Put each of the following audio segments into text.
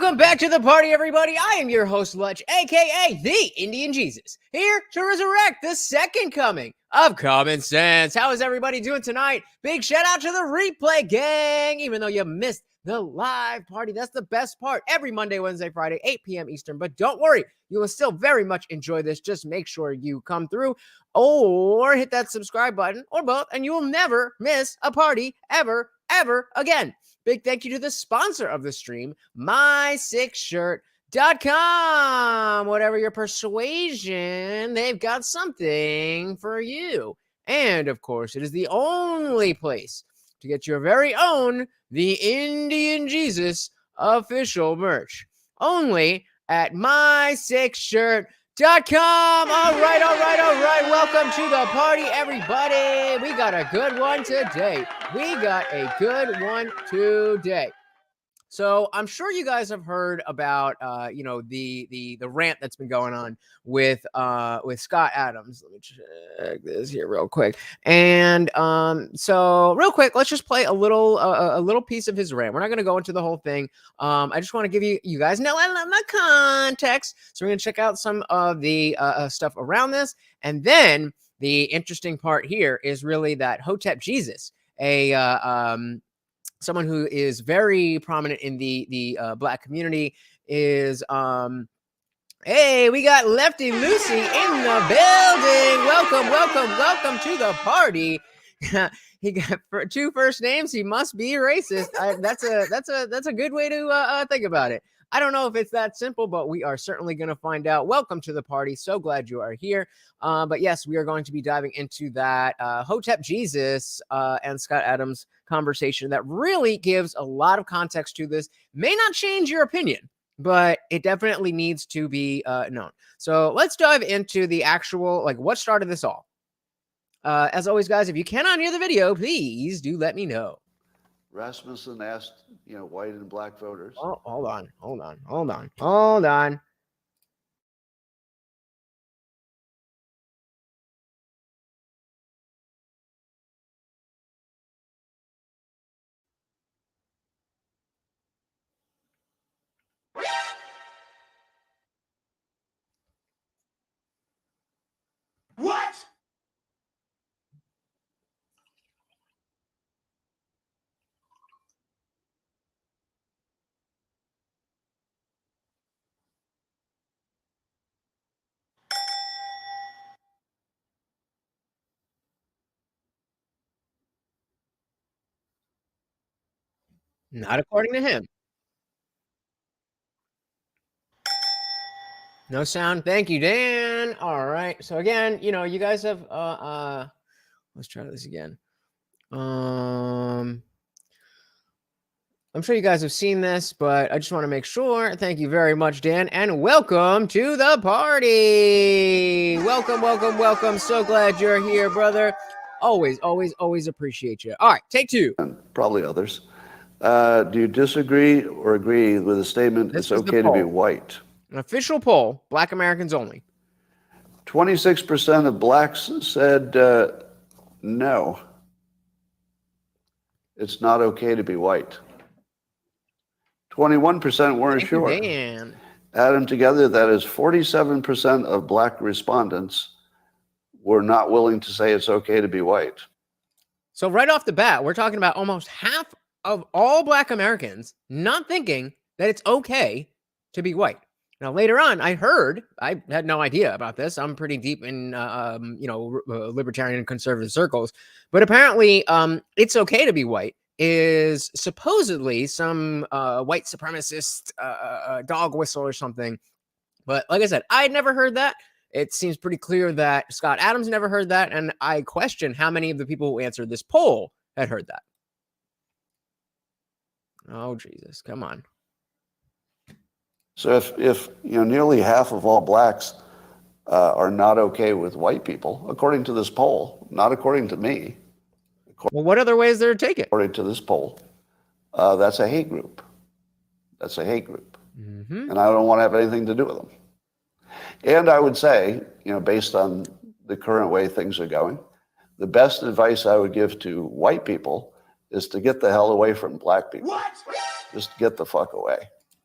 Welcome back to the party, everybody. I am your host, Lutch, aka the Indian Jesus, here to resurrect the second coming of common sense. How is everybody doing tonight? Big shout out to the replay gang, even though you missed the live party. That's the best part. Every Monday, Wednesday, Friday, 8 p.m. Eastern. But don't worry, you will still very much enjoy this. Just make sure you come through or hit that subscribe button or both, and you will never miss a party ever again. Big thank you to the sponsor of the stream, my6shirt.com. Whatever your persuasion, they've got something for you. And of course, it is the only place to get your very own The Indian Jesus official merch. Only at my6shirt.com. All right. Welcome to the party, everybody. We got a good one today. So I'm sure you guys have heard about the rant that's been going on with Scott Adams. Let me check this here real quick. And so real quick, let's just play a little piece of his rant. We're not going to go into the whole thing. I just want to give you guys know the context. So we're going to check out some of the stuff around this, and then the interesting part here is really that Hotep Jesus, someone who is very prominent in the Black community, is hey, we got Lefty Lucy in the building. Welcome to the party. He got two first names. He must be racist. That's a good way to think about it. I don't know if it's that simple, but we are certainly going to find out. Welcome to the party. So glad you are here. But yes, we are going to be diving into that Hotep Jesus and Scott Adams conversation that really gives a lot of context to this. May not change your opinion, but it definitely needs to be known. So let's dive into the actual, what started this all. As always, guys, if you cannot hear the video, please do let me know. Rasmussen asked, white and black voters. Oh, hold on. What? Not according to him. No sound. Thank you, Dan. All right. So again, you guys have let's try this again. I'm sure you guys have seen this, but I just want to make sure. Thank you very much, Dan, and welcome to the party. Welcome. So glad you're here, brother. Always appreciate you. All right, take two. And probably others. Do you disagree or agree with the statement it's okay to be white? An official poll, Black Americans only. 26% of blacks said no. It's not okay to be white. 21% weren't sure. Dan. Add them together, that is 47% of black respondents were not willing to say it's okay to be white. So right off the bat, we're talking about almost half of all Black Americans not thinking that it's okay to be white. Now, later on, I had no idea about this. I'm pretty deep in, libertarian and conservative circles. But apparently, it's okay to be white is supposedly some white supremacist dog whistle or something. But like I said, I'd never heard that. It seems pretty clear that Scott Adams never heard that. And I question how many of the people who answered this poll had heard that. Oh, Jesus. Come on. So if nearly half of all blacks are not okay with white people, according to this poll, not according to me. Well, what other ways there to take it? According to this poll, that's a hate group. Mm-hmm. And I don't want to have anything to do with them. And I would say, based on the current way things are going, the best advice I would give to white people is to get the hell away from black people. What? Just get the fuck away.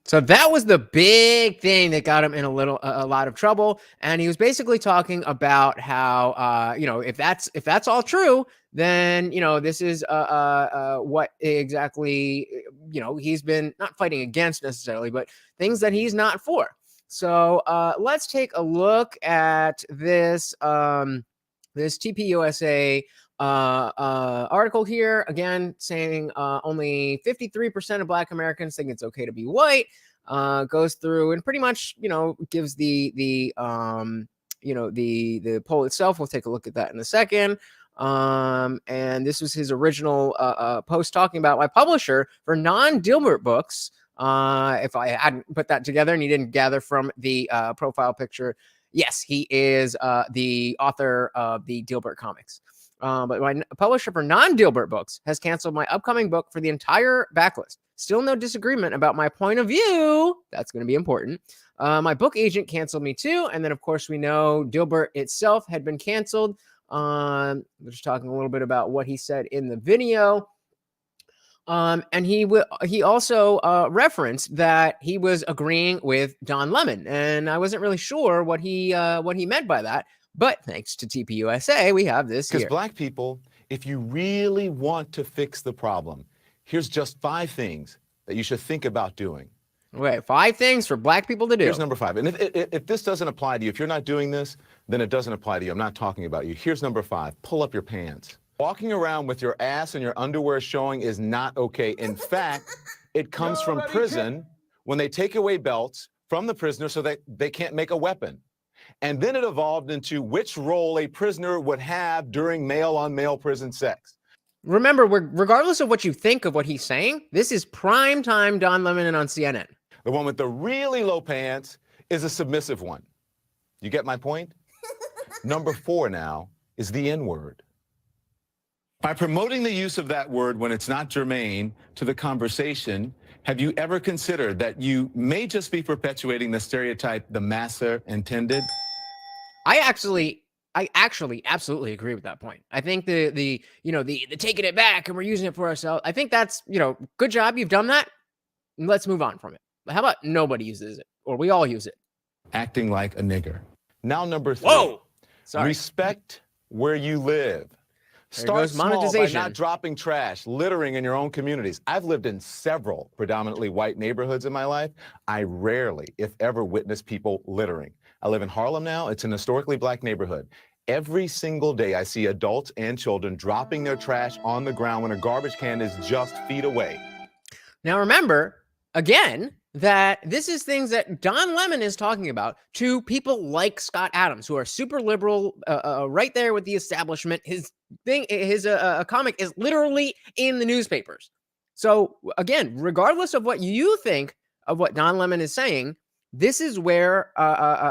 So that was the big thing that got him in a lot of trouble. And he was basically talking about how, you know, if that's all true, then, you know, this is what exactly, you know, he's been not fighting against necessarily, but things that he's not for. So let's take a look at this this TPUSA article here, again saying only 53% of Black Americans think it's okay to be white. Goes through and pretty much, you know, gives the you know, the poll itself. We'll take a look at that in a second. And this was his original post talking about my publisher for non-Dilbert books. If I hadn't put that together and you didn't gather from the profile picture, yes, he is the author of the Dilbert comics. But my publisher for non-Dilbert books has canceled my upcoming book for the entire backlist. Still no disagreement about my point of view. That's going to be important. My book agent canceled me too. And then, of course, we know Dilbert itself had been canceled. We're just talking a little bit about what he said in the video. And he also referenced that he was agreeing with Don Lemon. And I wasn't really sure what he meant by that. But thanks to TPUSA, we have this here. Because Black people, if you really want to fix the problem, here's just 5 things that you should think about doing. Wait, 5 things for Black people to do. Here's number 5. And if this doesn't apply to you, if you're not doing this, then it doesn't apply to you. I'm not talking about you. Here's number 5. Pull up your pants. Walking around with your ass and your underwear showing is not okay. In fact, it comes from prison when they take away belts from the prisoner so that they can't make a weapon. And then it evolved into which role a prisoner would have during male-on-male prison sex. Remember, regardless of what you think of what he's saying, this is prime time Don Lemon on CNN. The one with the really low pants is a submissive one. You get my point? Number 4 now is the N-word. By promoting the use of that word when it's not germane to the conversation, have you ever considered that you may just be perpetuating the stereotype the masser intended? I actually absolutely agree with that point. I think the taking it back and we're using it for ourselves. I think that's, you know, good job. You've done that. Let's move on from it. How about nobody uses it or we all use it? Acting like a nigger. Now number 3. Whoa! Sorry. Respect where you live. Start small by not dropping trash, littering in your own communities. I've lived in several predominantly white neighborhoods in my life. I rarely, if ever, witness people littering. I live in Harlem now. It's an historically Black neighborhood. Every single day I see adults and children dropping their trash on the ground when a garbage can is just feet away. Now remember, again, that this is things that Don Lemon is talking about to people like Scott Adams, who are super liberal, right there with the establishment. His comic is literally in the newspapers. So again, regardless of what you think of what Don Lemon is saying, this is where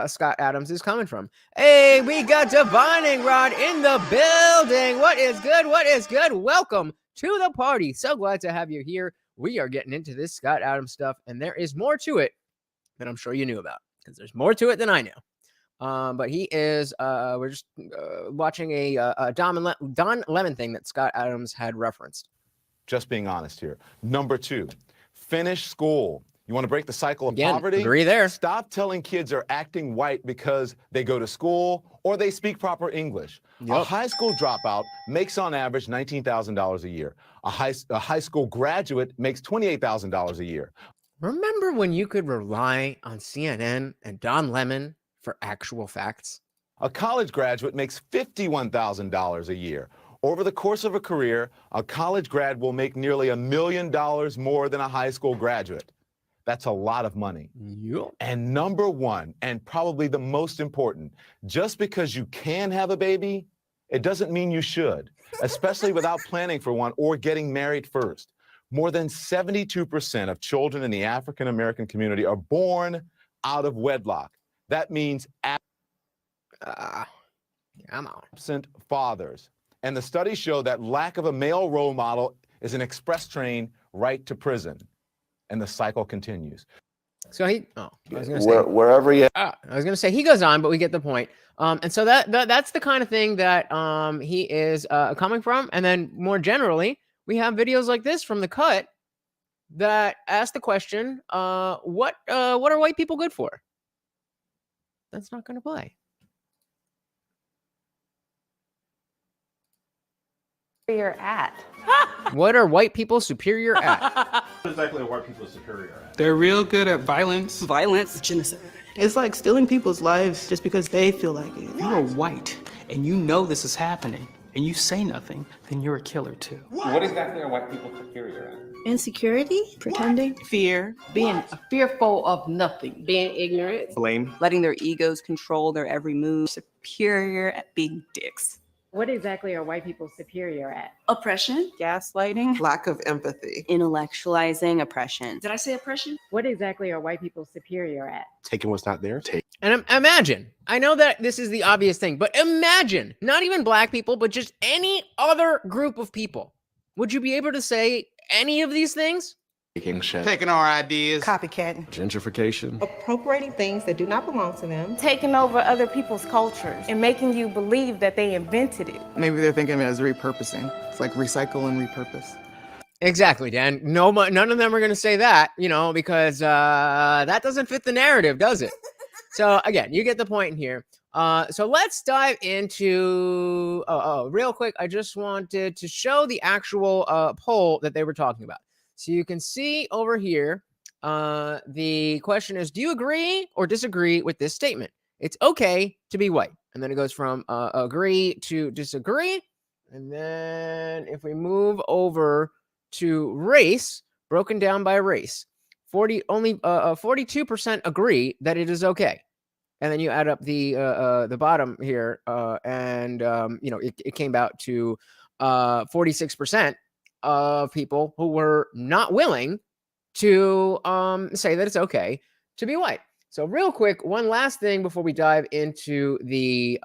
Scott Adams is coming from. Hey, we got Divining Rod in the building. What is good? What is good? Welcome to the party. So glad to have you here. We are getting into this Scott Adams stuff, and there is more to it than I'm sure you knew about, because there's more to it than I knew. But he is, we're just watching a Don Lemon thing that Scott Adams had referenced. Just being honest here. Number 2, finish school. You want to break the cycle of poverty? Agree there. Stop telling kids they're acting white because they go to school or they speak proper English. Yep. A high school dropout makes on average $19,000 a year. A high school graduate makes $28,000 a year. Remember when you could rely on CNN and Don Lemon for actual facts? A college graduate makes $51,000 a year. Over the course of a career, a college grad will make nearly $1 million more than a high school graduate. That's a lot of money. Yep. And number 1, and probably the most important, just because you can have a baby, it doesn't mean you should, especially without planning for one or getting married first. More than 72% of children in the African American community are born out of wedlock. That means absent fathers. And the studies show that lack of a male role model is an express train right to prison. And the cycle continues. So I was going to say wherever you. I was going to say he goes on, but we get the point. And so that's the kind of thing that he is coming from. And then more generally, we have videos like this from The Cut that asked the question, what are white people good for? That's not going to play. You're at. What are white people superior at? What exactly are white people superior at? They're real good at violence. Violence. Genocide. It's like stealing people's lives just because they feel like it. If you are white and you know this is happening and you say nothing, then you're a killer too. What exactly are white people superior at? Insecurity, pretending, Fear. Being fearful of nothing. Being ignorant. Blame. Letting their egos control their every move. Superior at being dicks. What exactly are white people superior at? oppression, Gaslighting. lack of empathy. Intellectualizing oppression. Did I say oppression? What exactly are white people superior at? Taking what's not there. And imagine, I know that this is the obvious thing, but imagine, not even black people, but just any other group of people. Would you be able to say any of these things? Taking shit. Taking our ideas. Copycatting. Gentrification. Appropriating things that do not belong to them. Taking over other people's cultures and making you believe that they invented it. Maybe they're thinking of it as repurposing. It's like recycle and repurpose. Exactly, Dan. No, none of them are going to say that, because that doesn't fit the narrative, does it? So again, you get the point in here. So let's dive into, real quick. I just wanted to show the actual poll that they were talking about. So you can see over here, the question is, do you agree or disagree with this statement? It's okay to be white. And then it goes from agree to disagree. And then if we move over to race, broken down by race, 42% agree that it is okay. And then you add up the bottom here, it came out to 46% of people who were not willing to say that it's okay to be white. So real quick, one last thing before we dive into the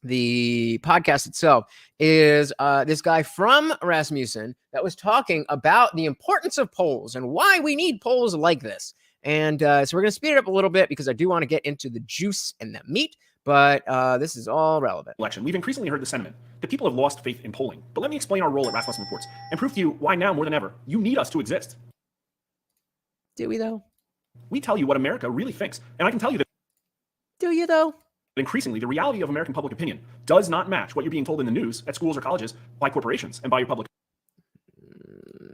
podcast itself is this guy from Rasmussen that was talking about the importance of polls and why we need polls like this. And so we're going to speed it up a little bit because I do want to get into the juice and the meat, but this is all relevant. Election. We've increasingly heard the sentiment that people have lost faith in polling. But let me explain our role at Rasmussen Reports and prove to you why now more than ever, you need us to exist. Do we though? We tell you what America really thinks. And I can tell you that Do you though? increasingly the reality of American public opinion does not match what you're being told in the news, at schools or colleges, by corporations and by your public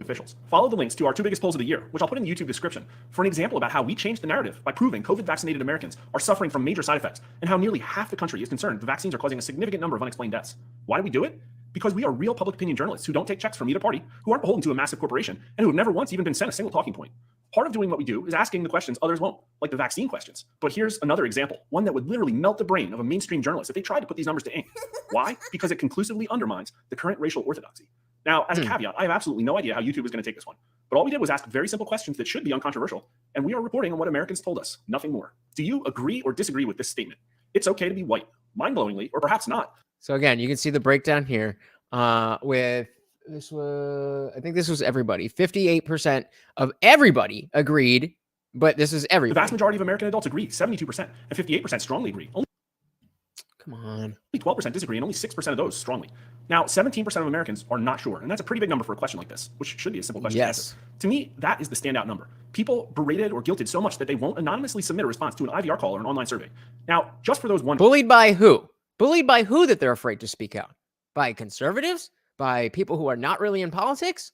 officials. Follow the links to our 2 biggest polls of the year, which I'll put in the YouTube description, for an example about how we changed the narrative by proving COVID-vaccinated Americans are suffering from major side effects and how nearly half the country is concerned the vaccines are causing a significant number of unexplained deaths. Why do we do it? Because we are real public opinion journalists who don't take checks from either party, who aren't beholden to a massive corporation, and who have never once even been sent a single talking point. Part of doing what we do is asking the questions others won't, like the vaccine questions. But here's another example, one that would literally melt the brain of a mainstream journalist if they tried to put these numbers to ink. Why? Because it conclusively undermines the current racial orthodoxy. Now, as a caveat, I have absolutely no idea how YouTube is going to take this one. But all we did was ask very simple questions that should be uncontroversial, and we are reporting on what Americans told us, nothing more. Do you agree or disagree with this statement? It's okay to be white, mind-blowingly, or perhaps not. So again, you can see the breakdown here with this was, I think this was everybody. 58% of everybody agreed, but this is The everybody. vast majority of American adults agree, 72%, and 58% strongly agree. Only Come on. 12% disagree, and only 6% of those strongly. Now, 17% of Americans are not sure, and that's a pretty big number for a question like this, which should be a simple question to answer. To me, that is the standout number. People berated or guilted so much that they won't anonymously submit a response to an IVR call or an online survey. Now, just for those one... Bullied by who? Bullied by who that they're afraid to speak out? By conservatives? By people who are not really in politics?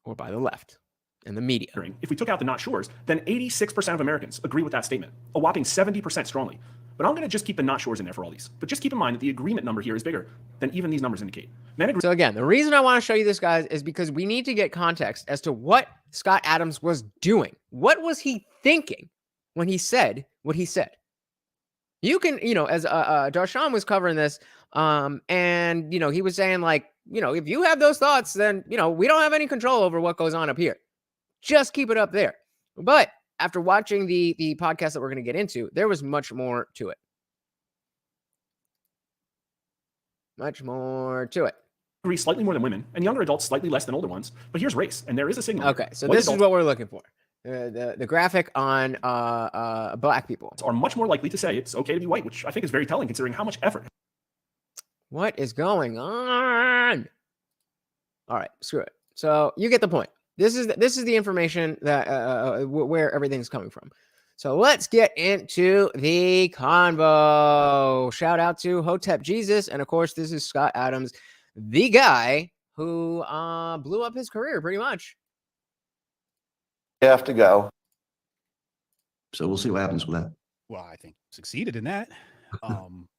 Or by the left and the media? If we took out the not sures, then 86% of Americans agree with that statement, a whopping 70% strongly. But I'm going to just keep the not sures in there for all these. But just keep in mind that the agreement number here is bigger than even these numbers indicate. So again, the reason I want to show you this, guys, is because we need to get context as to what Scott Adams was doing. What was he thinking when he said what he said? You can, as Darshan was covering this, and, he was saying, like, if you have those thoughts, then, we don't have any control over what goes on up here. Just keep it up there. But after watching the podcast that we're going to get into, there was much more to it. Much more to it. Agree slightly more than women, and younger adults slightly less than older ones. But here's race, and there is a signal. Okay, so this is what we're looking for. The graphic on black people are much more likely to say it's okay to be white, which I think is very telling considering how much effort. What is going on? All right, screw it. So you get the point. This is the information that where everything's coming from. So let's get into the convo. Shout out to Hotep Jesus, and of course, this is Scott Adams, the guy who blew up his career pretty much. You have to go. So we'll see what happens with that. Well, I think succeeded in that.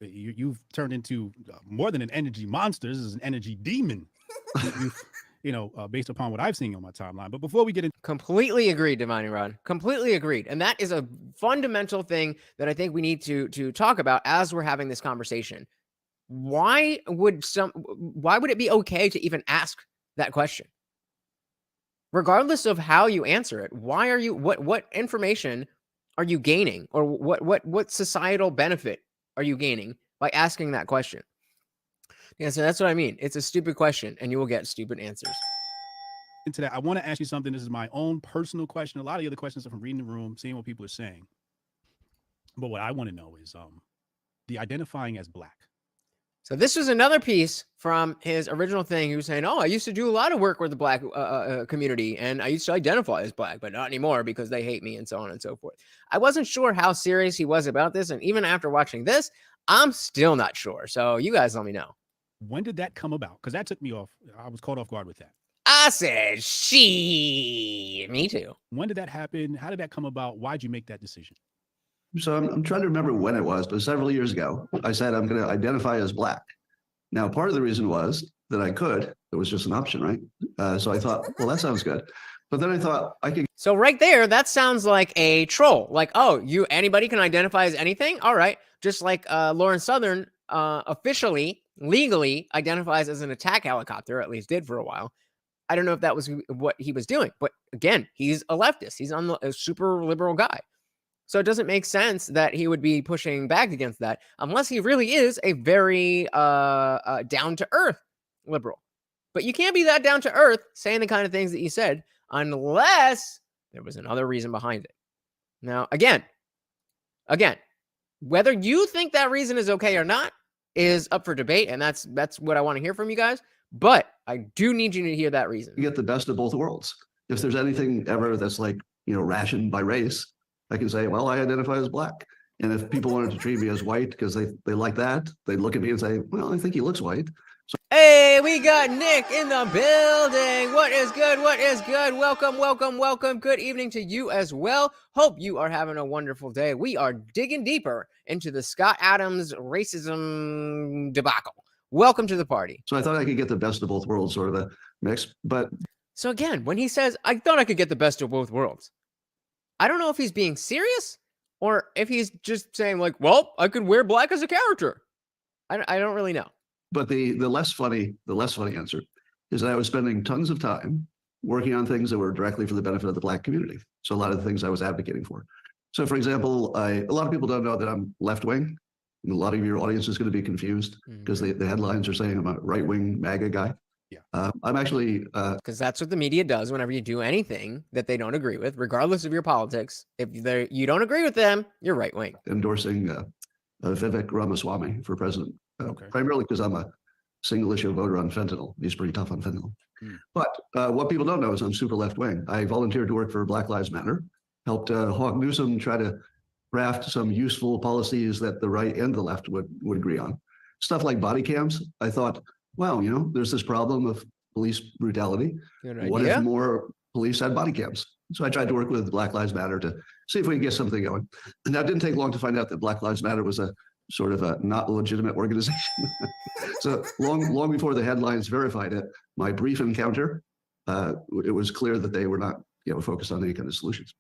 You've turned into more than an energy monster. This is an energy demon. Based upon what I've seen on my timeline. But before we get into completely agreed, Divine Rod. Completely agreed. And that is a fundamental thing that I think we need to talk about as we're having this conversation. Why would it be okay to even ask that question? Regardless of how you answer it, why are you what information are you gaining, or what societal benefit are you gaining by asking that question? Yeah, so that's what I mean. It's a stupid question, and you will get stupid answers. Into that, I want to ask you something. This is my own personal question. A lot of the other questions are from reading the room, seeing what people are saying. But what I want to know is the identifying as Black. So this was another piece from his original thing. He was saying, "Oh, I used to do a lot of work with the Black community, and I used to identify as Black, but not anymore because they hate me and so on and so forth." I wasn't sure how serious he was about this, and even after watching this, I'm still not sure. So you guys let me know. When did that come about? Because that took me off. I was caught off guard with that. I said, me too. When did that happen? How did that come about? Why'd you make that decision? So I'm trying to remember when it was, but several years ago, I said I'm going to identify as Black. Now, part of the reason was that I could. It was just an option, right? So I thought, well, that sounds good. But then I thought I could. So right there, that sounds like a troll. Like, oh, anybody can identify as anything? All right. Just like Lauren Southern officially, legally identifies as an attack helicopter, at least did for a while. I don't know if that was what he was doing, but again, he's a leftist. He's a super liberal guy. So it doesn't make sense that he would be pushing back against that unless he really is a very down-to-earth liberal. But you can't be that down-to-earth saying the kind of things that you said unless there was another reason behind it. Now, again, whether you think that reason is okay or not is up for debate, and that's what I want to hear from you guys. But I do need you to hear that reason. You get the best of both worlds. If there's anything ever that's like, rationed by race, I can say, well, I identify as Black. And if people wanted to treat me as white because they like that, they'd look at me and say, well, I think he looks white. So hey, we got Nick in the building. What is good? What is good? Welcome, welcome, welcome. Good evening to you as well. Hope you are having a wonderful day. We are digging deeper into the Scott Adams racism debacle. Welcome to the party. So I thought I could get the best of both worlds, sort of a mix. But so again, when he says, I thought I could get the best of both worlds, I don't know if he's being serious or if he's just saying like, well, I could wear Black as a character. I don't really know. But the less funny answer is that I was spending tons of time working on things that were directly for the benefit of the Black community. So a lot of the things I was advocating for. So for example, a lot of people don't know that I'm left-wing. And a lot of your audience is going to be confused because the headlines are saying I'm a right-wing MAGA guy. Yeah. I'm actually... Because that's what the media does whenever you do anything that they don't agree with, regardless of your politics. If you don't agree with them, you're right-wing. Endorsing Vivek Ramaswamy for president, primarily because I'm a single-issue voter on fentanyl. He's pretty tough on fentanyl. But what people don't know is I'm super left-wing. I volunteered to work for Black Lives Matter, helped Hawk Newsom try to craft some useful policies that the right and the left would agree on. Stuff like body cams. I thought, well, there's this problem of police brutality. What if more police had body cams? So I tried to work with Black Lives Matter to see if we could get something going. And that didn't take long to find out that Black Lives Matter was a sort of a not legitimate organization. So long before the headlines verified it, my brief encounter, it was clear that they were not focused on any kind of solutions.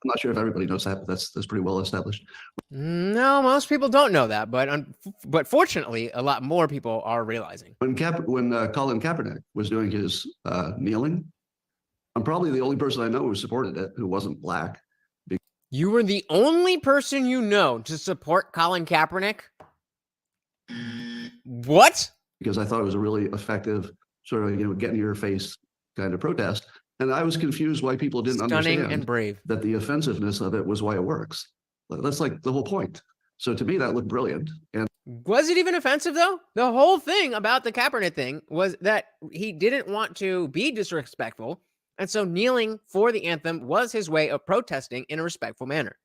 I'm not sure if everybody knows that, but that's pretty well established. No, most people don't know that, but fortunately, a lot more people are realizing. When Colin Kaepernick was doing his kneeling, I'm probably the only person I know who supported it who wasn't Black. You were the only person you know to support Colin Kaepernick? What? Because I thought it was a really effective sort of get in your face kind of protest. And I was confused why people didn't understand and brave. That the offensiveness of it was why it works. That's like the whole point. So to me, that looked brilliant. And was it even offensive though? The whole thing about the Kaepernick thing was that he didn't want to be disrespectful. And so kneeling for the anthem was his way of protesting in a respectful manner.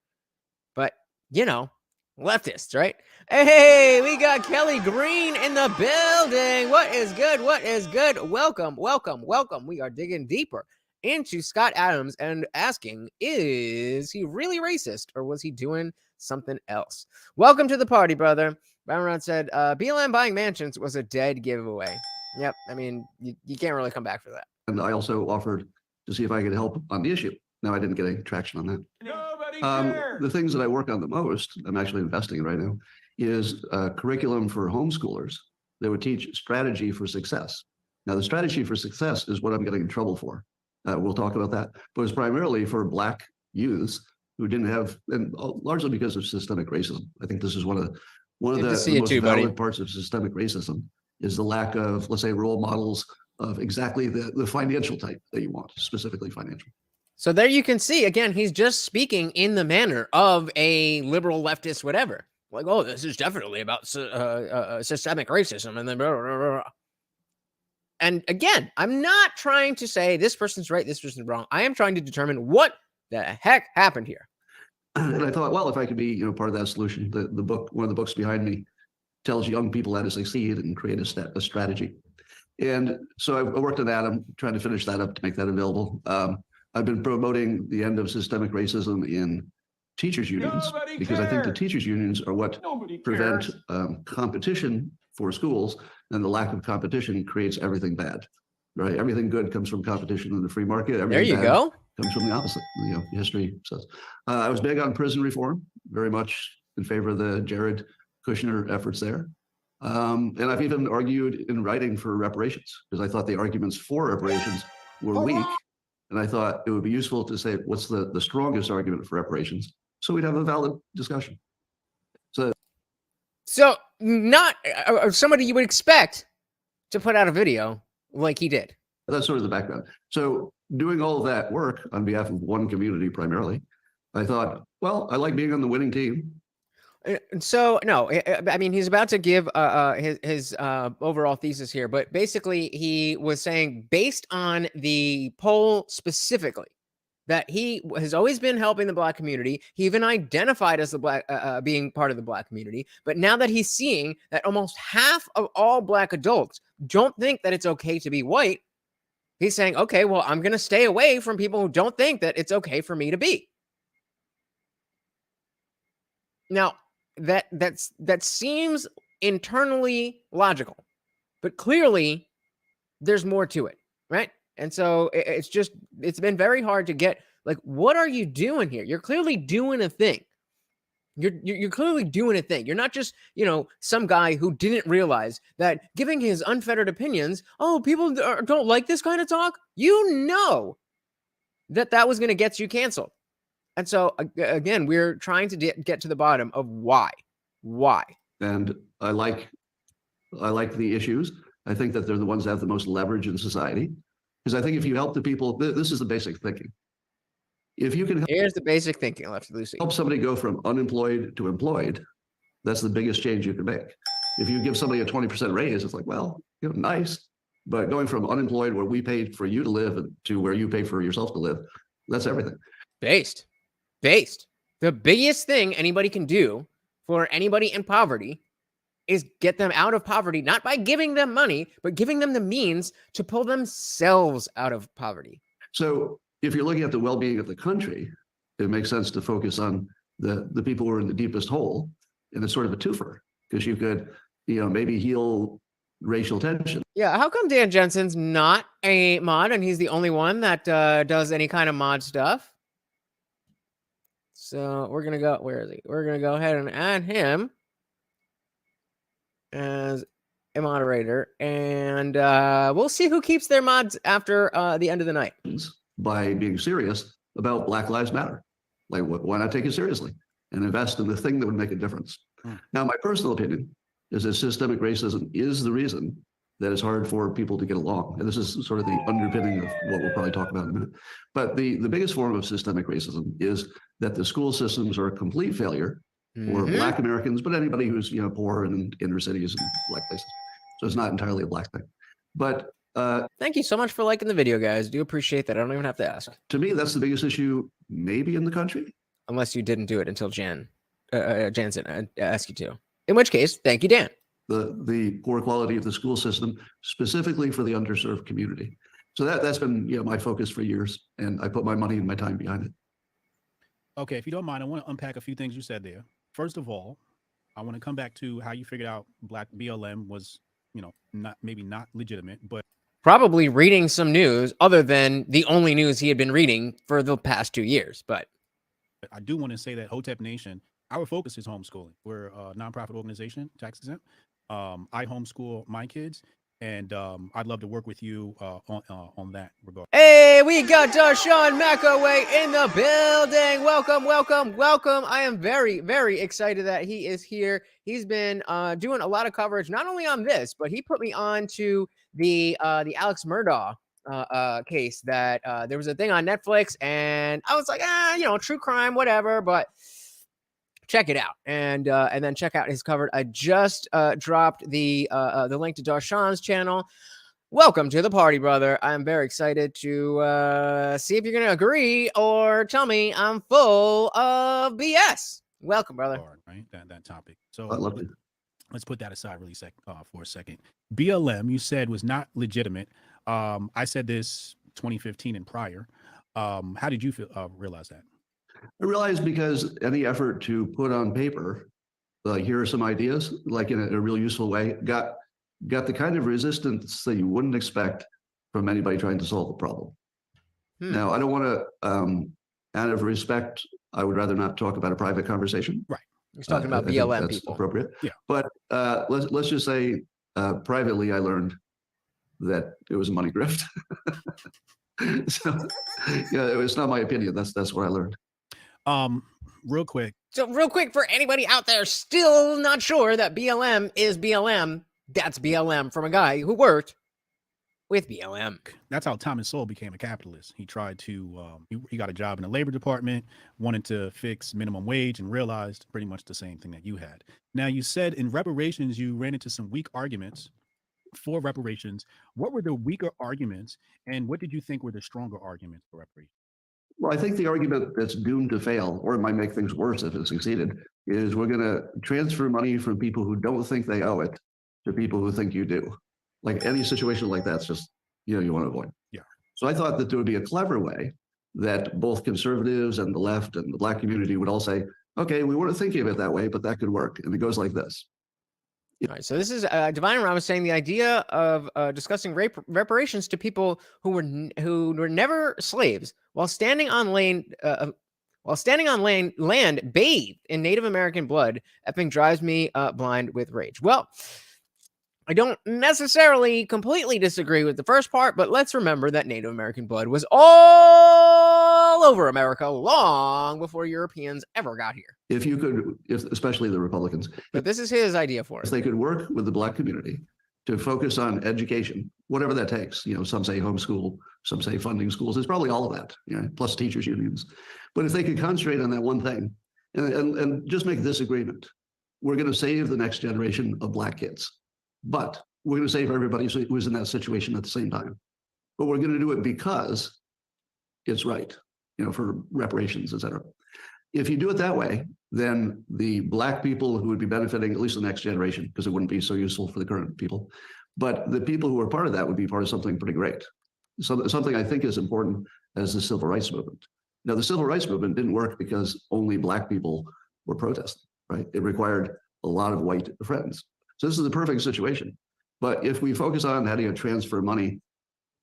But, you know, leftists, right? Hey, we got Kelly Green in the building. What is good? What is good? Welcome, welcome, welcome. We are digging deeper into Scott Adams and asking, is he really racist or was he doing something else? Welcome to the party, brother. Byron said, BLM buying mansions was a dead giveaway. Yep. I mean, you can't really come back for that. And I also offered to see if I could help on the issue. Now, I didn't get any traction on that. Nobody cares. The things that I work on the most, I'm actually investing in right now, is a curriculum for homeschoolers that would teach strategy for success. Now, the strategy for success is what I'm getting in trouble for. We'll talk about that. But it's primarily for Black youths who didn't have, and largely because of systemic racism. I think this is one of the most valid parts of systemic racism is the lack of, let's say, role models of exactly the financial type that you want, specifically financial. So there you can see, again, he's just speaking in the manner of a liberal leftist, whatever. Like, oh, this is definitely about systemic racism. And then, blah, blah, blah. And again, I'm not trying to say this person's right, this person's wrong. I am trying to determine what the heck happened here. And I thought, well, if I could be, part of that solution, the book, one of the books behind me tells young people how to succeed and create a strategy. And so I worked on that. I'm trying to finish that up to make that available. I've been promoting the end of systemic racism in teachers' unions because I think the teachers' unions are what prevent competition for schools, and the lack of competition creates everything bad, right? Everything good comes from competition in the free market. Everything there you go. Comes from the opposite. History says. I was big on prison reform, very much in favor of the Jared Kushner efforts there. And I've even argued in writing for reparations because I thought the arguments for reparations were weak. And I thought it would be useful to say, what's the strongest argument for reparations? So we'd have a valid discussion. So not somebody you would expect to put out a video like he did. That's sort of the background. So doing all of that work on behalf of one community primarily, I thought, well, I like being on the winning team. So no, I mean, he's about to give his overall thesis here, but basically he was saying based on the poll specifically that he has always been helping the Black community. He even identified as the Black being part of the Black community. But now that he's seeing that almost half of all Black adults don't think that it's okay to be white, he's saying, okay, well, I'm going to stay away from people who don't think that it's okay for me to be. Now, that seems internally logical, but clearly there's more to it, right? And so it's been very hard to get, like, what are you doing here? You're clearly doing a thing. You're clearly doing a thing. You're not just, some guy who didn't realize that giving his unfettered opinions, oh, people don't like this kind of talk. That was going to get you canceled. And so, again, we're trying to get to the bottom of why. And I like the issues. I think that they're the ones that have the most leverage in society. Because I think if you help the people, this is the basic thinking. If you can here's the basic thinking, Lefty Lucy. Help somebody go from unemployed to employed, that's the biggest change you can make. If you give somebody a 20% raise, it's like, well, nice. But going from unemployed where we paid for you to live to where you pay for yourself to live, that's everything. Based. The biggest thing anybody can do for anybody in poverty is get them out of poverty, not by giving them money, but giving them the means to pull themselves out of poverty. So if you're looking at the well-being of the country, it makes sense to focus on the people who are in the deepest hole, and it's sort of a twofer because you could, maybe heal racial tension. Yeah, how come Dan Jensen's not a mod and he's the only one that does any kind of mod stuff? So we're gonna go. Where is he? We're gonna go ahead and add him as a moderator, and we'll see who keeps their mods after the end of the night. By being serious about Black Lives Matter, like why not take it seriously and invest in the thing that would make a difference? Now, my personal opinion is that systemic racism is the reason that it's hard for people to get along, and this is sort of the underpinning of what we'll probably talk about in a minute. But the biggest form of systemic racism is that the school systems are a complete failure for Black Americans, but anybody who's, poor in inner cities and Black places. So it's not entirely a Black thing. But thank you so much for liking the video, guys. Do appreciate that. I don't even have to ask. To me, that's the biggest issue maybe in the country. Unless you didn't do it until Jansen asked you to. In which case, thank you, Dan. The poor quality of the school system, specifically for the underserved community. So that's been my focus for years, and I put my money and my time behind it. Okay, if you don't mind, I want to unpack a few things you said there. First of all, I want to come back to how you figured out Black BLM was, not legitimate, but probably reading some news other than the only news he had been reading for the past 2 years. But I do want to say that Hotep Nation, our focus is homeschooling. We're a nonprofit organization, tax exempt. I homeschool my kids, and I'd love to work with you on that regard. Hey, we got Darshawn McAway in the building. Welcome, welcome, welcome. I am very, very excited that he is here. He's been doing a lot of coverage, not only on this, but he put me on to the Alex Murdaugh case that there was a thing on Netflix, and I was like, true crime, whatever, but check it out, and then check out his coverage. I just dropped the link to Darshawn's channel. Welcome to the party, brother. I'm very excited to see if you're gonna agree or tell me I'm full of BS. Welcome, brother. Right, that topic. So I love it. Let's put that aside really for a second. BLM, you said, was not legitimate. I said this 2015 and prior. How did you realize that? I realized because any effort to put on paper, here are some ideas, like in a real useful way, got the kind of resistance that you wouldn't expect from anybody trying to solve the problem. Now, I don't want to, out of respect, I would rather not talk about a private conversation. Right. He's talking about BLM that's people. Appropriate. Yeah. But let's just say privately, I learned that it was a money grift. So, it's not my opinion. That's what I learned. Real quick. So real quick, for anybody out there still not sure that BLM is BLM, that's BLM from a guy who worked with BLM. That's how Thomas Sowell became a capitalist. He tried to, he got a job in the labor department, wanted to fix minimum wage, and realized pretty much the same thing that you had. Now, you said in reparations, you ran into some weak arguments for reparations. What were the weaker arguments, and what did you think were the stronger arguments for reparations? Well, I think the argument that's doomed to fail, or it might make things worse if it succeeded, is we're going to transfer money from people who don't think they owe it to people who think you do. Like any situation like that's just, you want to avoid. Yeah. So I thought that there would be a clever way that both conservatives and the left and the Black community would all say, okay, we weren't thinking of it that way, but that could work. And it goes like this. All right, so this is Divine Ram was saying the idea of discussing reparations to people who were never slaves while standing on land bathed in Native American blood effing drives me blind with rage. Well, I don't necessarily completely disagree with the first part, but let's remember that Native American blood was all over America long before Europeans ever got here. If you could, especially the Republicans. But this is his idea for it. If they could work with the Black community to focus on education, whatever that takes. Some say homeschool, some say funding schools. It's probably all of that, plus teachers unions. But if they could concentrate on that one thing and just make this agreement, we're going to save the next generation of Black kids. But we're going to save everybody who's in that situation at the same time. But we're going to do it because it's right, for reparations, et cetera. If you do it that way, then the Black people who would be benefiting, at least the next generation, because it wouldn't be so useful for the current people, but the people who are part of that would be part of something pretty great. So something I think is important as the civil rights movement. Now, the civil rights movement didn't work because only Black people were protesting, right? It required a lot of white friends. So this is the perfect situation. But if we focus on how do you transfer money,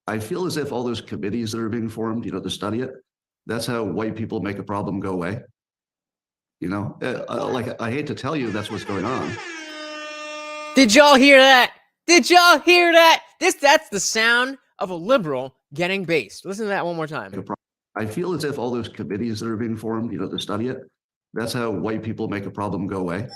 I feel as if all those committees that are being formed, to study it, that's how white people make a problem go away. Like I hate to tell you that's what's going on. Did y'all hear that? Did y'all hear that? That's the sound of a liberal getting based. Listen to that one more time. I feel as if all those committees that are being formed, to study it, that's how white people make a problem go away.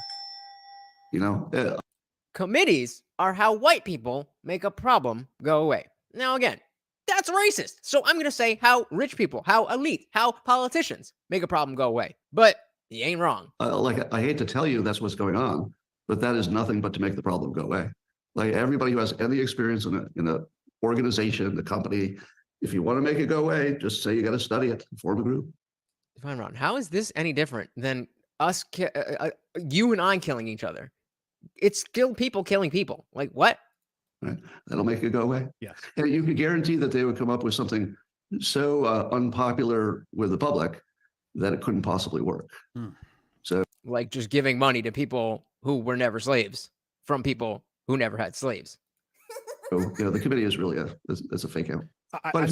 Committees are how white people make a problem go away. Now, again, that's racist. So I'm going to say how rich people, how elite, how politicians make a problem go away. But You ain't wrong. Like, I hate to tell you that's what's going on, but that is nothing but to make the problem go away. Like, everybody who has any experience in a organization, the company, if you want to make it go away, just say you got to study it, form a group. Fine, Ron. How is this any different than us, you and I killing each other? It's still people killing people. Like, what? Right? That'll make it go away. Yes. And you could guarantee that they would come up with something so unpopular with the public that it couldn't possibly work. So, like, just giving money to people who were never slaves from people who never had slaves. so, the committee is really it's a fake out. But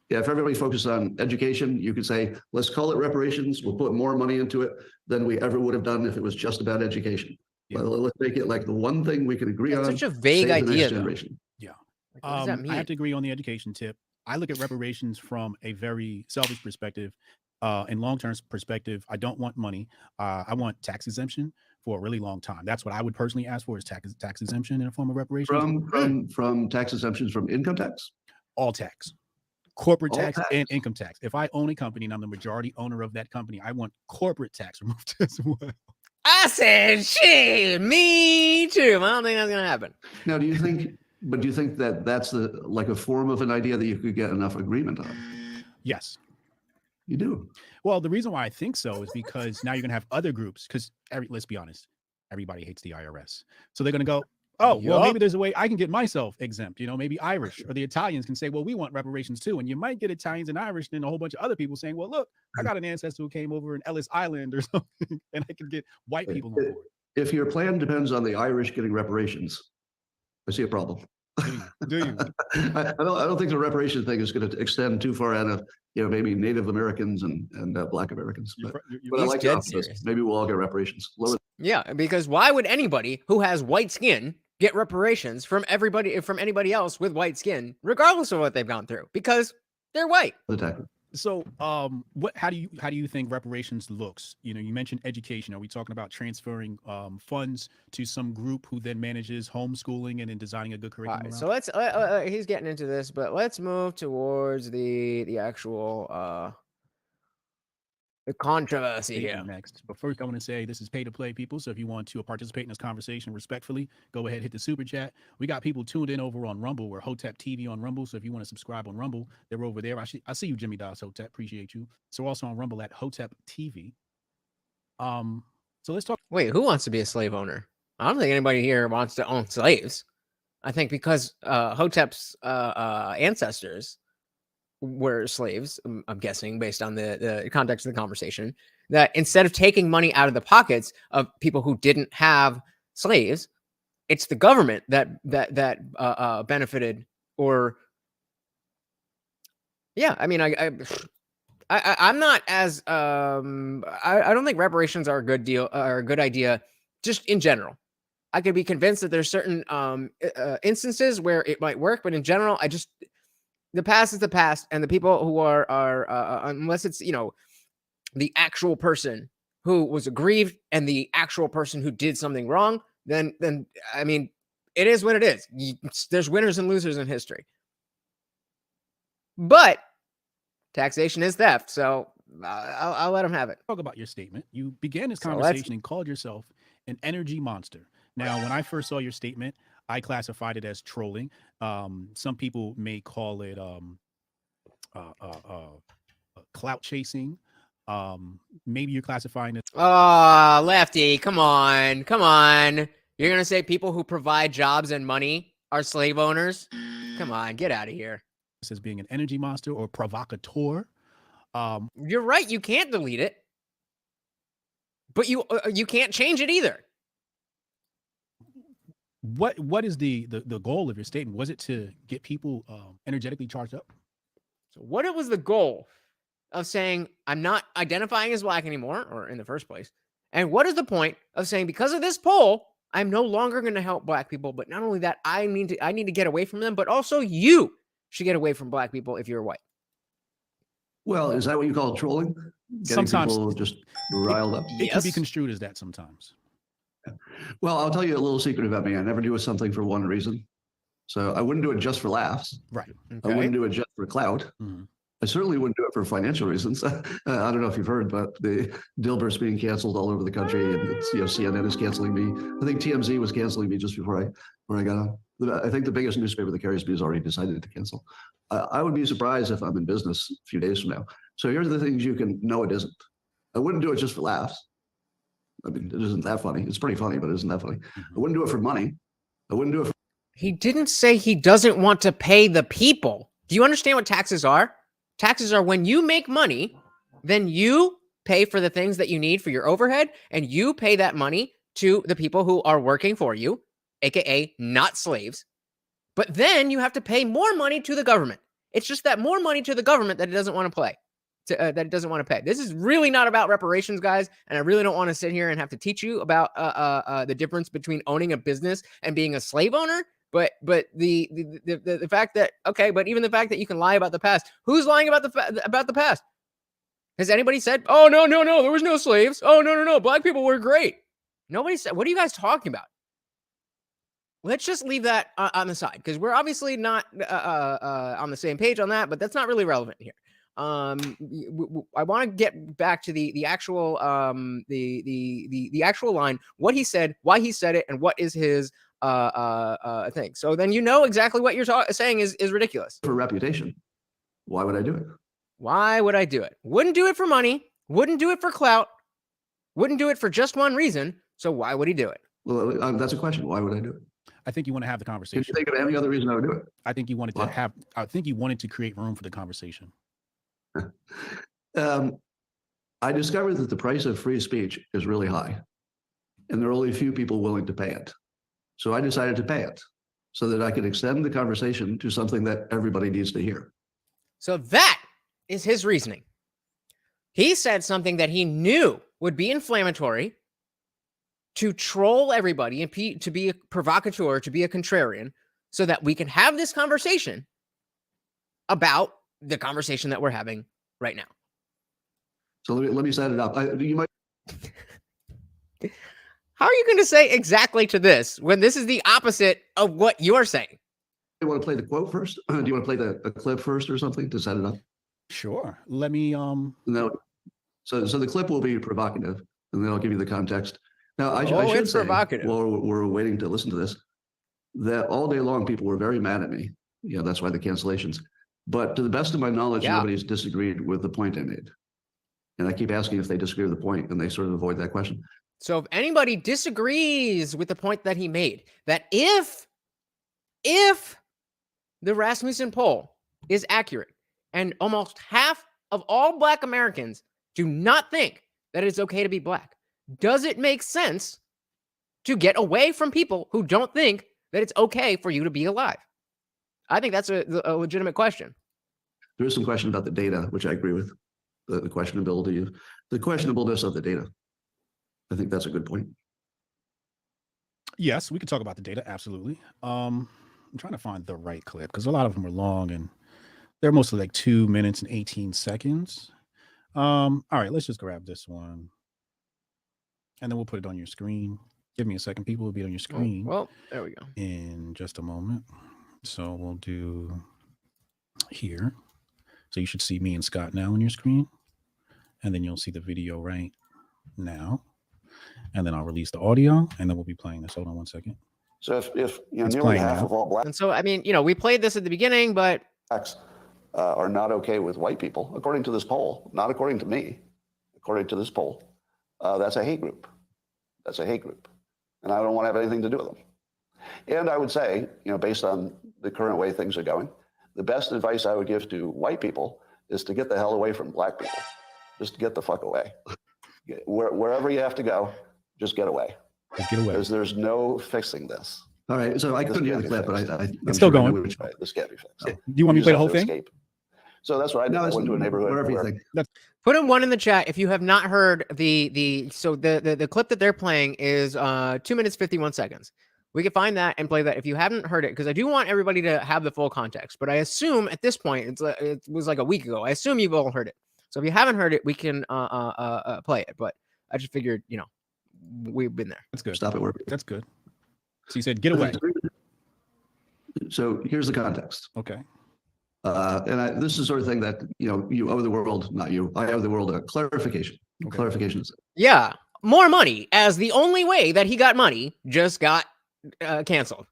if everybody focuses on education, you could say, let's call it reparations. We'll put more money into it than we ever would have done if it was just about education. Yeah. Let's make it like the one thing we can agree on. Such a vague idea, Yeah. Like, what does that mean? I have to agree on the education tip. I look at reparations from a very selfish perspective. In long-term perspective, I don't want money. I want tax exemption for a really long time. That's what I would personally ask for, is tax exemption in a form of reparations. From tax exemptions from income tax? All tax. Corporate tax and income tax. If I own a company and I'm the majority owner of that company, I want corporate tax removed as well. I said, shit, me too. I don't think that's going to happen. Now, do you think that that's like a form of an idea that you could get enough agreement on? Yes. You do? Well, the reason why I think so is because now you're going to have other groups, because let's be honest, everybody hates the IRS. So they're going to go, oh, well, maybe there's a way I can get myself exempt. Maybe Irish or the Italians can say, well, we want reparations too. And you might get Italians and Irish and a whole bunch of other people saying, well, look, I got an ancestor who came over in Ellis Island or something, and I can get white people on board. If your plan depends on the Irish getting reparations, I see a problem. Do you? I don't think the reparations thing is going to extend too far out of maybe Native Americans and Black Americans. But I like the optimism. Maybe we'll all get reparations. Yeah, because why would anybody who has white skin get reparations from anybody else with white skin, regardless of what they've gone through? Because they're white. So, how do you think reparations looks? You mentioned education. Are we talking about transferring funds to some group who then manages homeschooling and then designing a good curriculum? Right, so let's. He's getting into this, but let's move towards the actual the controversy here. Next, but first, I want to say this is pay to play, people. So if you want to participate in this conversation respectfully, go ahead, hit the super chat. We got people tuned in over on Rumble. We're Hotep TV on Rumble. So if you want to subscribe on Rumble, they're over there. I see you, Jimmy Das Hotep. Appreciate you. So also on Rumble at Hotep TV. So let's talk. Wait, who wants to be a slave owner? I don't think anybody here wants to own slaves. I think because Hotep's ancestors were slaves, I'm guessing, based on the context of the conversation, that instead of taking money out of the pockets of people who didn't have slaves, it's the government that benefited. Or yeah, I mean, I'm not as I don't think reparations are a good deal or a good idea just in general. I could be convinced that there's certain instances where it might work, but in general, the past is the past, and the people who are unless it's the actual person who was aggrieved and the actual person who did something wrong, then I mean, it is what it is. There's winners and losers in history. But taxation is theft, so I'll let him have it. Talk about your statement. You began this conversation and called yourself an energy monster. Now, when I first saw your statement, I classified it as trolling. Some people may call it clout chasing. Maybe you're classifying it. Oh, Lefty, come on. You're going to say people who provide jobs and money are slave owners? Come on, get out of here. As being an energy monster or provocateur. You're right, you can't delete it. But you can't change it either. What is the goal of your statement? Was it to get people energetically charged up? So what was the goal of saying I'm not identifying as Black anymore, or in the first place? And what is the point of saying because of this poll, I'm no longer going to help Black people? But not only that, I need to get away from them, but also you should get away from Black people if you're white. Well, is that what you call trolling? Getting Sometimes people just riled up. It can be construed as that sometimes. Well, I'll tell you a little secret about me. I never do something for one reason. So I wouldn't do it just for laughs. Right. I wouldn't do it just for clout. Mm-hmm. I certainly wouldn't do it for financial reasons. I don't know if you've heard, but the Dilbert's being canceled all over the country, and it's, CNN is canceling me. I think TMZ was canceling me just before I got on. I think the biggest newspaper that carries me has already decided to cancel. I would be surprised if I'm in business a few days from now. So here's the things you can know it isn't. I wouldn't do it just for laughs. I mean, it isn't that funny. It's pretty funny, but it isn't that funny. I wouldn't do it for money. I wouldn't do it for... He didn't say he doesn't want to pay the people. Do you understand what taxes are? Taxes are when you make money, then you pay for the things that you need for your overhead, and you pay that money to the people who are working for you, aka not slaves. But then you have to pay more money to the government. It's just that more money to the government that it doesn't want to play. That it doesn't want to pay. This is really not about reparations, guys, and I really don't want to sit here and have to teach you about the difference between owning a business and being a slave owner. But the fact that, okay, but even the fact that you can lie about the past. Who's lying about the past? Has anybody said, oh, no, there was no slaves. Oh, no, black people were great. Nobody said, what are you guys talking about? Let's just leave that on the side, because we're obviously not on the same page on that, but that's not really relevant here. I want to get back to the actual the actual line, what he said, why he said it, and what is his thing. So then exactly what you're saying is ridiculous. For reputation. Why would I do it? Why would I do it? Wouldn't do it for money. Wouldn't do it for clout. Wouldn't do it for just one reason. So why would he do it? Well, that's a question. Why would I do it? I think you want to have the conversation. Can you think of any other reason I would do it? I think you wanted to have. I think you wanted to create room for the conversation. I discovered that the price of free speech is really high, and there are only a few people willing to pay it. So I decided to pay it so that I could extend the conversation to something that everybody needs to hear. So that is his reasoning. He said something that he knew would be inflammatory, to troll everybody and to be a provocateur, to be a contrarian, so that we can have this conversation about the conversation that we're having right now. So let me set it up. You might. How are you going to say exactly to this when this is the opposite of what you're saying? You want to play the quote first? Do you want to play a clip first or something to set it up? Sure. Let me. No. So the clip will be provocative, and then I'll give you the context. Now, I should say, provocative. While we're waiting to listen to this, that all day long people were very mad at me. Yeah, that's why the cancellations. But to the best of my knowledge, nobody's disagreed with the point I made. And I keep asking if they disagree with the point, and they sort of avoid that question. So if anybody disagrees with the point that he made, that if the Rasmussen poll is accurate, and almost half of all Black Americans do not think that it's okay to be Black, does it make sense to get away from people who don't think that it's okay for you to be alive? I think that's a legitimate question. There is some question about the data, which I agree with. The questionableness of the data. I think that's a good point. Yes, we could talk about the data. Absolutely. I'm trying to find the right clip because a lot of them are long and they're mostly like 2 minutes and 18 seconds. All right, let's just grab this one. And then we'll put it on your screen. Give me a second. People will be on your screen. Well, there we go. In just a moment. So we'll do here. So you should see me and Scott now on your screen. And then you'll see the video right now. And then I'll release the audio and then we'll be playing this. Hold on one second. So if nearly half of all Black. And so, I mean, we played this at the beginning, but are not okay with white people, according to this poll, not according to me, according to this poll, that's a hate group. That's a hate group. And I don't want to have anything to do with them. And I would say, based on the current way things are going, the best advice I would give to white people is to get the hell away from Black people. Just get the fuck away. Wherever you have to go, just get away. Just get away. Because there's no fixing this. All right, so I couldn't hear the clip, but it's still going. Right, this can't be fixed. Do you want me to play the whole thing? Escape. So that's what I did. I went to a neighborhood where put in one in the chat if you have not heard the clip that they're playing is 2 minutes 51 seconds. We can find that and play that if you haven't heard it, because I do want everybody to have the full context. But I assume at this point it was like a week ago. I assume you've all heard it. So if you haven't heard it, we can play it. But I just figured, we've been there. That's good. Stop it. That's good. So you said get away. So here's the context. Okay. This is the sort of thing that, you owe the world, not you. I owe the world a clarification. Okay. Clarification is Yeah, more money as the only way that he got money just got canceled.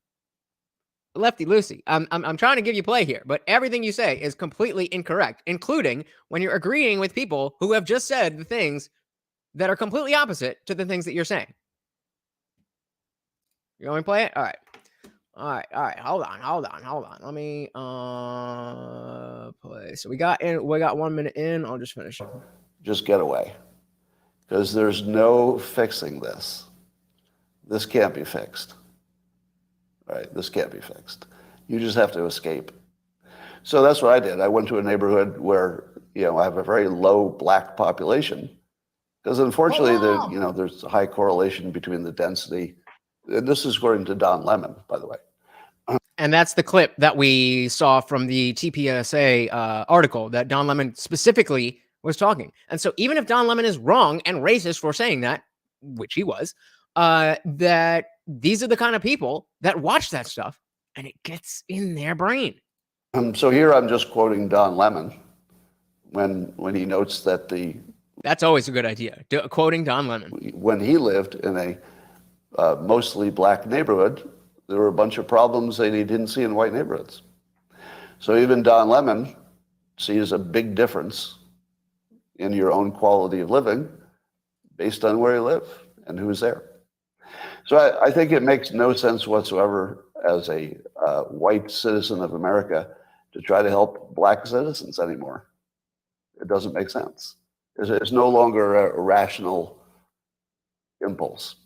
Lefty Lucy, I'm trying to give you play here, but everything you say is completely incorrect, including when you're agreeing with people who have just said the things that are completely opposite to the things that you're saying. You want me to play it? All right. Hold on. Let me play. So we got 1 minute in. I'll just finish it. just get away, because there's no fixing this. This can't be fixed. Right? This can't be fixed. You just have to escape. So that's what I did. I went to a neighborhood where, I have a very low black population, because unfortunately, there's a high correlation between the density. And this is according to Don Lemon, by the way. And that's the clip that we saw from the TPSA article that Don Lemon specifically was talking. And so even if Don Lemon is wrong and racist for saying that, which he was, that these are the kind of people that watch that stuff and it gets in their brain. So here I'm just quoting Don Lemon when he notes that that's always a good idea, quoting Don Lemon. When he lived in a mostly black neighborhood, there were a bunch of problems that he didn't see in white neighborhoods. So even Don Lemon sees a big difference in your own quality of living based on where you live and who's there. So I think it makes no sense whatsoever as a white citizen of America to try to help black citizens anymore. It doesn't make sense. It's no longer a rational impulse.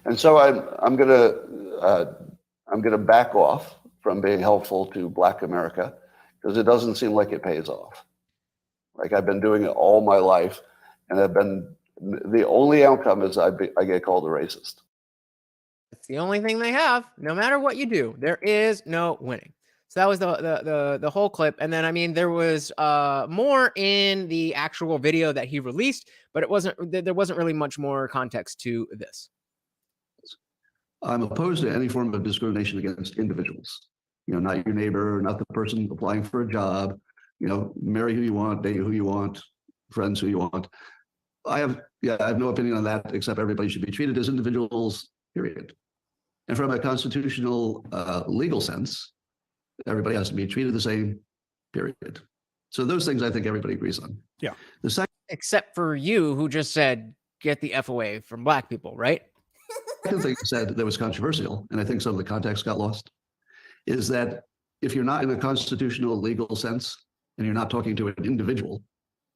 And so I'm gonna back off from being helpful to black America, because it doesn't seem like it pays off. Like, I've been doing it all my life, and the only outcome is I get called a racist. It's the only thing they have. No matter what you do, there is no winning. So that was the whole clip. And then, there was more in the actual video that he released, but there wasn't really much more context to this. I'm opposed to any form of discrimination against individuals. Not your neighbor, not the person applying for a job. Marry who you want, date who you want, friends who you want. I have no opinion on that, except everybody should be treated as individuals, period. And from a constitutional legal sense, everybody has to be treated the same, period. So those things I think everybody agrees on. Yeah. The second, except for you, who just said, get the F away from black people, right? second thing said that was controversial, and I think some of the context got lost, is that if you're not in a constitutional legal sense and you're not talking to an individual,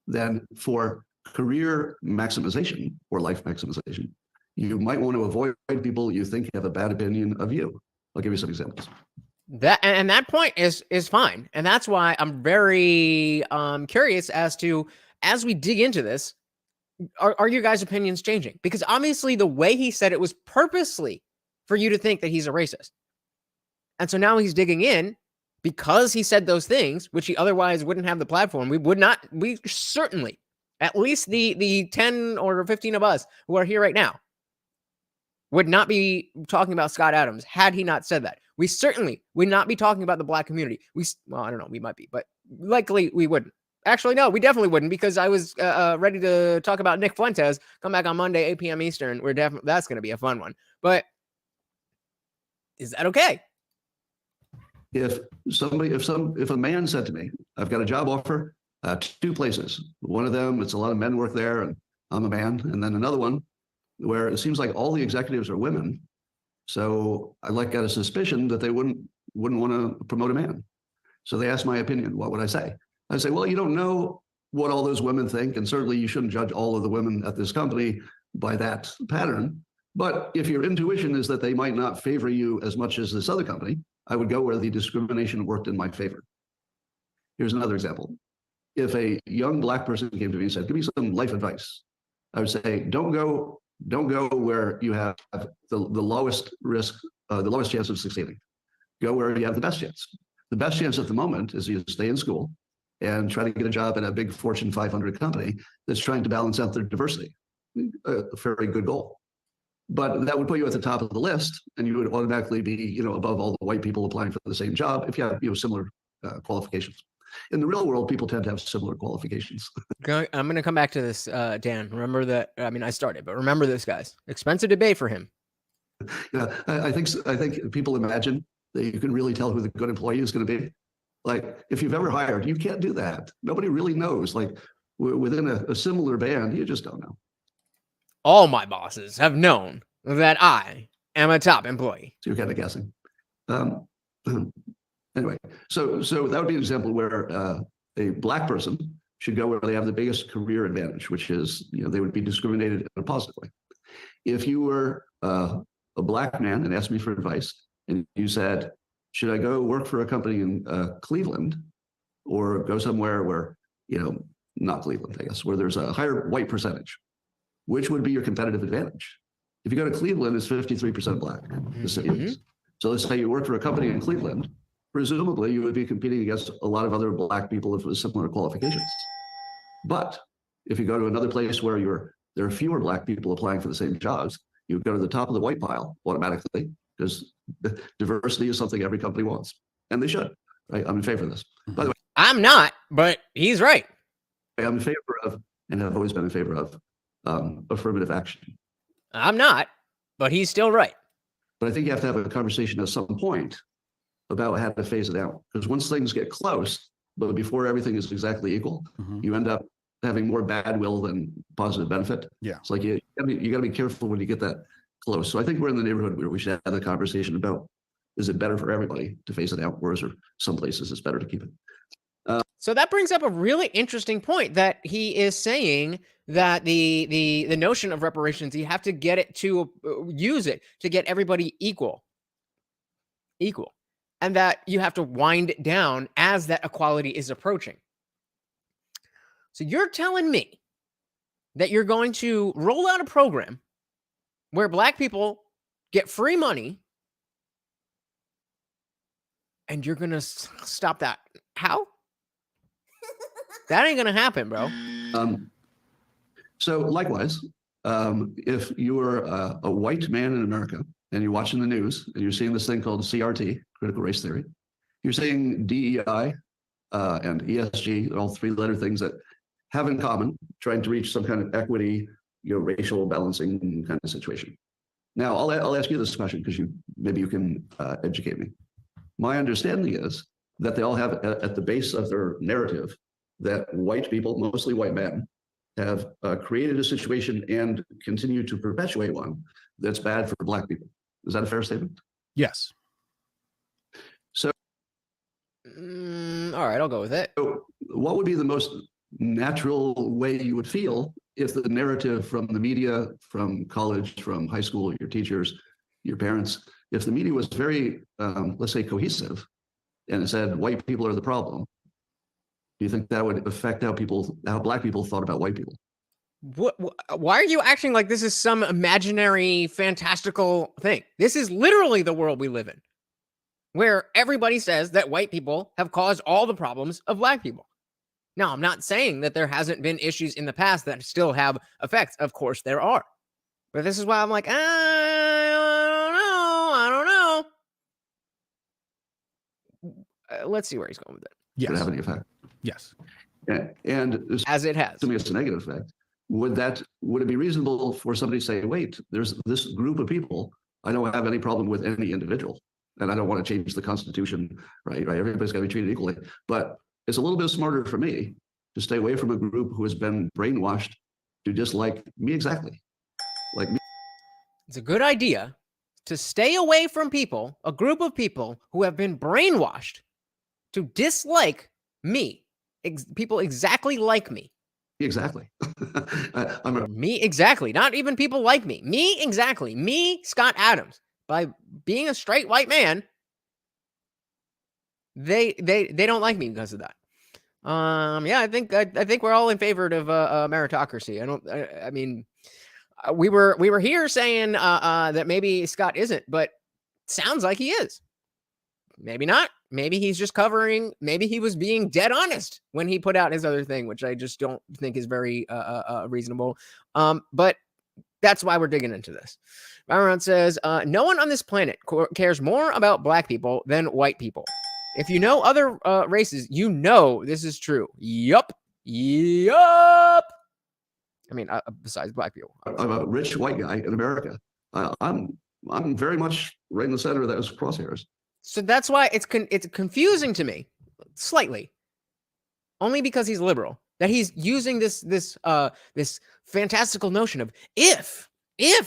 then for career maximization or life maximization, you might want to avoid people you think have a bad opinion of you. I'll give you some examples. That point is fine. And that's why I'm very curious as we dig into this, are your guys' opinions changing? Because obviously the way he said it was purposely for you to think that he's a racist. And so now he's digging in because he said those things, which he otherwise wouldn't have the platform. We certainly, at least the 10 or 15 of us who are here right now, would not be talking about Scott Adams had he not said that. We certainly would not be talking about the black community. I don't know, we might be, but likely we wouldn't. Actually, no, we definitely wouldn't, because I was ready to talk about Nick Fuentes. Come back on Monday, 8 p.m. Eastern. That's going to be a fun one. But is that okay? If a man said to me, I've got a job offer, 2 places. One of them, it's a lot of men work there, and I'm a man. And then another one where it seems like all the executives are women. So I got a suspicion that they wouldn't want to promote a man. So they asked my opinion. What would I say? I say, well, you don't know what all those women think, and certainly you shouldn't judge all of the women at this company by that pattern. But if your intuition is that they might not favor you as much as this other company, I would go where the discrimination worked in my favor. Here's another example. If a young black person came to me and said, give me some life advice, I would say, don't go where you have the lowest risk, the lowest chance of succeeding. Go where you have the best chance. The best chance at the moment is you stay in school and try to get a job at a big Fortune 500 company that's trying to balance out their diversity. A very good goal. But that would put you at the top of the list, and you would automatically be, above all the white people applying for the same job if you have, similar qualifications. In the real world, people tend to have similar qualifications. I'm going to come back to this, Dan. Remember that. I mean, I started, but remember this, guys. Expensive debate for him. Yeah, I think people imagine that you can really tell who the good employee is going to be. Like, if you've ever hired, you can't do that. Nobody really knows. Like, within a similar band, you just don't know. All my bosses have known that I am a top employee. So you're kind of guessing. Anyway, so that would be an example where a black person should go where they have the biggest career advantage, which is, they would be discriminated in a positive way. If you were a black man and asked me for advice, and you said, should I go work for a company in Cleveland or go somewhere where, not Cleveland, I guess, where there's a higher white percentage, which would be your competitive advantage? If you go to Cleveland, it's 53% black, the city is. So let's say you work for a company in Cleveland, presumably you would be competing against a lot of other black people with similar qualifications. But if you go to another place where there are fewer black people applying for the same jobs, you would go to the top of the white pile automatically, because diversity is something every company wants, and they should. Right? I'm in favor of this. By the way, I'm not, but he's right. I'm in favor of, and have always been in favor of, affirmative action. I'm not, but he's still right. But I think you have to have a conversation at some point about how to phase it out. Because once things get close, but before everything is exactly equal, you end up having more bad will than positive benefit. Yeah. It's like you got to be careful when you get that close. So I think we're in the neighborhood where we should have the conversation about, is it better for everybody to phase it out, or is there some places it's better to keep it? So that brings up a really interesting point, that he is saying that the notion of reparations, you have to get it to use it to get everybody equal, and that you have to wind it down as that equality is approaching. So you're telling me that you're going to roll out a program where black people get free money, and you're going to stop that? How? That ain't going to happen, bro. So likewise, if you are a white man in America and you're watching the news and you're seeing this thing called CRT, critical race theory, you're seeing DEI and ESG, all three-letter things that have in common trying to reach some kind of equity, racial balancing kind of situation. Now, I'll ask you this question because maybe you can educate me. My understanding is that they all have at the base of their narrative that white people, mostly white men, have created a situation and continue to perpetuate one that's bad for black people. Is that a fair statement? Yes. So, all right, I'll go with it. So what would be the most natural way you would feel if the narrative from the media, from college, from high school, your teachers, your parents, if the media was very, let's say, cohesive, and it said white people are the problem, do you think that would affect how black people thought about white people? Why are you acting like this is some imaginary, fantastical thing? This is literally the world we live in, where everybody says that white people have caused all the problems of black people. Now, I'm not saying that there hasn't been issues in the past that still have effects. Of course there are. But this is why I'm like, I don't know. Let's see where he's going with it. Yes. Could have any effect. Yes. And as it has. Assuming it's a negative effect, would it be reasonable for somebody to say, wait, there's this group of people, I don't have any problem with any individual, and I don't want to change the Constitution, right? Everybody's got to be treated equally. But it's a little bit smarter for me to stay away from a group who has been brainwashed to dislike me exactly like me. It's a good idea to stay away from a group of people who have been brainwashed to dislike me, people exactly like me. Exactly. Me exactly. Not even people like me. Me exactly. Me, Scott Adams. By being a straight white man, they don't like me because of that. Yeah, I think we're all in favor of meritocracy. I mean, we were here saying that maybe Scott isn't, but sounds like he is. Maybe not. Maybe he's just covering. Maybe he was being dead honest when he put out his other thing, which I just don't think is very reasonable. But that's why we're digging into this. Byron says, no one on this planet cares more about black people than white people. If you know other races, you know this is true. Yup. Yup. I mean, besides black people. I'm a rich white guy in America. I'm very much right in the center of those crosshairs. So that's why it's confusing to me, slightly, only because he's liberal, that he's using this fantastical notion of if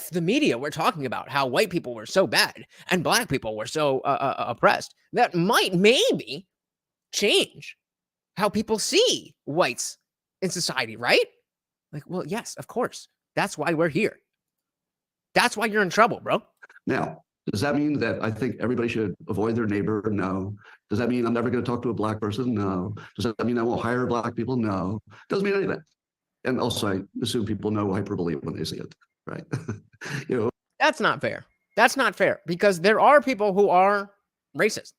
the media were talking about how white people were so bad and black people were so oppressed, that might maybe change how people see whites in society, right? Like, well, yes, of course. That's why we're here. That's why you're in trouble, bro. Now, does that mean that I think everybody should avoid their neighbor? No. Does that mean I'm never going to talk to a black person? No. Does that mean I won't hire black people? No. Doesn't mean any of that. And also, I assume people know hyperbole when they see it, right? You know, that's not fair. That's not fair, because there are people who are racist.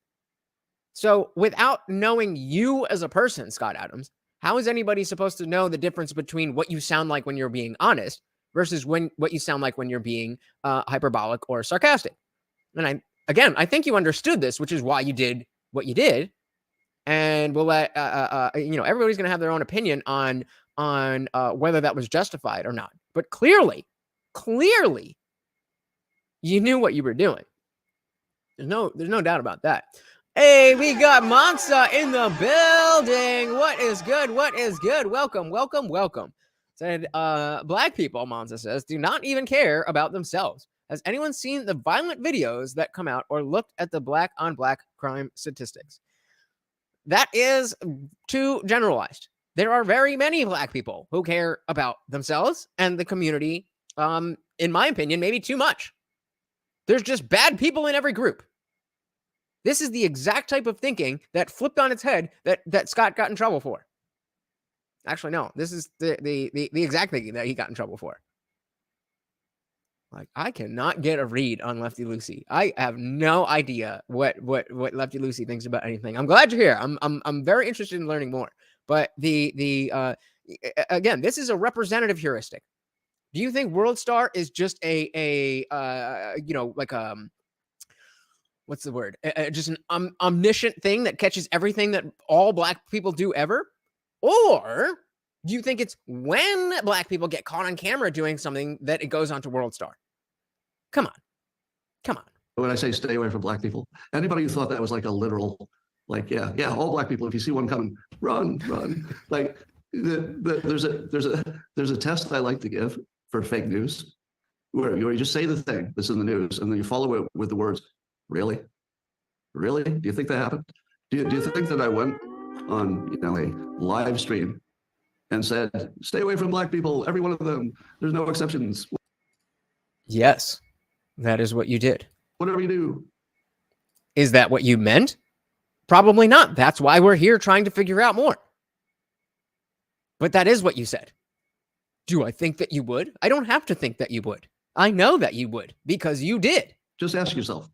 So without knowing you as a person, Scott Adams, how is anybody supposed to know the difference between what you sound like when you're being honest versus what you sound like when you're being hyperbolic or sarcastic? And I think you understood this, which is why you did what you did. And we'll let everybody's going to have their own opinion on whether that was justified or not. But clearly, you knew what you were doing. There's no doubt about that. Hey, we got Monsa in the building. What is good? What is good? Welcome, welcome, welcome. Said black people, Monsa says, do not even care about themselves. Has anyone seen the violent videos that come out or looked at the black on black crime statistics? That is too generalized. There are very many black people who care about themselves and the community. In my opinion, maybe too much. There's just bad people in every group. This is the exact type of thinking that flipped on its head that Scott got in trouble for. Actually, no, this is the exact thinking that he got in trouble for. Like, I cannot get a read on Lefty Lucy. I have no idea what Lefty Lucy thinks about anything. I'm glad you're here. I'm very interested in learning more. But again, this is a representative heuristic. Do you think World Star is just what's the word? Just an omniscient thing that catches everything that all black people do ever? Or do you think it's when black people get caught on camera doing something that it goes on to World Star? Come on. When I say stay away from black people, anybody who thought that was like a literal, like, yeah, all black people, if you see one coming, run. Like there's a test I like to give for fake news, where you just say the thing that's in the news, and then you follow it with the words, really? Do you think that happened? Do you think that I went on a live stream and said, stay away from black people, every one of them, there's no exceptions? Yes, that is what you did. Whatever you do. Is that what you meant? Probably not. That's why we're here trying to figure out more. But that is what you said. Do I think that you would? I don't have to think that you would. I know that you would, because you did. Just ask yourself,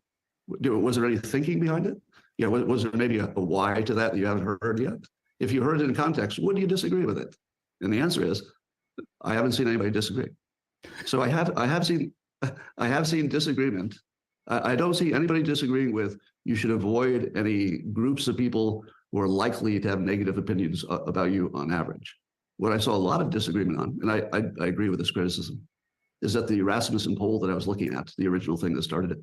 was there any thinking behind it? Yeah, was there maybe a why to that you haven't heard yet? If you heard it in context, would you disagree with it? And the answer is, I haven't seen anybody disagree. So I have seen disagreement. I don't see anybody disagreeing with you should avoid any groups of people who are likely to have negative opinions about you on average. What I saw a lot of disagreement on, and I agree with this criticism, is that the Rasmussen poll that I was looking at, the original thing that started it,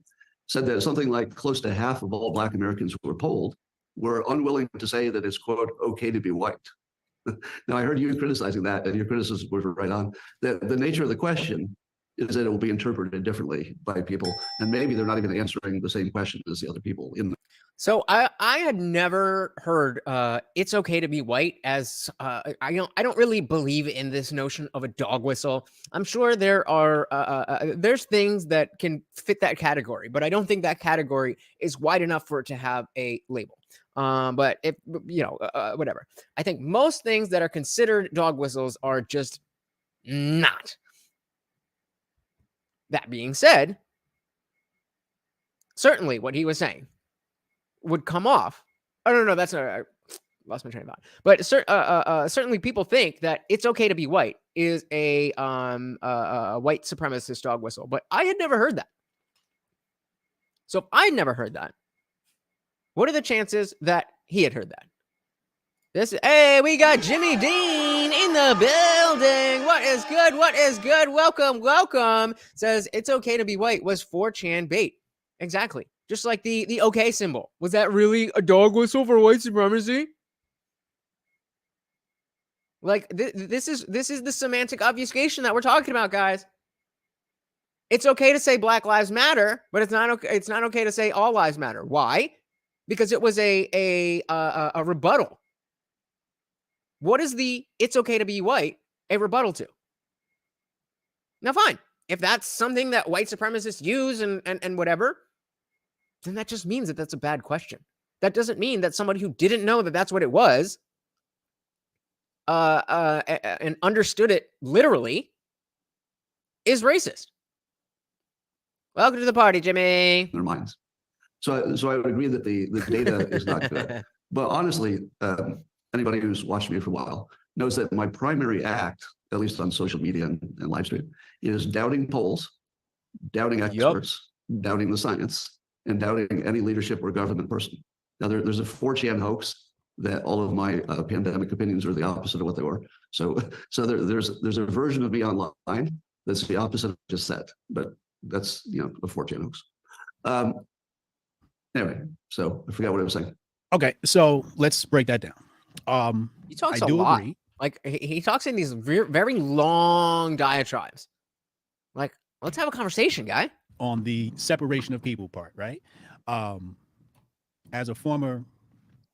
said that something like close to half of all black Americans who were polled were unwilling to say that it's, quote, okay to be white. Now, I heard you criticizing that, and your criticism was right on. The nature of the question is that it will be interpreted differently by people, and maybe they're not even answering the same question as the other people in the. So I had never heard it's okay to be white as I don't really believe in this notion of a dog whistle. I'm sure there are there's things that can fit that category, but I don't think that category is wide enough for it to have a label. But if whatever, I think most things that are considered dog whistles are just not. That being said, certainly what he was saying would come off. Oh, no, that's not. I lost my train of thought. But certainly people think that it's okay to be white is a white supremacist dog whistle. But I had never heard that. So if I had never heard that, What are the chances that he had heard that? Hey, we got Jimmy Dean in the building. What is good? What is good? Welcome, welcome. Says it's okay to be white was 4chan bait. Exactly. Just like the okay symbol. Was that really a dog whistle for white supremacy? Like this is the semantic obfuscation that we're talking about, guys. It's okay to say Black Lives Matter, but it's not okay. It's not okay to say all lives matter. Why? Because it was a rebuttal. What is the "it's okay to be white" a rebuttal to? Now, fine. If that's something that white supremacists use and whatever, then that just means that that's a bad question. That doesn't mean that somebody who didn't know that that's what it was and understood it literally is racist. Welcome to the party, Jimmy. Their minds. So I would agree that the data is not good. But honestly, anybody who's watched me for a while knows that my primary act, at least on social media and live stream, is doubting polls, doubting experts, doubting the science, and doubting any leadership or government person. Now, there's a 4chan hoax that all of my pandemic opinions are the opposite of what they were. So there's a version of me online that's the opposite of just said, but that's a 4chan hoax. Anyway, so I forgot what I was saying. Okay, so let's break that down. He talks I a do lot. agree. Like he talks in these very long diatribes. Like, let's have a conversation, guy. On the separation of people part, right? As a former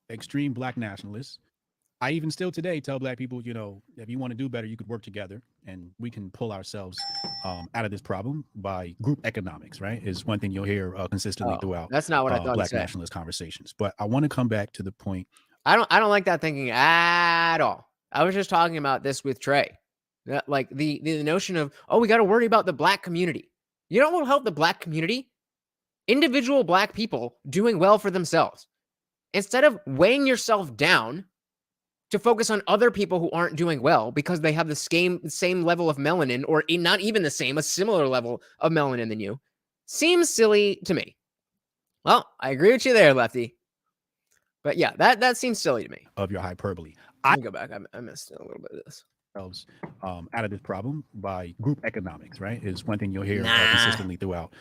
extreme Black nationalist, I even still today tell Black people, if you want to do better, you could work together and we can pull ourselves out of this problem by group economics, right? Is one thing you'll hear consistently throughout. That's not what I thought. Black nationalist conversations. But I want to come back to the point. I don't like that thinking at all. I was just talking about this with Trey. Like the notion of, we got to worry about the Black community. You know what will help the Black community? Individual Black people doing well for themselves. Instead of weighing yourself down to focus on other people who aren't doing well because they have the same level of melanin, or not even the same, a similar level of melanin than you, seems silly to me. Well, I agree with you there, Lefty. But yeah, that seems silly to me. Of your hyperbole. Let me go back. I missed a little bit of this. Out of this problem by group economics, right? Is one thing you'll hear consistently throughout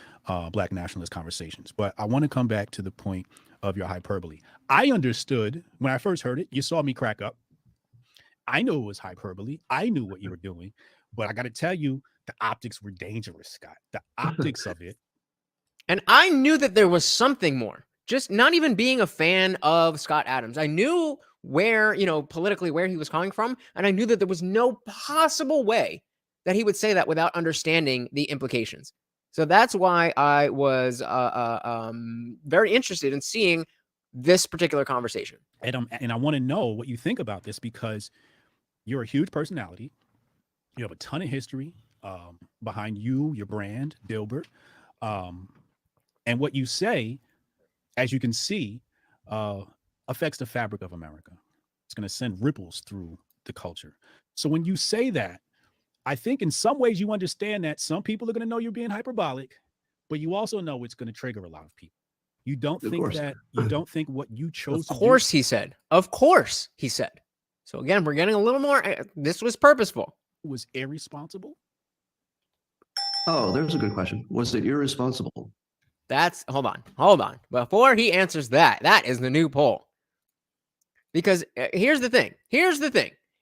Black nationalist conversations. But I want to come back to the point of your hyperbole. I understood when I first heard it, you saw me crack up. I knew it was hyperbole. I knew what you were doing, but I got to tell you, the optics were dangerous, Scott. The optics of it. And I knew that there was something more. Just not even being a fan of Scott Adams. I knew where, politically where he was coming from. And I knew that there was no possible way that he would say that without understanding the implications. So that's why I was very interested in seeing this particular conversation. And I want to know what you think about this, because you're a huge personality. You have a ton of history behind you, your brand, Dilbert. And what you say, as you can see, affects the fabric of America. It's going to send ripples through the culture. So when you say that, I think in some ways you understand that some people are going to know you're being hyperbolic, but you also know it's going to trigger a lot of people. You don't think that, you don't think what you chose to do. Of course he said. Of course he said. So again, we're getting a little more, this was purposeful. Was irresponsible? Oh, there's a good question. Was it irresponsible? Hold on. Before he answers that is the new poll. Because here's the thing.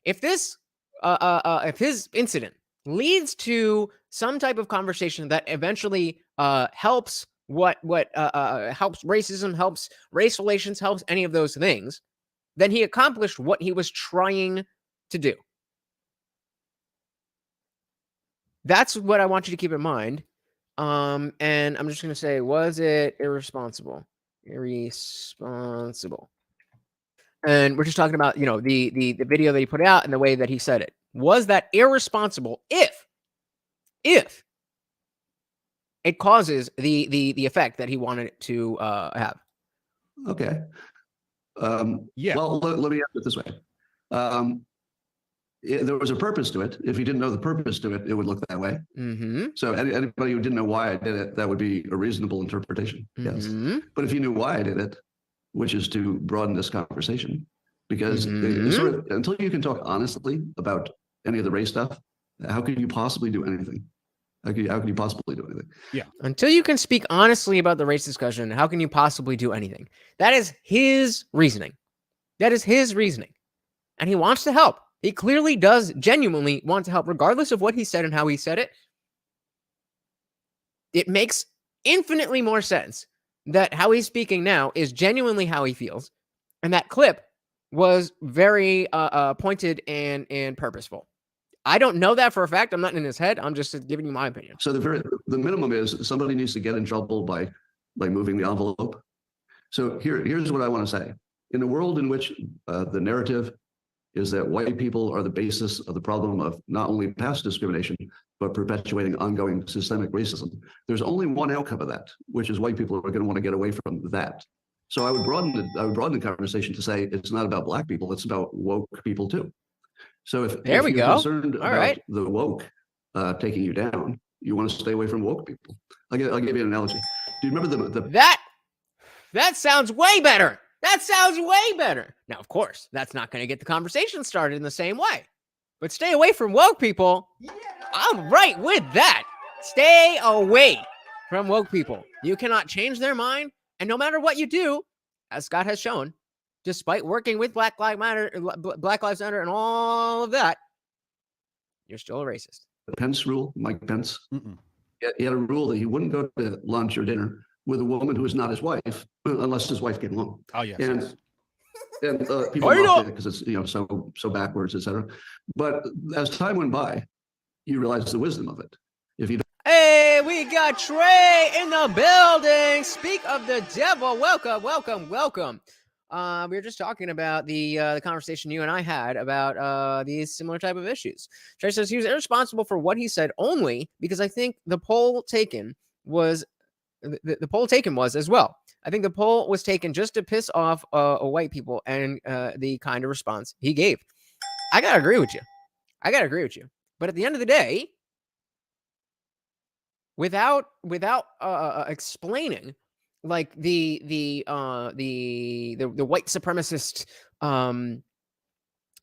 If this, if his incident leads to some type of conversation that eventually helps helps racism, helps race relations, helps any of those things, then he accomplished what he was trying to do. That's what I want you to keep in mind. And I'm just going to say, was it irresponsible? Irresponsible. And we're just talking about, the video that he put out and the way that he said it. Was that irresponsible if it causes the effect that he wanted it to have? Okay. Yeah. Well, let me answer it this way. There was a purpose to it. If you didn't know the purpose to it, it would look that way. Mm-hmm. So anybody who didn't know why I did it, that would be a reasonable interpretation. Mm-hmm. Yes. But if you knew why I did it, which is to broaden this conversation, because until you can talk honestly about any of the race stuff, how can you possibly do anything? How can you possibly do anything? Yeah. Until you can speak honestly about the race discussion, how can you possibly do anything? That is his reasoning. That is his reasoning. And he wants to help. He clearly does genuinely want to help, regardless of what he said and how he said it. It makes infinitely more sense that how he's speaking now is genuinely how he feels. And that clip was very pointed and purposeful. I don't know that for a fact. I'm not in his head. I'm just giving you my opinion. So the minimum is somebody needs to get in trouble by moving the envelope. So here's what I want to say. In a world in which the narrative is that white people are the basis of the problem of not only past discrimination, but perpetuating ongoing systemic racism, there's only one outcome of that, which is white people are going to want to get away from that. So I would broaden the conversation to say it's not about black people, it's about woke people too. So if you're concerned about the woke taking you down, you want to stay away from woke people. I'll give you an analogy. Do you remember that sounds way better. That sounds way better. Now, of course, that's not going to get the conversation started in the same way. But stay away from woke people. Yeah. I'm right with that. Stay away from woke people. You cannot change their mind. And no matter what you do, as Scott has shown, despite working with Black Lives Matter and all of that, you're still a racist. The Pence rule, Mike Pence, he had a rule that he wouldn't go to lunch or dinner with a woman who is not his wife, unless his wife came along. Oh, yes. And people mocked it because it's so backwards, etc. But as time went by, you realize the wisdom of it. If you Hey, we got Trey in the building. Speak of the devil. Welcome, welcome, welcome. We were just talking about the conversation you and I had about these similar type of issues. Trey says he was irresponsible for what he said only because I think the poll taken was the poll taken was as well. I think the poll was taken just to piss off white people and the kind of response he gave. I gotta agree with you. But at the end of the day, without explaining like the white supremacist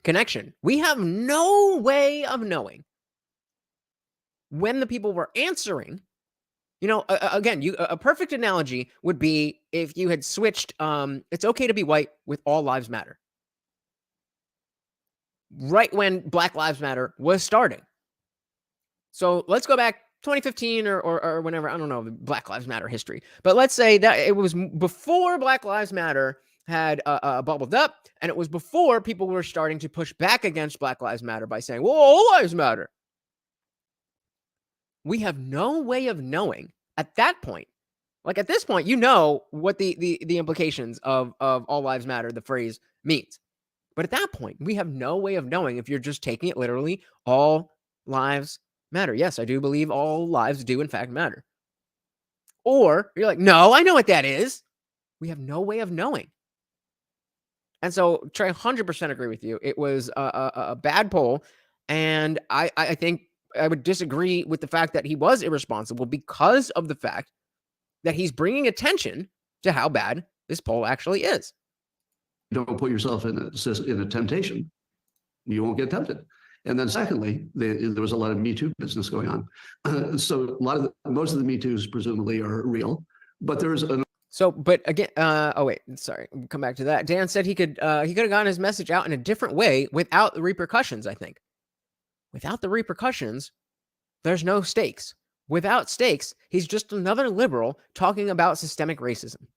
connection, we have no way of knowing when the people were answering. Again, a perfect analogy would be if you had switched it's okay to be white with all lives matter. Right when Black Lives Matter was starting. So let's go back 2015 or whenever, I don't know, the Black Lives Matter history. But let's say that it was before Black Lives Matter had bubbled up, and it was before people were starting to push back against Black Lives Matter by saying, well, all lives matter. We have no way of knowing at that point. Like at this point, you know what the implications of all lives matter, the phrase, means. But at that point, we have no way of knowing if you're just taking it literally, all lives matter. Yes, I do believe all lives do in fact matter. Or you're like, no, I know what that is. We have no way of knowing. And so, Trey, 100% agree with you. It was a bad poll. And I think I would disagree with the fact that he was irresponsible because of the fact that he's bringing attention to how bad this poll actually is. Don't put yourself in a temptation, you won't get tempted. And then secondly, there was a lot of Me Too business going on. So most of the Me Too's presumably are real, but there's an. So, but again, oh wait, sorry, we'll come back to that. Dan said he could have gotten his message out in a different way without the repercussions, I think. Without the repercussions, there's no stakes. Without stakes, he's just another liberal talking about systemic racism.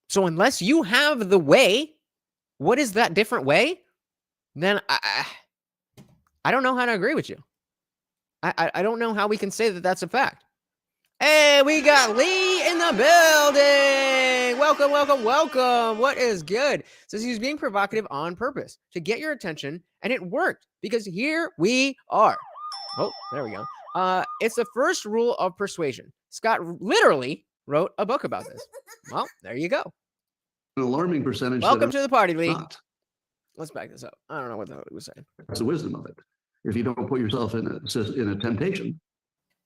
So unless you have the way, what is that different way? Then I don't know how to agree with you. I don't know how we can say that that's a fact. Hey, we got Lee in the building. Welcome, welcome, welcome. What is good? Says he was being provocative on purpose to get your attention, and it worked because here we are. Oh, there we go. It's the first rule of persuasion. Scott literally wrote a book about this. Well, there you go. An alarming percentage. Welcome to the party, Lee. Let's back this up. I don't know what the hell he was saying. That's the wisdom of it. If you don't put yourself in a temptation,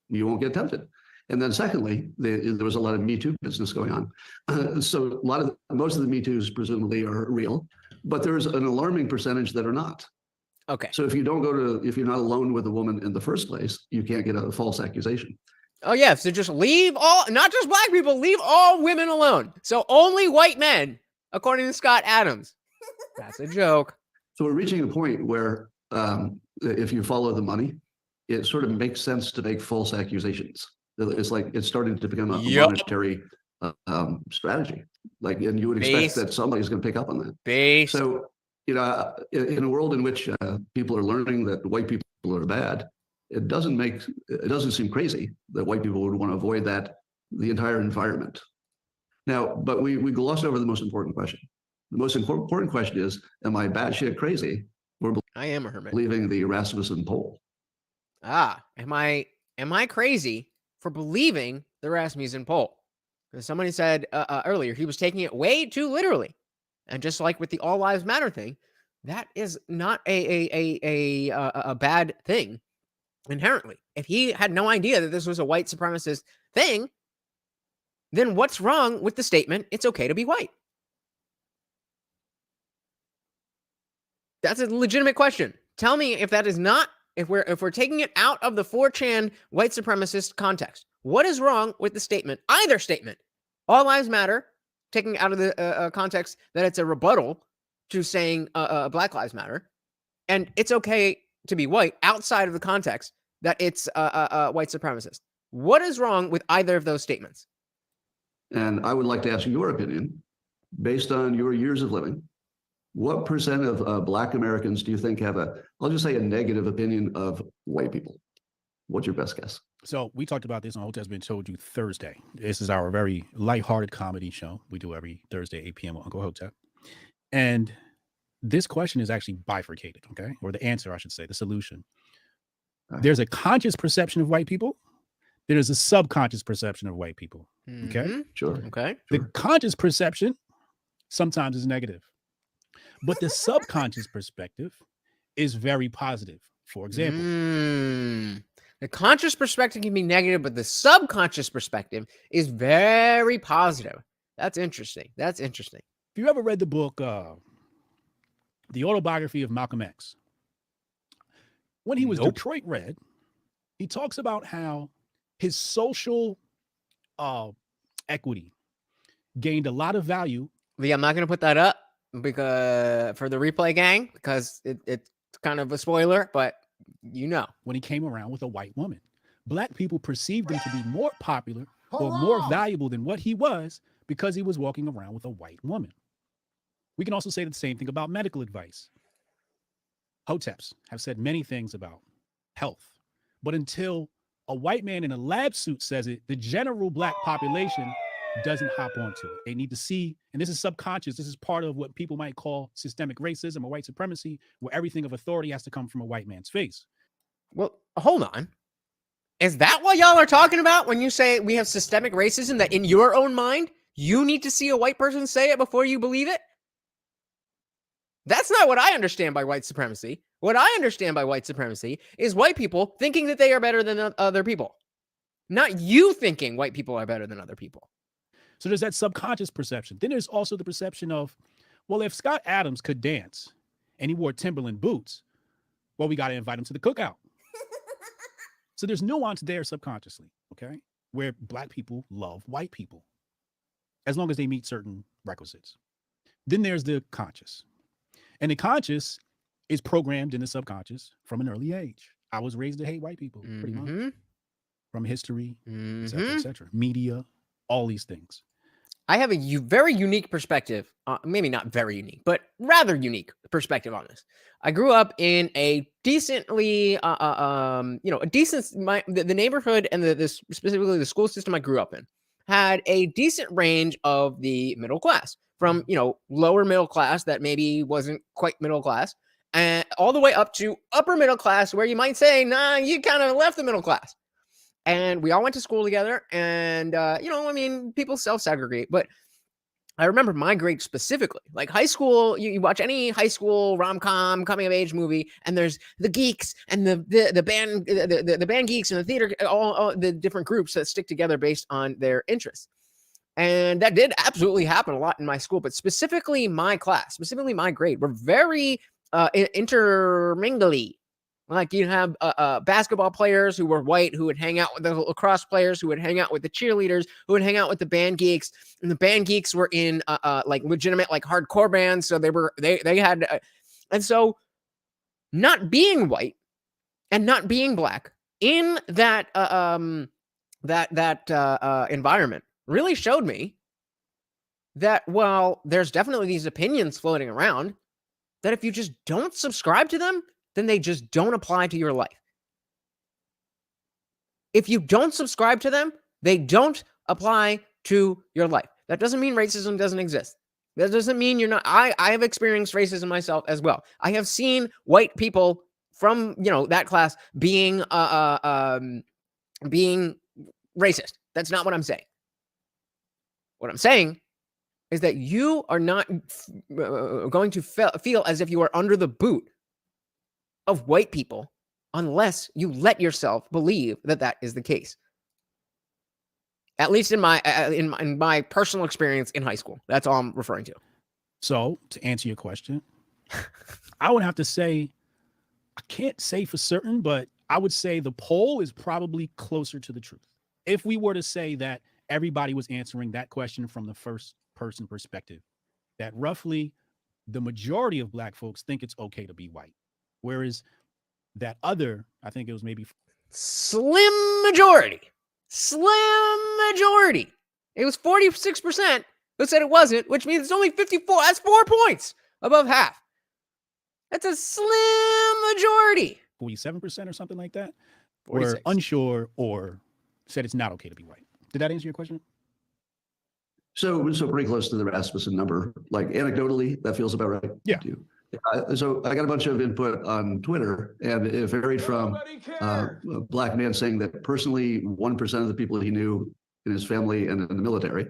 you won't get tempted. And then secondly, there was a lot of Me Too business going on. So most of the Me Too's presumably are real, but there's an alarming percentage that are not. Okay. So if you're not alone with a woman in the first place, you can't get a false accusation. Oh yeah, so just leave not just black people, leave all women alone. So only white men, according to Scott Adams. That's a joke. So we're reaching a point where if you follow the money, it sort of makes sense to make false accusations. It's like it's starting to become a monetary strategy. Like, and you would expect that somebody's going to pick up on that. So, in a world in which people are learning that white people are bad, it doesn't seem crazy that white people would want to avoid the entire environment. Now, but we gloss over the most important question. The most important question is, am I batshit crazy for I am a hermit. believing the Rasmussen poll? Am I crazy for believing the Rasmussen poll? Because somebody said earlier he was taking it way too literally, and just like with the All Lives Matter thing, that is not a bad thing inherently. If he had no idea that this was a white supremacist thing, then what's wrong with the statement, it's okay to be white? That's a legitimate question. Tell me if that is not, if we're taking it out of the 4chan white supremacist context, what is wrong with the statement, either statement, all lives matter, taking out of the context that it's a rebuttal to saying Black Lives Matter, and it's okay to be white outside of the context that it's white supremacist. What is wrong with either of those statements? And I would like to ask your opinion, based on your years of living. What percent of Black Americans do you think have I'll just say a negative opinion of white people? What's your best guess? So we talked about this on Hotep's Been Told You Thursday. This is our very lighthearted comedy show we do every Thursday, 8 p.m. on Uncle Hotep. And this question is actually bifurcated, okay? Or the answer, I should say, the solution. There's a conscious perception of white people. There's a subconscious perception of white people, okay? Sure. Okay. The conscious perception sometimes is negative. But the subconscious perspective is very positive. For example, the conscious perspective can be negative, but the subconscious perspective is very positive. That's interesting. That's interesting. If you ever read the book, The Autobiography of Malcolm X, when he was Detroit Red, he talks about how his social equity gained a lot of value. Yeah, I'm not going to put that up because for the replay gang, because it's kind of a spoiler, but when he came around with a white woman, Black people perceived him to be more popular or more valuable than what he was because he was walking around with a white woman. We can also say the same thing about medical advice. Hoteps have said many things about health, but until a white man in a lab suit says it, the general Black population doesn't hop onto it. They need to see, and this is subconscious, this is part of what people might call systemic racism or white supremacy, where everything of authority has to come from a white man's face. Well, hold on. Is that what y'all are talking about when you say we have systemic racism, that in your own mind, you need to see a white person say it before you believe it? That's not what I understand by white supremacy. What I understand by white supremacy is white people thinking that they are better than other people. Not you thinking white people are better than other people. So there's that subconscious perception. Then there's also the perception of, well, if Scott Adams could dance and he wore Timberland boots, well, we got to invite him to the cookout. So there's nuance there subconsciously, okay, where Black people love white people as long as they meet certain requisites. Then there's the conscious. And the conscious is programmed in the subconscious from an early age. I was raised to hate white people, pretty much. From history, et cetera, media, all these things. I have a very unique perspective, maybe not very unique, but rather unique perspective on this. I grew up in a decently, the neighborhood and specifically the school system I grew up in had a decent range of the middle class, from, lower middle class that maybe wasn't quite middle class, and all the way up to upper middle class, where you might say, nah, you kind of left the middle class. And we all went to school together, and, people self-segregate, but I remember my grade specifically, like high school. You watch any high school rom-com coming of age movie, and there's the geeks and the band geeks and the theater, all the different groups that stick together based on their interests. And that did absolutely happen a lot in my school, but specifically my class, specifically my grade, were very intermingly. Like you have basketball players who were white, who would hang out with the lacrosse players, who would hang out with the cheerleaders, who would hang out with the band geeks, and the band geeks were in like legitimate like hardcore bands, so they had, and so not being white and not being black in that environment really showed me that while there's definitely these opinions floating around, that if you just don't subscribe to them, then they just don't apply to your life. If you don't subscribe to them, they don't apply to your life. That doesn't mean racism doesn't exist. That doesn't mean you're not. I have experienced racism myself as well. I have seen white people from, that class being racist. That's not what I'm saying. What I'm saying is that you are not going to feel as if you are under the boot of white people unless you let yourself believe that that is the case. At least in my personal experience in high school. That's all I'm referring to. So, to answer your question, I would have to say, I can't say for certain, but I would say the poll is probably closer to the truth. If we were to say that everybody was answering that question from the first person perspective, that roughly the majority of black folks think it's okay to be white. Whereas that other, I think it was maybe slim majority. It was 46% who said it wasn't, which means it's only 54. That's 4 points above half. That's a slim majority. 47% or something like that. 46. Were unsure or said it's not okay to be white. Did that answer your question? So pretty close to the Rasmussen number. Like anecdotally, that feels about right. Yeah. To you. So I got a bunch of input on Twitter, and it varied from a black man saying that personally 1% of the people he knew in his family and in the military.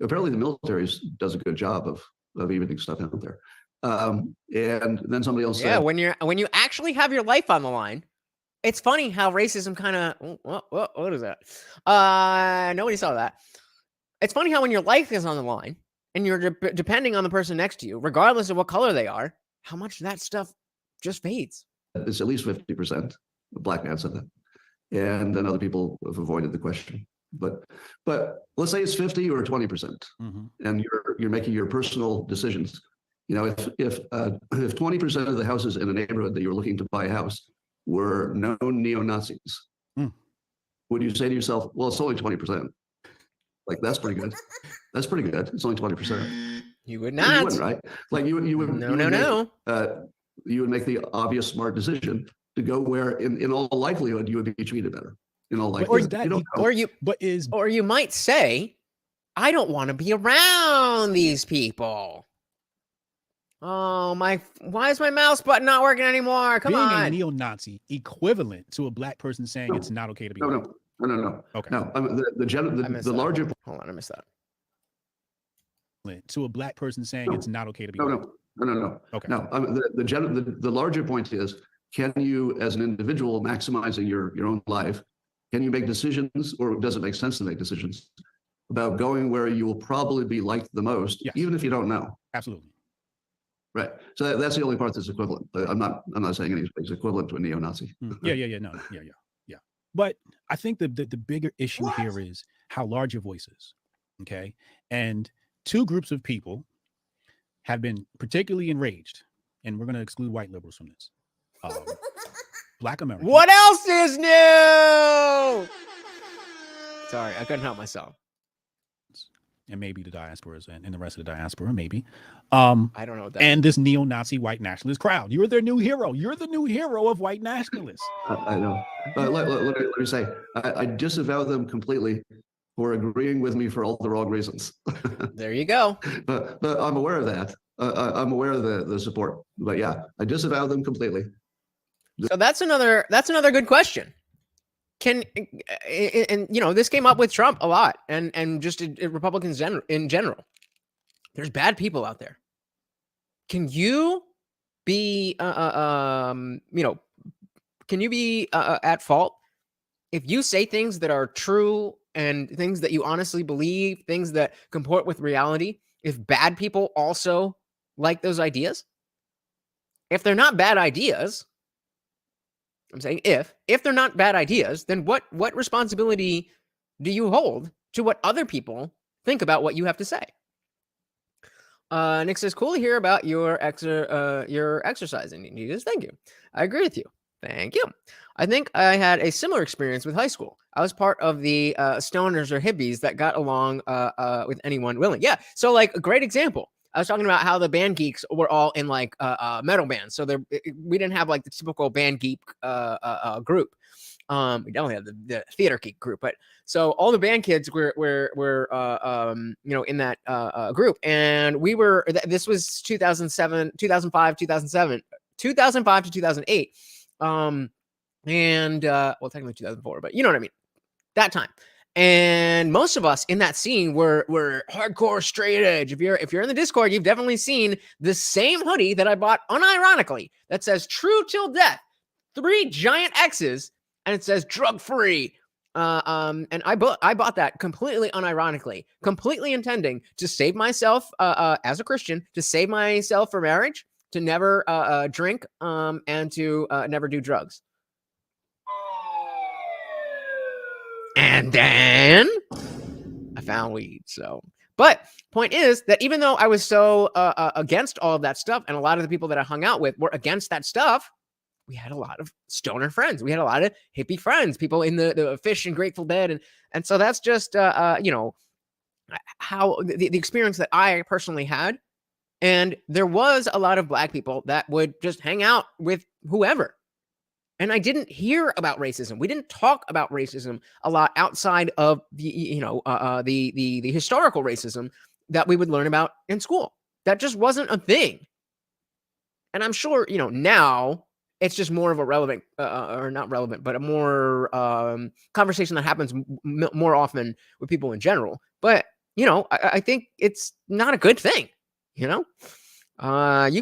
Apparently the military does a good job of evening stuff out there. And then somebody else said, when you actually have your life on the line, it's funny how racism kind of, what is that? Nobody saw that. It's funny how when your life is on the line and you're depending on the person next to you, regardless of what color they are, how much that stuff just fades. it's at least 50%. The black man said that. And then other people have avoided the question. But let's say it's 50 or 20%, and you're making your personal decisions. If 20% of the houses in a neighborhood that you're looking to buy a house were known neo-Nazis, would you say to yourself, well, it's only 20%? Like, that's pretty good. That's pretty good. It's only 20%. You would not. You wouldn't, right? Like you would. No. You would make the obvious smart decision to go where, in all likelihood, you would be treated better. In all likelihood, or you might say, I don't want to be around these people. Oh why is my mouse button not working anymore? Come on. Being a neo-Nazi equivalent to a black person saying it's not okay to be white. No. Okay. No, the larger. Hold on, I missed that. To a black person saying it's not okay to be white. No. Okay. No, the larger point is, can you, as an individual, maximizing your own life, can you make decisions, or does it make sense to make decisions about going where you will probably be liked the most, even if you don't know? Absolutely. Right. So that's the only part that's equivalent. I'm not saying anything's equivalent to a neo-Nazi. Yeah. But I think the bigger issue here is how large your voice is. Okay. And two groups of people have been particularly enraged, and we're going to exclude white liberals from this. Black Americans. What else is new? Sorry, I couldn't help myself. And maybe the diasporas and the rest of the diaspora, maybe. I don't know what that and this neo-Nazi white nationalist crowd. You're their new hero. You're the new hero of white nationalists. I know. Let me say, I disavow them completely for agreeing with me for all the wrong reasons. There you go. But I'm aware of that. I'm aware of the support. But yeah, I disavow them completely. So that's another good question. This came up with Trump a lot, and just Republicans in general. There's bad people out there. Can you be, can you be at fault if you say things that are true and things that you honestly believe, things that comport with reality, if bad people also like those ideas? If they're not bad ideas, I'm saying if they're not bad ideas, then what responsibility do you hold to what other people think about what you have to say? Nick says, cool to hear about your exercising. Needles. Thank you. I agree with you. Thank you. I think I had a similar experience with high school. I was part of the stoners or hippies that got along with anyone willing. Yeah. So like a great example. I was talking about how the band geeks were all in like metal bands. So we didn't have like the typical band geek group. We definitely had the theater geek group, but so all the band kids were in that group, and we were. This was 2005 to 2008, and well, technically 2004, but you know what I mean. That time. And most of us in that scene were hardcore straight edge. If you're in the Discord, you've definitely seen the same hoodie that I bought unironically that says "True Till Death," 3 giant X's, and it says drug free. And I bought that completely unironically, completely intending to save myself as a Christian, to save myself for marriage, to never drink, and to never do drugs. And then I found weed. So, but point is that even though I was so against all of that stuff, and a lot of the people that I hung out with were against that stuff, we had a lot of stoner friends. We had a lot of hippie friends, people in the Fish and Grateful Dead, and so that's just how the experience that I personally had. And there was a lot of Black people that would just hang out with whoever. And I didn't hear about racism. We didn't talk about racism a lot outside of the historical racism that we would learn about in school. That just wasn't a thing. And I'm sure, now it's just more of a relevant, or not relevant, but a more conversation that happens more often with people in general. But, I think it's not a good thing, You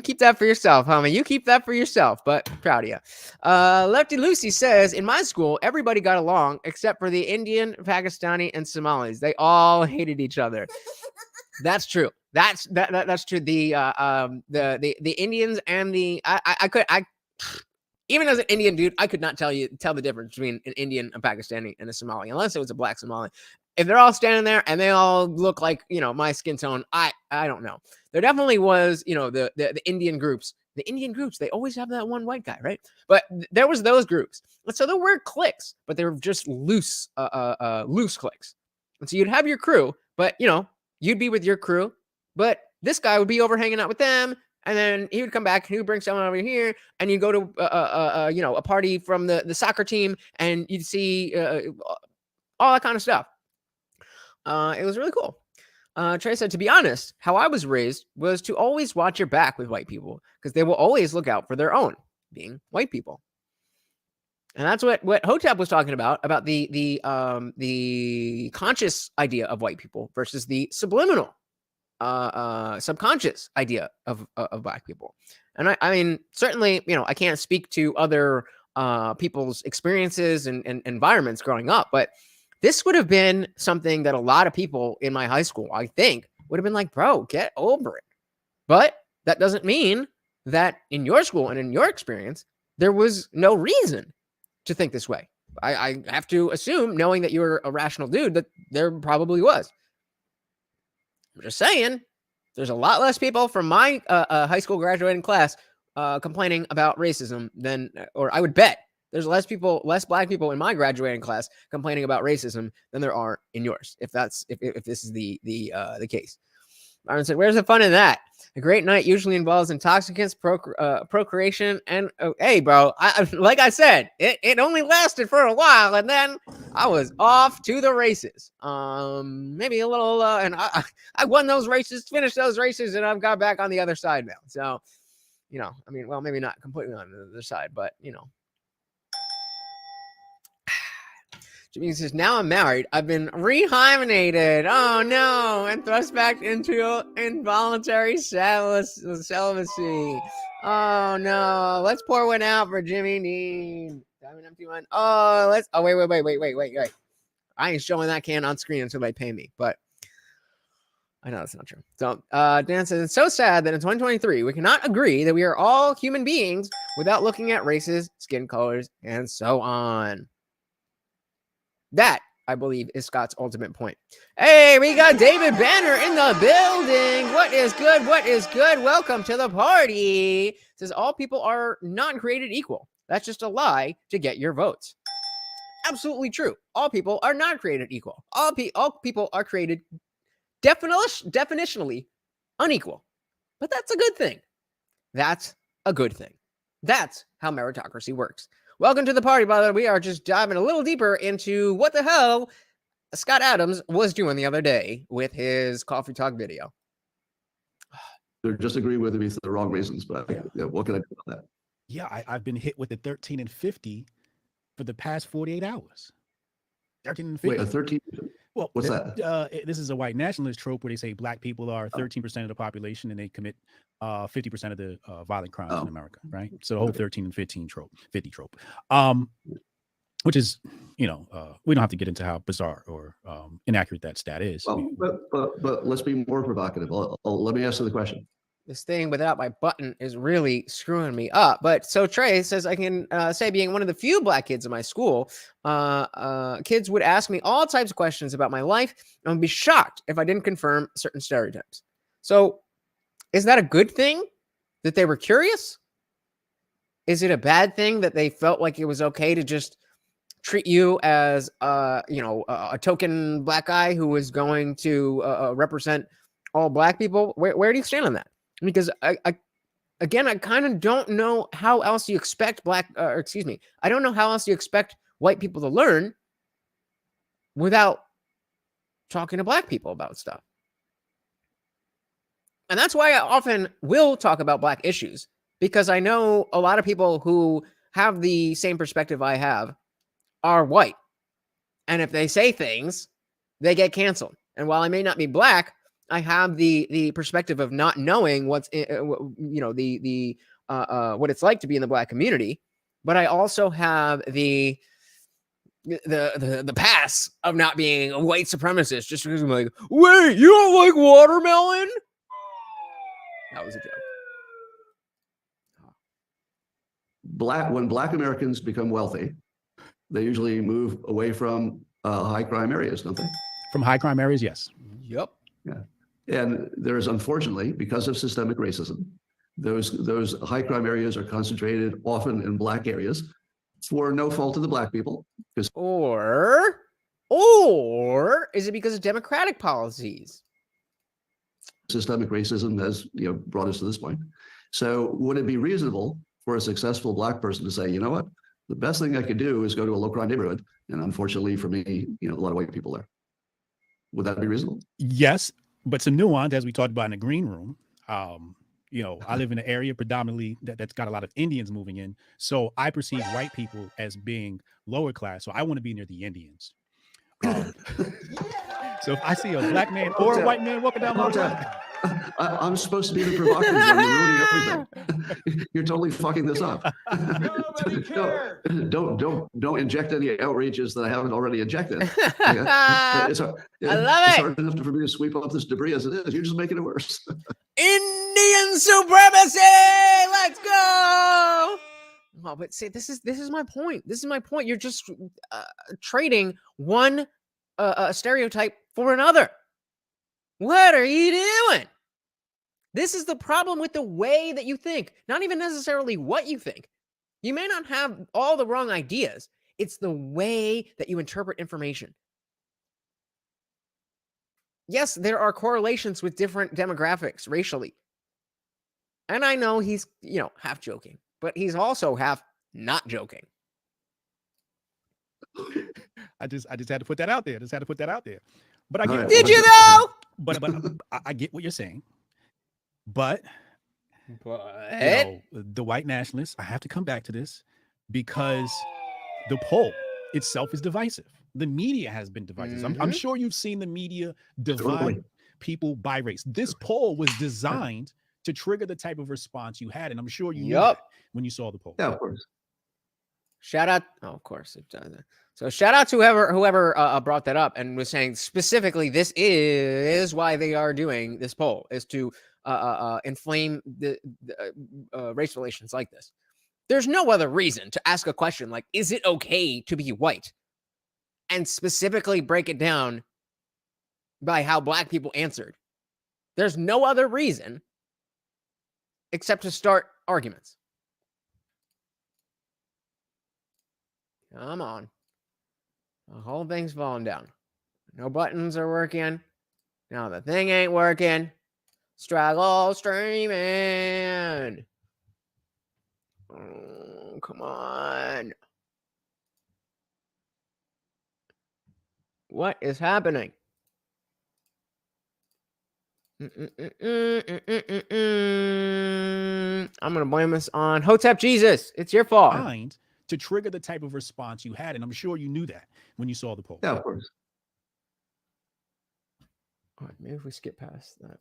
keep that for yourself, homie. You keep that for yourself, but proud of you. Lefty Lucy says, in my school, everybody got along except for the Indian, Pakistani, and Somalis. They all hated each other. That's true. That's true. The Indians and I even as an Indian dude, I could not tell the difference between an Indian, a Pakistani, and a Somali, unless it was a Black Somali. If they're all standing there and they all look like, my skin tone, I don't know. There definitely was, the Indian groups. The Indian groups, they always have that one white guy, right? But there was those groups. And so there were cliques, but they were just loose cliques. And so you'd have your crew, but, you'd be with your crew, but this guy would be over hanging out with them. And then he would come back and he would bring someone over here, and you go to, a party from the soccer team, and you'd see all that kind of stuff. It was really cool. Trey said, to be honest, how I was raised was to always watch your back with white people, because they will always look out for their own, being white people. And that's what Hotep was talking about the conscious idea of white people versus the subliminal, subconscious idea of Black people. And I mean, certainly, I can't speak to other people's experiences and environments growing up, but this would have been something that a lot of people in my high school, I think, would have been like, bro, get over it. But that doesn't mean that in your school and in your experience, there was no reason to think this way. I have to assume, knowing that you're a rational dude, that there probably was. I'm just saying, there's a lot less people from my high school graduating class complaining about racism than, or I would bet, there's less Black people in my graduating class complaining about racism than there are in yours. If this is the case. Byron said, "Where's the fun in that? A great night usually involves intoxicants, procreation, and hey, bro. Like I said, it only lasted for a while, and then I was off to the races. Maybe a little, and I won those races, finished those races, and I've got back on the other side now. So, I mean, well, maybe not completely on the other side, but Jimmy says, now I'm married. I've been rehymenated. Oh no, and thrust back into involuntary celibacy. Oh no, let's pour one out for Jimmy Need. Diamond empty one. Oh, wait. I ain't showing that can on screen until they pay me, but I know that's not true. So Dan says, it's so sad that in 2023, we cannot agree that we are all human beings without looking at races, skin colors, and so on. That, I believe, is Scott's ultimate point. Hey, we got David Banner in the building. What is good? What is good? Welcome to the party. Says all people are not created equal. That's just a lie to get your votes. Absolutely true. All people are not created equal. All people are created definitionally unequal. But that's a good thing. That's a good thing. That's how meritocracy works. Welcome to the party, by the way. We are just diving a little deeper into what the hell Scott Adams was doing the other day with his coffee talk video. They're just agreeing with me for the wrong reasons, but what can I do about that? Yeah, I've been hit with a 13 and 50 for the past 48 hours. 13 and 50. Wait, a 13? Well, what's that? This is a white nationalist trope where they say black people are 13% of the population and they commit 50% of the violent crimes in America, right? So the whole 13 and 50 trope, which is, we don't have to get into how bizarre or inaccurate that stat is. Well, but let's be more provocative. Let me answer the question. This thing without my button is really screwing me up. But so Trey says, I can say being one of the few black kids in my school, kids would ask me all types of questions about my life and would be shocked if I didn't confirm certain stereotypes. So is that a good thing that they were curious? Is it a bad thing that they felt like it was okay to just treat you as, a token black guy who was going to represent all black people? Where do you stand on that? Because I kind of don't know how else you expect I don't know how else you expect white people to learn without talking to black people about stuff. And that's why I often will talk about black issues, because I know a lot of people who have the same perspective I have are white. And if they say things, they get canceled. And while I may not be black, I have the perspective of not knowing what's what it's like to be in the black community, but I also have the pass of not being a white supremacist just because I'm like, wait, you don't like watermelon? That was a joke. When black Americans become wealthy, they usually move away from high crime areas, don't they? From high crime areas, yes. Yep. Yeah. And there's, unfortunately, because of systemic racism, those high crime areas are concentrated often in black areas for no fault of the black people. Or is it because of democratic policies? Systemic racism has brought us to this point. So would it be reasonable for a successful black person to say, you know what, the best thing I could do is go to a low crime neighborhood, and unfortunately for me, a lot of white people there. Would that be reasonable? Yes, but some nuance, as we talked about in the green room. I live in an area predominantly that's got a lot of Indians moving in. So I perceive white people as being lower class. So I want to be near the Indians. So if I see a black man or a white man walking down my road, I'm supposed to be the provocative one. You're ruining everything. You're totally fucking this up. Don't inject any outrages that I haven't already injected. I love it. It's hard enough for me to sweep up this debris as it is. You're just making it worse. Indian supremacy. Let's go. Oh, but see, this is my point. This is my point. You're just trading one stereotype for another. What are you doing? This is the problem with the way that you think. Not even necessarily what you think. You may not have all the wrong ideas. It's the way that you interpret information. Yes, there are correlations with different demographics racially. And I know he's, half joking, but he's also half not joking. I just had to put that out there. But I get, did you though? But I get what you're saying. But the white nationalists, I have to come back to this because the poll itself is divisive. The media has been divisive. I'm sure you've seen the media divide people by race. This poll was designed to trigger the type of response you had, and I'm sure you knew that when you saw the poll. Yeah, of course. Shout out. Oh, of course it does. So shout out to whoever brought that up and was saying specifically this is why they are doing this poll, is to inflame the race relations like this. There's no other reason to ask a question like, is it okay to be white? And specifically break it down by how black people answered. There's no other reason except to start arguments. Come on. The whole thing's falling down. No buttons are working. Now the thing ain't working. Struggle streaming. Oh, come on. What is happening? I'm going to blame this on Hotep Jesus. It's your fault. To trigger the type of response you had, and I'm sure you knew that when you saw the poll. Yeah, of course. All right, maybe if we skip past that.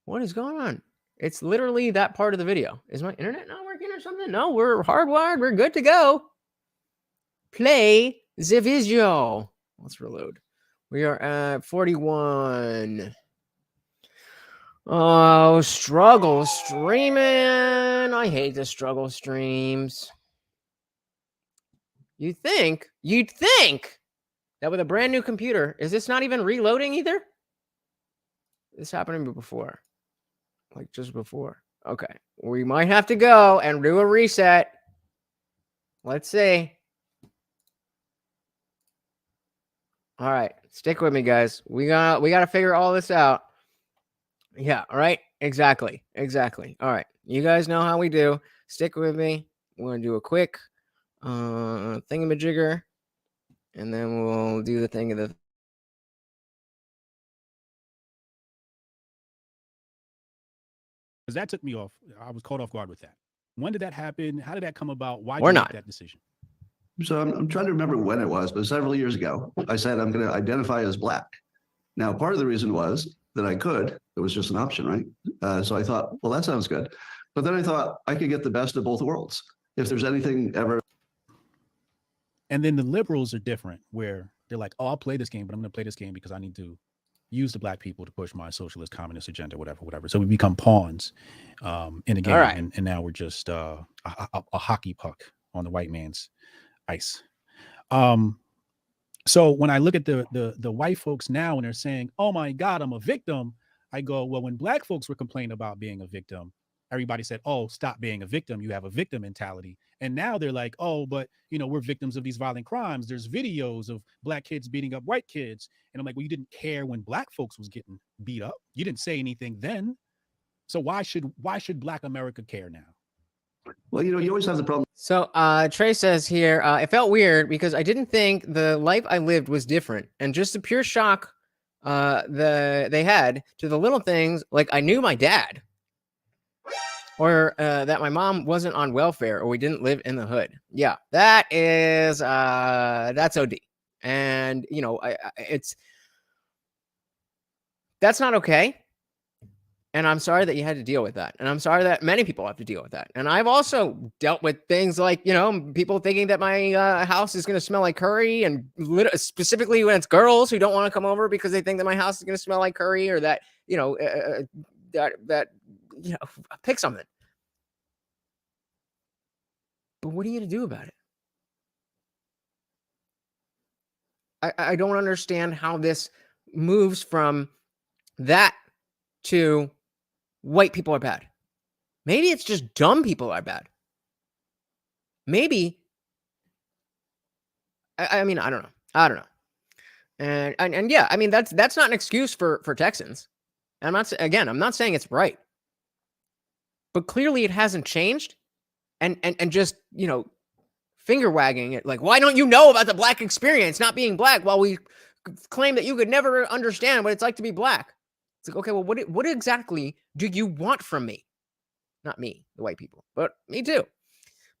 What is going on? It's literally that part of the video. Is my internet not working or something? No, we're hardwired. We're good to go. Play the video. Let's reload. We are at 41. Oh, struggle streaming. I hate the struggle streams. You'd think that with a brand new computer, is this not even reloading either? This happened to me before. Like just before. Okay. We might have to go and do a reset. Let's see. All right. Stick with me, guys. We got to figure all this out. Yeah, all right. Exactly. All right. You guys know how we do. Stick with me. We're going to do a quick thingamajigger, and then we'll do the thing of the because that took me off. I was caught off guard with that. When did that happen? How did that come about? Why did you make that decision? So I'm trying to remember when it was, but several years ago, I said I'm going to identify as black. Now, part of the reason was that I could. It was just an option, right? So I thought, well, that sounds good. But then I thought I could get the best of both worlds. If there's anything ever. And then the liberals are different, where they're like, oh, I'll play this game, but I'm going to play this game because I need to use the black people to push my socialist communist agenda, whatever. So we become pawns in a game. Right. And now we're just a hockey puck on the white man's ice. So when I look at the white folks now and they're saying, oh my God, I'm a victim, I go, well, when black folks were complaining about being a victim, everybody said, oh, stop being a victim. You have a victim mentality. And now they're like, oh, but, you know, we're victims of these violent crimes. There's videos of black kids beating up white kids. And I'm like, well, you didn't care when black folks was getting beat up. You didn't say anything then. So why should black America care now? Well, you know, you always have the problem. So Trey says here, it felt weird because I didn't think the life I lived was different. And just the pure shock they had to the little things, like I knew my dad. Or that my mom wasn't on welfare, or we didn't live in the hood. Yeah, that is that's OD, and you know, that's not okay. And I'm sorry that you had to deal with that, and I'm sorry that many people have to deal with that. And I've also dealt with things like, you know, people thinking that my house is going to smell like curry, and specifically when it's girls who don't want to come over because they think that my house is going to smell like curry, or that, you know, that. You know, pick something. But what are you going to do about it? I don't understand how this moves from that to white people are bad. Maybe it's just dumb people are bad. Maybe. I mean, I don't know. And yeah, I mean, that's not an excuse for Texans. And I'm not saying it's right. But clearly it hasn't changed, and just, you know, finger wagging it like, why don't you know about the black experience, not being black, while we claim that you could never understand what it's like to be black? It's like, okay, well, what exactly do you want from me? Not me, the white people, but me too.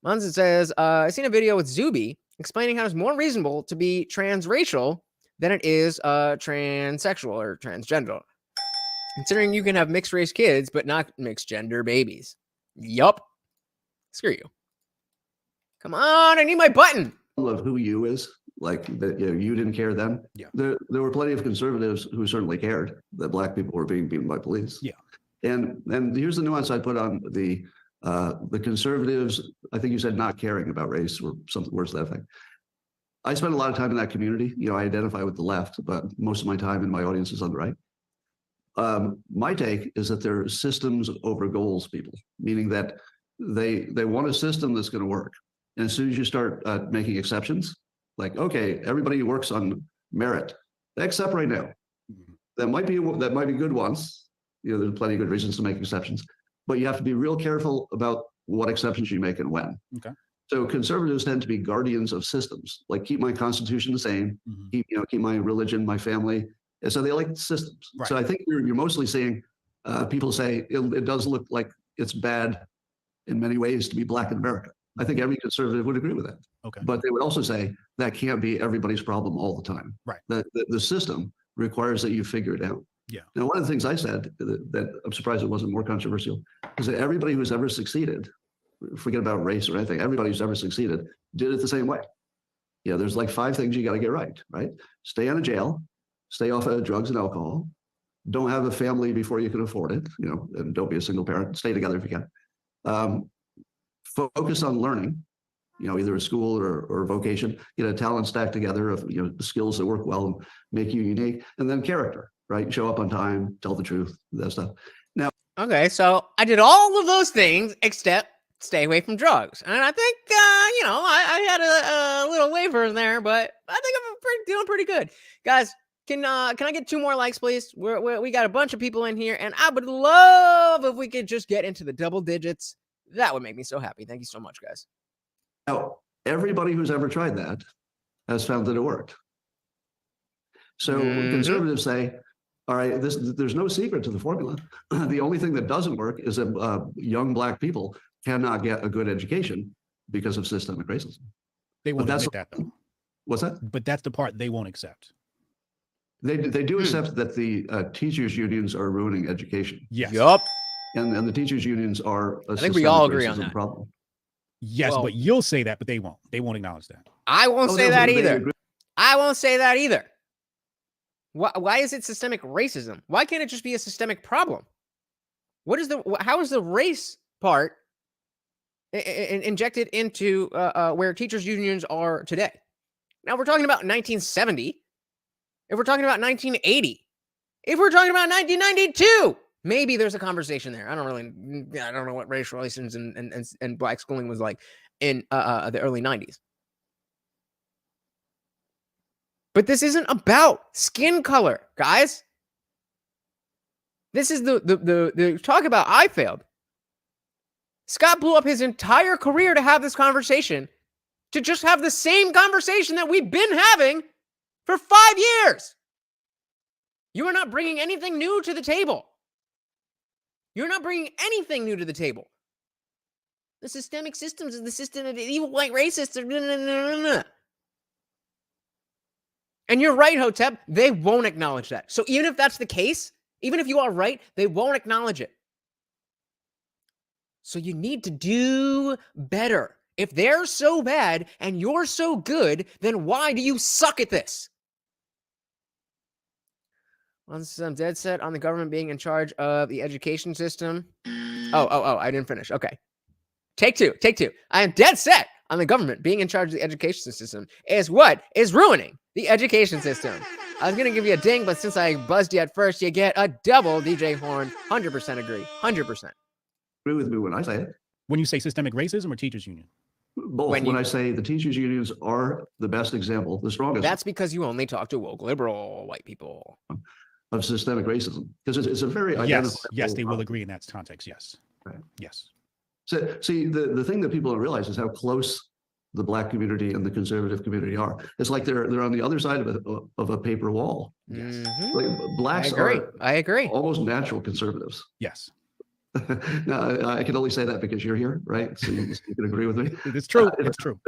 Munson says, I seen a video with Zuby explaining how it's more reasonable to be transracial than it is transsexual or transgender. Considering you can have mixed race kids, but not mixed gender babies. Yup. Screw you. Come on, I need my button. Of who you is, like that, you didn't care then. Yeah. There were plenty of conservatives who certainly cared that black people were being beaten by police. Yeah. And here's the nuance I put on the conservatives. I think you said not caring about race or something worse than that thing. I spend a lot of time in that community. I identify with the left, but most of my time in my audience is on the right. My take is that they're systems over goals people, meaning that they want a system that's going to work. And as soon as you start making exceptions, like, okay, everybody works on merit, except right now. That might be good ones. There's plenty of good reasons to make exceptions, but you have to be real careful about what exceptions you make and when. Okay. So conservatives tend to be guardians of systems, like keep my constitution the same, keep my religion, my family. And so they like systems. Right. So I think you're mostly seeing people say it does look like it's bad in many ways to be black in America. I think every conservative would agree with that. Okay. But they would also say that can't be everybody's problem all the time. Right. The system requires that you figure it out. Yeah. Now, one of the things I said that I'm surprised it wasn't more controversial is that everybody who's ever succeeded, forget about race or anything, everybody who's ever succeeded did it the same way. There's like 5 things you got to get right? Stay out of jail, stay off of drugs and alcohol, don't have a family before you can afford it, and don't be a single parent, stay together if you can. Focus on learning, either a school or vocation, get a talent stack together of, skills that work well and make you unique, and then character, right? Show up on time, tell the truth, that stuff. Now, okay, so I did all of those things except stay away from drugs. And I think, I had a little waiver in there, but I think I'm doing pretty good. Guys, can I get 2 more likes, please? We got a bunch of people in here, and I would love if we could just get into the double digits. That would make me so happy. Thank you so much, guys. now everybody who's ever tried that has found that it worked. So conservatives say, all right, there's no secret to the formula. The only thing that doesn't work is that young black people cannot get a good education because of systemic racism. They won't admit that, though. What's that? But that's the part they won't accept. They do accept that the teachers' unions are ruining education. Yes. Yup. And the teachers' unions are a I think we all agree on systemic racism that. problem. Yes, Well- but you'll say that, but they won't. They won't acknowledge that. I won't say no, that they either. agree. I won't say that either. Why is it systemic racism? Why can't it just be a systemic problem? How is the race part injected into where teachers' unions are today? Now we're talking about 1970. If we're talking about 1980, if we're talking about 1992, maybe there's a conversation there. I don't know what race relations and black schooling was like in the early 90s. But this isn't about skin color, guys. This is the talk about I failed. Scott blew up his entire career to have this conversation, to just have the same conversation that we've been having for 5 years. You are not bringing anything new to the table. You're not bringing anything new to the table. The systemic systems is the system of the evil white racists. And you're right, Hotep. They won't acknowledge that. So even if that's the case, even if you are right, they won't acknowledge it. So you need to do better. If they're so bad and you're so good, then why do you suck at this? Once I'm dead set on the government being in charge of the education system. Oh, I didn't finish. Okay. Take two. I am dead set on the government being in charge of the education system is what is ruining the education system. I was going to give you a ding, but since I buzzed you at first, you get a double DJ Horn. 100% agree. 100%. Agree with me when I say it. When you say systemic racism or teachers' union? Both. When I say the teachers' unions are the best example, the strongest. That's because you only talk to woke liberal white people. Of systemic racism. Because it's a very identifiable Yes, they will problem. agree in that context, yes. Right. Yes. So, see, the thing that people don't realize is how close the black community and the conservative community are. It's like they're on the other side of a paper wall. Yes. Like blacks I agree. are almost natural conservatives. Yes. No, I can only say that because you're here, right? So you can agree with me. It's true. It's true.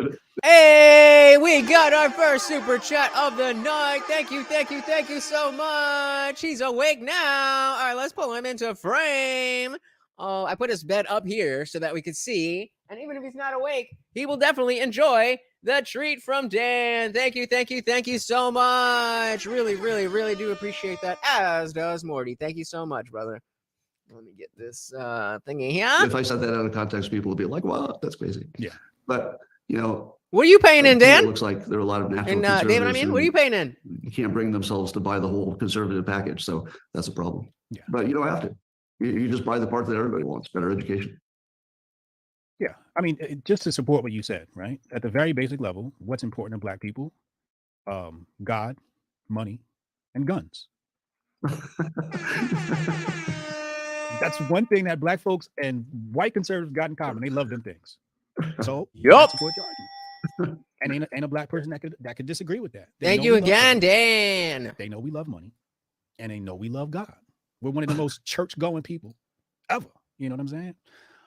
Hey, we got our first super chat of the night. Thank you so much. He's awake now. All right, let's pull him into frame. Oh, I put his bed up here so that we could see. And even if he's not awake, he will definitely enjoy the treat from Dan. Thank you so much. Really do appreciate that, as does Morty. Thank you so much, brother. Let me get this thingy here. If I said that out of context, people would be like, "Wow, that's crazy." Yeah. But what are you paying in, Dan? It looks like there are a lot of natural And conservatives. David, I mean, what are you paying in? You can't bring themselves to buy the whole conservative package, so that's a problem. Yeah. But you don't have to. You just buy the part that everybody wants: better education. Yeah. I mean, just to support what you said, right? At the very basic level, what's important to Black people? God, money, and guns. That's one thing that Black folks and white conservatives got in common. They love them things. So Yup. support your argument. And ain't a Black person that could disagree with that. Thank you again, Dan. They know we love money, and they know we love God. We're one of the most church-going people ever. You know what I'm saying?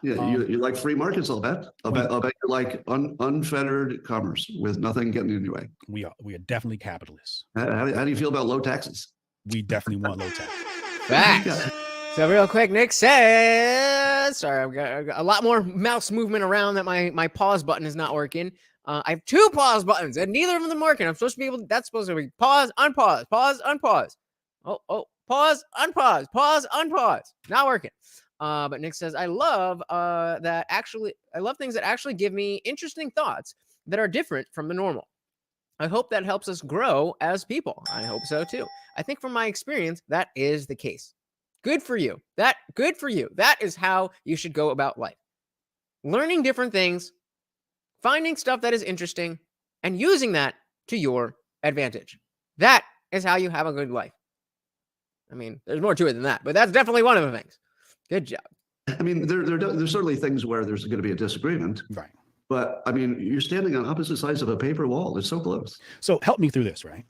Yeah, you like free markets. I'll bet you like unfettered commerce with nothing getting in your way. We are definitely capitalists. How do you feel about low taxes? We definitely want low taxes. Facts. So real quick, Nick says, sorry, I've got a lot more mouse movement around that my pause button is not working. I have two pause buttons and neither of them are working. I'm supposed to be able, that's supposed to be pause, unpause, pause, unpause. Oh, pause, unpause, pause, unpause. Not working. But Nick says, I love things that actually give me interesting thoughts that are different from the normal. I hope that helps us grow as people. I hope so too. I think from my experience, that is the case. Good for you. Good for you. That is how you should go about life. Learning different things, finding stuff that is interesting, and using that to your advantage. That is how you have a good life. I mean, there's more to it than that, but that's definitely one of the things. Good job. I mean, there's certainly things where there's going to be a disagreement. Right. But I mean, you're standing on opposite sides of a paper wall. It's so close. So help me through this, right?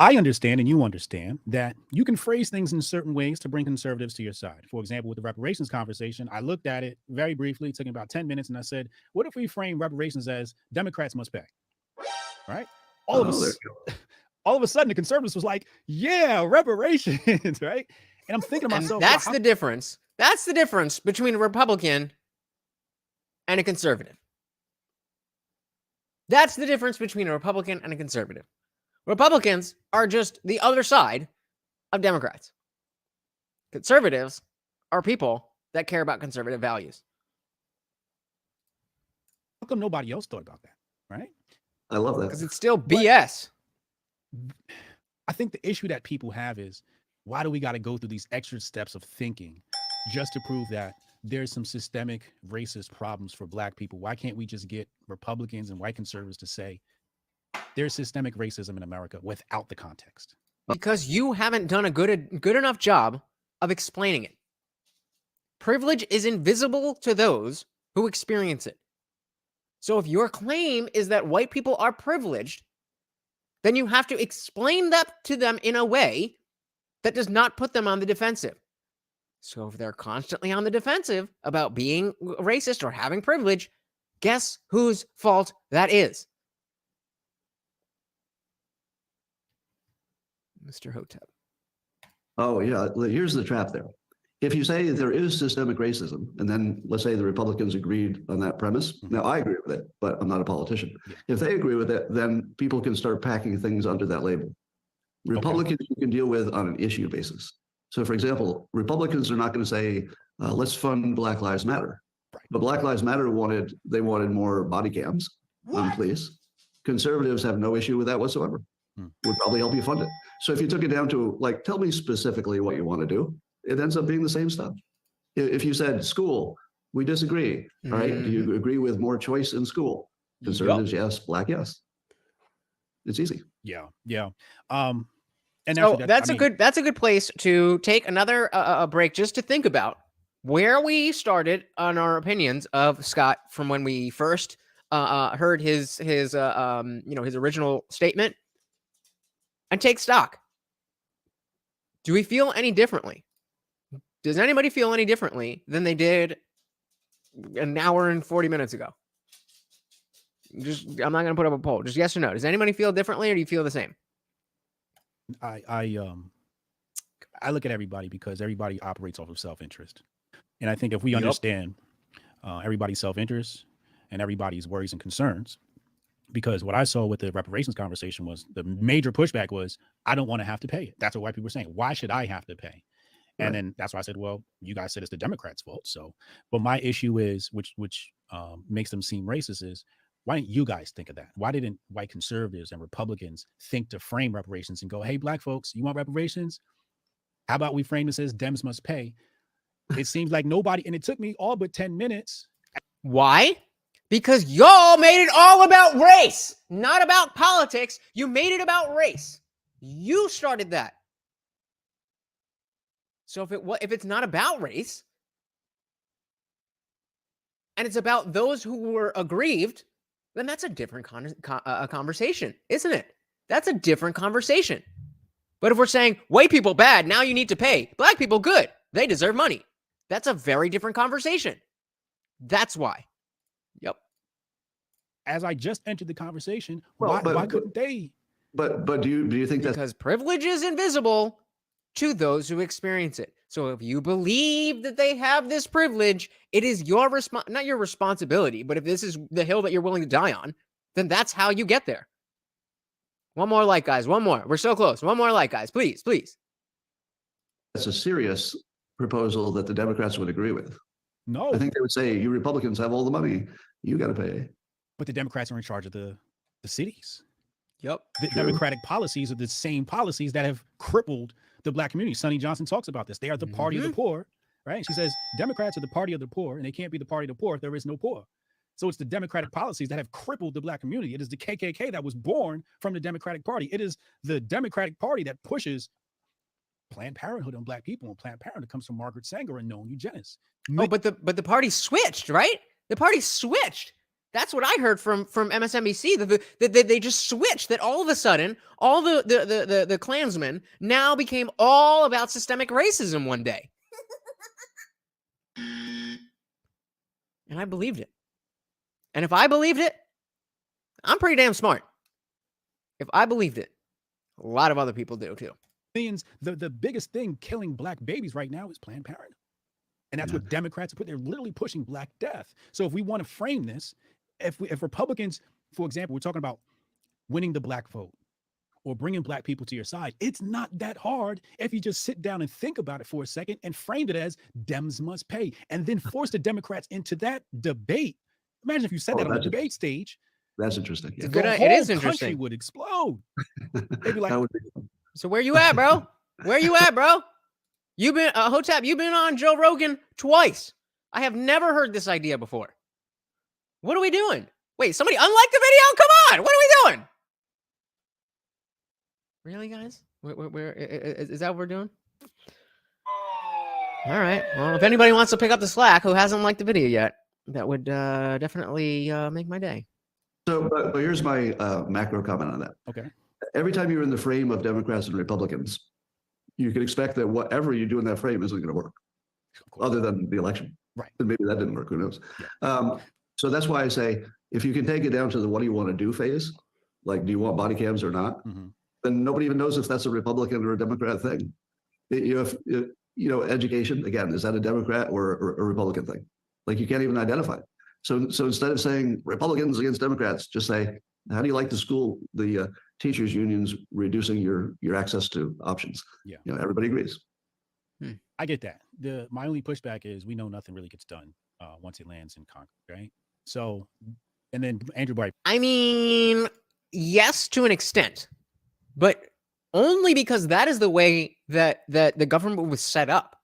I understand and you understand that you can phrase things in certain ways to bring conservatives to your side. For example, with the reparations conversation, I looked at it very briefly, it took about 10 minutes, and I said, what if we frame reparations as Democrats must pay? Right? All of a sudden, the conservatives was like, yeah, reparations, right? And I'm thinking to myself, that's the difference. That's the difference between a Republican and a conservative. That's the difference between a Republican and a conservative. Republicans are just the other side of Democrats. Conservatives are people that care about conservative values. How come nobody else thought about that, right? I love that. Because it's still BS. I think the issue that people have is, why do we got to go through these extra steps of thinking just to prove that there's some systemic racist problems for Black people? Why can't we just get Republicans and white conservatives to say there's systemic racism in America without the context? Because you haven't done a good enough job of explaining it. Privilege is invisible to those who experience it. So if your claim is that white people are privileged, then you have to explain that to them in a way that does not put them on the defensive. So if they're constantly on the defensive about being racist or having privilege, guess whose fault that is? Mr. Hotep. Oh, yeah. Here's the trap there. If you say there is systemic racism, and then let's say the Republicans agreed on that premise. Now, I agree with it, but I'm not a politician. If they agree with it, then people can start packing things under that label. Republicans you can deal with on an issue basis. So, for example, Republicans are not going to say, let's fund Black Lives Matter. But Black Lives Matter wanted more body cams on police. Conservatives have no issue with that whatsoever. Would probably help you fund it. So if you took it down to, like, tell me specifically what you want to do, it ends up being the same stuff. If you said school, we disagree. All right. Do you agree with more choice in school? Conservatives, yes. Black, yes. It's easy. Yeah. And so that's a good place to take another break just to think about where we started on our opinions of Scott from when we first heard his original statement, and take stock. Do we feel any differently? Does anybody feel any differently than they did an hour and 40 minutes ago? I'm not going to put up a poll. Just yes or no. Does anybody feel differently, or do you feel the same? I look at everybody because everybody operates off of self-interest. And I think if we understand everybody's self-interest and everybody's worries and concerns, because what I saw with the reparations conversation was the major pushback was, I don't want to have to pay it. That's what white people were saying. Why should I have to pay? And then that's why I said, well, you guys said it's the Democrats' fault. So, but my issue is, which makes them seem racist, is why didn't you guys think of that? Why didn't white conservatives and Republicans think to frame reparations and go, hey, black folks, you want reparations? How about we frame this as Dems must pay? It seems like nobody, and it took me all but 10 minutes. Why? Because y'all made it all about race, not about politics. You made it about race. You started that. So if it's not about race, and it's about those who were aggrieved, then that's a different conversation, isn't it? That's a different conversation. But if we're saying white people bad, now you need to pay. Black people good. They deserve money. That's a very different conversation. That's why. Yep. As I just entered the conversation, Well, why couldn't they? But do you think that because privilege is invisible to those who experience it. So if you believe that they have this privilege, it is your not your responsibility, but if this is the hill that you're willing to die on, then that's how you get there. One more like, guys. One more. We're so close. One more like, guys. Please, please. that's a serious proposal that the Democrats would agree with? No. I think they would say, you Republicans have all the money. You got to pay. But the Democrats are in charge of the cities. Yep. The Democratic policies are the same policies that have crippled the black community. Sonny Johnson talks about this. They are the party of the poor, right? She says Democrats are the party of the poor, and they can't be the party of the poor if there is no poor. So it's the Democratic policies that have crippled the black community. It is the KKK that was born from the Democratic Party. It is the Democratic Party that pushes Planned Parenthood on black people, and Planned Parenthood comes from Margaret Sanger, a known eugenist. Oh, but the party switched, right? The party switched. That's what I heard from MSNBC. That they just switched. That all of a sudden, all the Klansmen now became all about systemic racism one day. And I believed it. And if I believed it, I'm pretty damn smart. If I believed it, a lot of other people do too. Millions. The biggest thing killing black babies right now is Planned Parenthood. And that's what Democrats put. They're literally pushing black death. So if we want to frame this, if Republicans, for example, we're talking about winning the black vote or bringing black people to your side, it's not that hard if you just sit down and think about it for a second and frame it as Dems must pay, and then force the Democrats into that debate. Imagine if you said that on the debate stage. That's interesting. Yeah. It is interesting. Country would explode. They'd be like, so where you at, bro? Where you at, bro? You've been, Hotep, you've been on Joe Rogan twice. I have never heard this idea before. What are we doing? Wait, somebody unliked the video? Come on. What are we doing? Really, guys? Is that what we're doing? All right. Well, if anybody wants to pick up the slack who hasn't liked the video yet, that would definitely make my day. So, but here's my macro comment on that. Okay. Every time you're in the frame of Democrats and Republicans, you can expect that whatever you do in that frame isn't going to work, other than the election. Right. And maybe that didn't work. Who knows? Yeah. So that's why I say, if you can take it down to the what do you want to do phase, like do you want body cams or not, then nobody even knows if that's a Republican or a Democrat thing. Education, again, is that a Democrat or a Republican thing? Like you can't even identify it. So instead of saying Republicans against Democrats, just say, how do you like the teachers unions reducing your access to options? Yeah. Everybody agrees. I get that. My only pushback is we know nothing really gets done once it lands in Congress, right? So, and then Andrew Bright. I mean, yes, to an extent, but only because that is the way that the government was set up.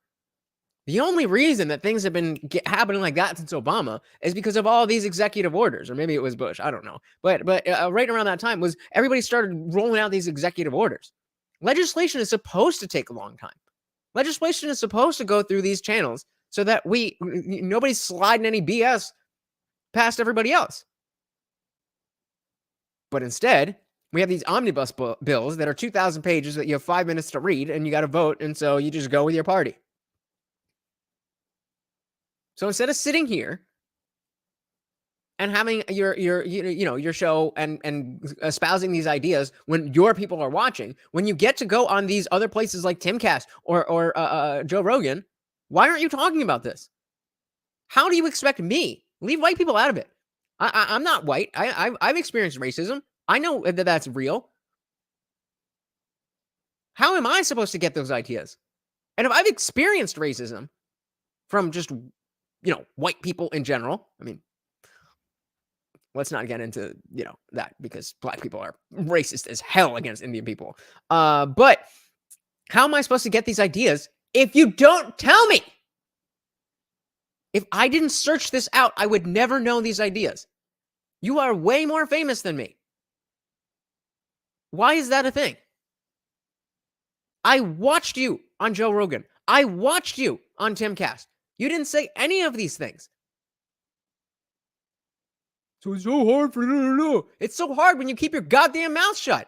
The only reason that things have been happening like that since Obama is because of all these executive orders, or maybe it was Bush, I don't know. But right around that time was everybody started rolling out these executive orders. Legislation is supposed to take a long time. Legislation is supposed to go through these channels so that nobody's sliding any BS past everybody else. But instead, we have these omnibus bills that are 2,000 pages that you have 5 minutes to read, and you got to vote, and so you just go with your party. So instead of sitting here and having your show and espousing these ideas when your people are watching, when you get to go on these other places like Timcast or Joe Rogan, why aren't you talking about this? How do you expect me? Leave white people out of it. I'm not white. I've experienced racism. I know that that's real. How am I supposed to get those ideas? And if I've experienced racism from just, white people in general, I mean, let's not get into, that, because black people are racist as hell against Indian people. But how am I supposed to get these ideas if you don't tell me? If I didn't search this out, I would never know these ideas. You are way more famous than me. Why is that a thing? I watched you on Joe Rogan. I watched you on Timcast. You didn't say any of these things. So it's so hard for you to know. It's so hard when you keep your goddamn mouth shut.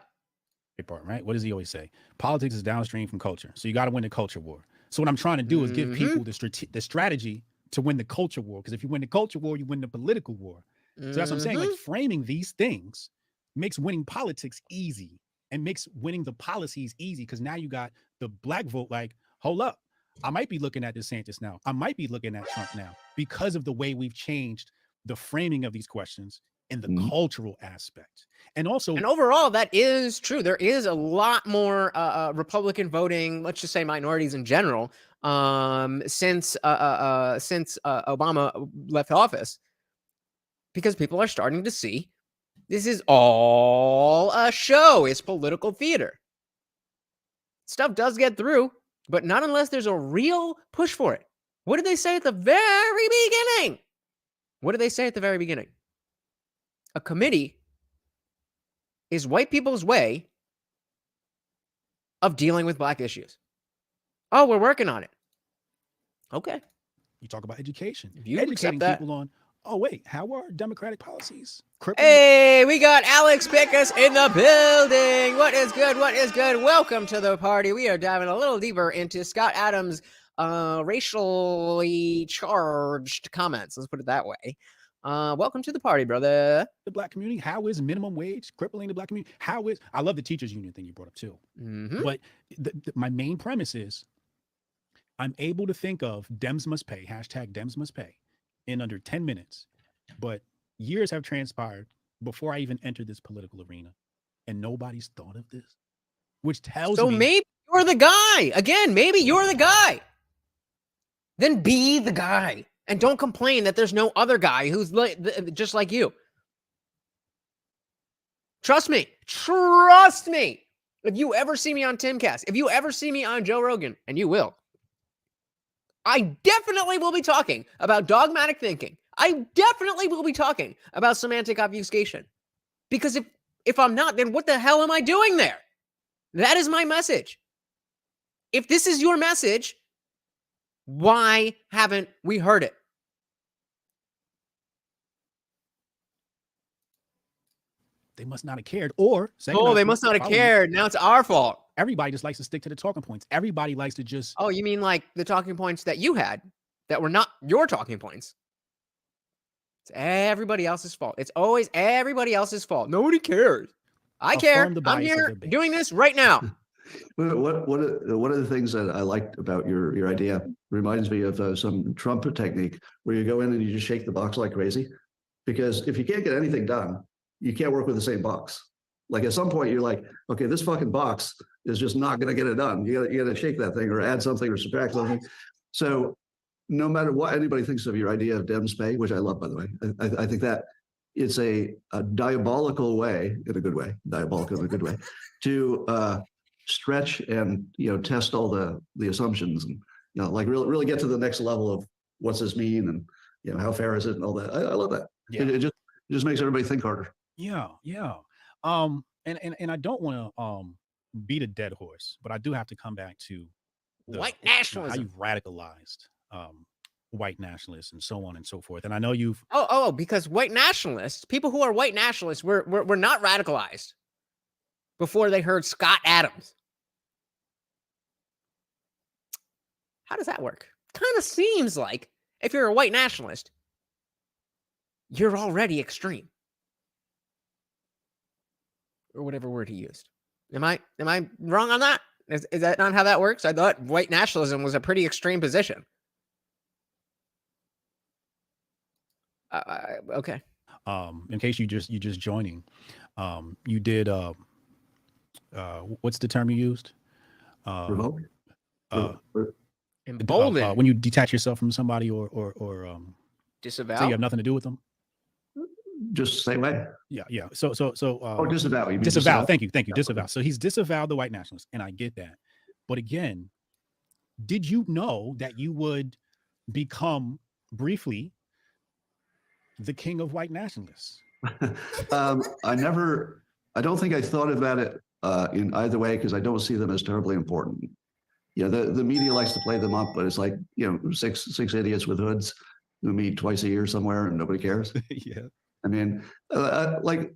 Part, right? What does he always say? Politics is downstream from culture. So you got to win the culture war. So what I'm trying to do is give people the strategy to win the culture war. Because if you win the culture war, you win the political war. So that's what I'm saying. Like, framing these things makes winning politics easy and makes winning the policies easy. Because now you got the black vote like, hold up. I might be looking at DeSantis now. I might be looking at Trump now because of the way we've changed the framing of these questions in the cultural aspect. And also, and overall, that is true. There is a lot more Republican voting, let's just say minorities in general, since Obama left office, because people are starting to see this is all a show. It's political theater. Stuff does get through, but not unless there's a real push for it. What did they say at the very beginning? What did they say at the very beginning? A committee is white people's way of dealing with black issues. Oh, we're working on it. Okay. You talk about education. If you educating accept that. people on, oh, wait, how are democratic policies? Hey, we got Alex Pickus in the building. What is good? What is good? Welcome to the party. We are diving a little deeper into Scott Adams' racially charged comments. Let's put it that way. Welcome to the party, brother. The black community. How is minimum wage crippling the black community? How is, I love the teachers union thing you brought up too. But my main premise is I'm able to think of Dems must pay, hashtag Dems must pay, in under 10 minutes. But years have transpired before I even entered this political arena, and nobody's thought of this, which tells me. So maybe you're the guy. Again, maybe you're the guy. Then be the guy. And don't complain that there's no other guy who's just like you. Trust me. Trust me. If you ever see me on Timcast, if you ever see me on Joe Rogan, and you will, I definitely will be talking about dogmatic thinking. I definitely will be talking about semantic obfuscation. Because if I'm not, then what the hell am I doing there? That is my message. If this is your message, why haven't we heard it? They must not have cared. Or, they must not have cared. Now it's our fault. Everybody just likes to stick to the talking points. Everybody likes to just. Oh, you mean like the talking points that you had that were not your talking points? It's everybody else's fault. It's always everybody else's fault. Nobody cares. I care. I'm here doing this right now. One of the things that I liked about your idea reminds me of some Trump technique where you go in and you just shake the box like crazy. Because if you can't get anything done, you can't work with the same box. Like at some point you're like, okay, this fucking box is just not going to get it done. You got to shake that thing or add something or subtract something. So no matter what anybody thinks of your idea of Dems pay, which I love, by the way, I think that it's a diabolical way, in a good way, to stretch and test all the assumptions and like really get to the next level of what's this mean and how fair is it and all that. I love that. Yeah. It just makes everybody think harder. Yeah. And I don't want to beat a dead horse, but I do have to come back to white nationalism. How you've radicalized white nationalists and so on and so forth. And I know you've because white nationalists, people who are white nationalists, were not radicalized before they heard Scott Adams. How does that work? Kind of seems like If you're a white nationalist, you're already extreme. Or whatever word he used. Am I wrong on that? Is that not how that works? I thought white nationalism was a pretty extreme position. Okay. In case you just joining, you did what's the term you used? Revoke? Emboldened. When you detach yourself from somebody or disavow. say you have nothing to do with them. Just same way. Yeah. So disavow. You mean disavow. Thank you. Disavow. So he's disavowed the white nationalists, and I get that. But again, did you know that you would become briefly the king of white nationalists? I don't think I thought about it in either way because I don't see them as terribly important. Yeah, the media likes to play them up, but it's like, six idiots with hoods who meet twice a year somewhere and nobody cares. Yeah. I mean, like,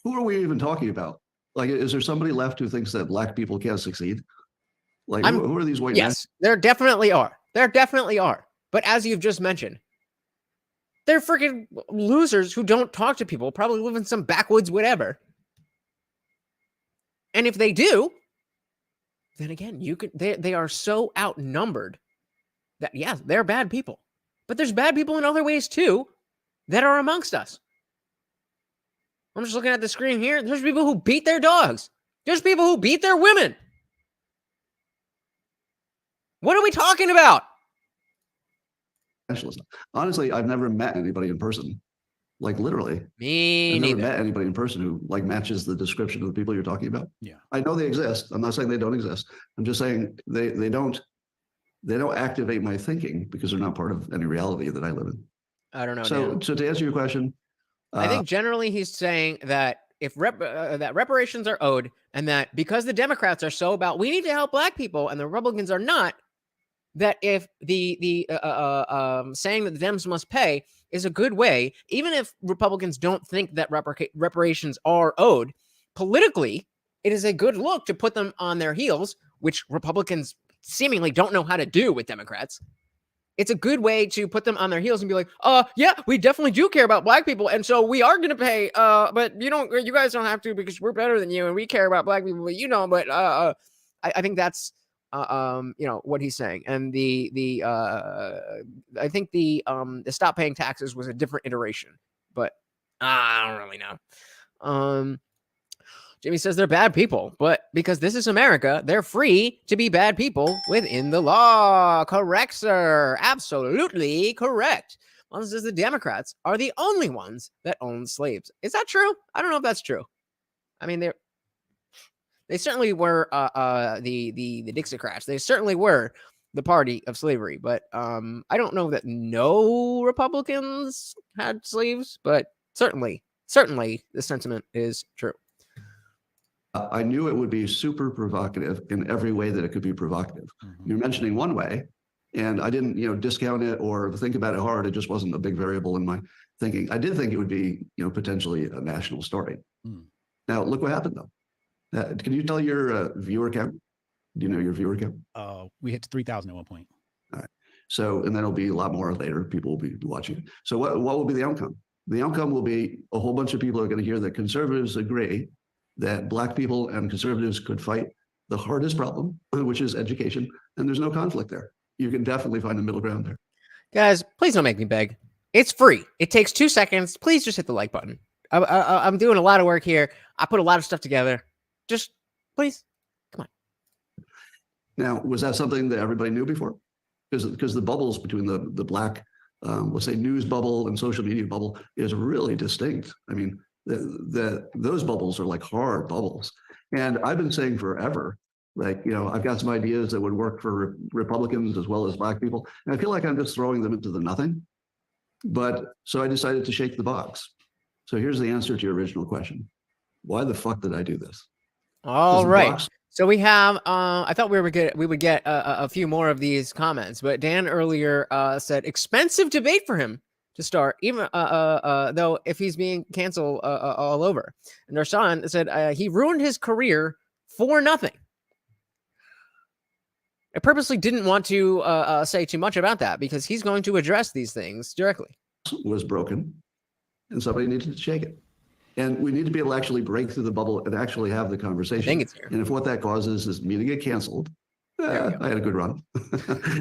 who are we even talking about? Like, is there somebody left who thinks that black people can't succeed? Like, who are these white men? Yes, there definitely are. There definitely are. But as you've just mentioned, they're freaking losers who don't talk to people, probably live in some backwoods, whatever. And if they do, then again, they are so outnumbered that, yes, they're bad people. But there's bad people in other ways too that are amongst us. I'm just looking at the screen here. There's people who beat their dogs. There's people who beat their women. What are we talking about? Honestly, I've never met anybody in person. Like, literally. Me I've neither. never met anybody in person who like matches the description of the people you're talking about. Yeah. I know they exist. I'm not saying they don't exist. I'm just saying they don't activate my thinking because they're not part of any reality that I live in. I don't know. So to answer your question, I think generally he's saying that if that reparations are owed, and that because the Democrats are so about we need to help black people and the Republicans are not, that if the saying that the Dems must pay is a good way, even if Republicans don't think that reparations are owed, politically, it is a good look to put them on their heels, which Republicans seemingly don't know how to do with Democrats. It's a good way to put them on their heels and be like, yeah, we definitely do care about black people. And so we are going to pay, but you guys don't have to because we're better than you and we care about black people, but I think that's, what he's saying. And I think the stop paying taxes was a different iteration, but I don't really know. Jimmy says they're bad people, but because this is America, they're free to be bad people within the law. Correct, sir. Absolutely correct. Well, says the Democrats are the only ones that own slaves. Is that true? I don't know if that's true. I mean, they certainly were the Dixiecrats. They certainly were the party of slavery, but I don't know that no Republicans had slaves, but certainly the sentiment is true. I knew it would be super provocative in every way that it could be provocative. Mm-hmm. You're mentioning one way, and I didn't, discount it or think about it hard. It just wasn't a big variable in my thinking. I did think it would be, potentially a national story. Mm. Now, look what happened, though. Can you tell your viewer count? Do you know your viewer count? We hit 3,000 at one point. All right. So, and then it'll be a lot more later. People will be watching. So what will be the outcome? The outcome will be a whole bunch of people are going to hear that conservatives agree that black people and conservatives could fight the hardest problem, which is education, and there's no conflict there. You can definitely find a middle ground there. Guys, please don't make me beg. It's free. It takes 2 seconds. Please just hit the like button. I'm doing a lot of work here. I put a lot of stuff together. Just please, come on. Now, was that something that everybody knew before? Because the bubbles between the black, let's say, news bubble and social media bubble is really distinct. I mean, those bubbles are like hard bubbles. And I've been saying forever, like, I've got some ideas that would work for Republicans as well as black people. And I feel like I'm just throwing them into the nothing. But so I decided to shake the box. So here's the answer to your original question. Why the fuck did I do this? All right. So we have, I thought we would get a few more of these comments, but Dan earlier said expensive debate for him to start, even though if he's being canceled all over. And Darshan said he ruined his career for nothing. I purposely didn't want to say too much about that because he's going to address these things directly. Was broken, and somebody needed to shake it. And we need to be able to actually break through the bubble and actually have the conversation. I think it's here. And if what that causes is me to get canceled, I had a good run.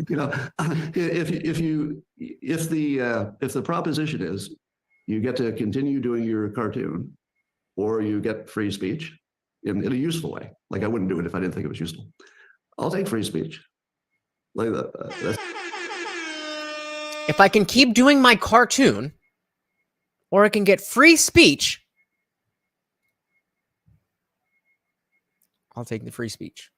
You know, if the proposition is you get to continue doing your cartoon, or you get free speech in a useful way, like I wouldn't do it if I didn't think it was useful. I'll take free speech. Like that. If I can keep doing my cartoon, or I can get free speech, I'll take the free speech.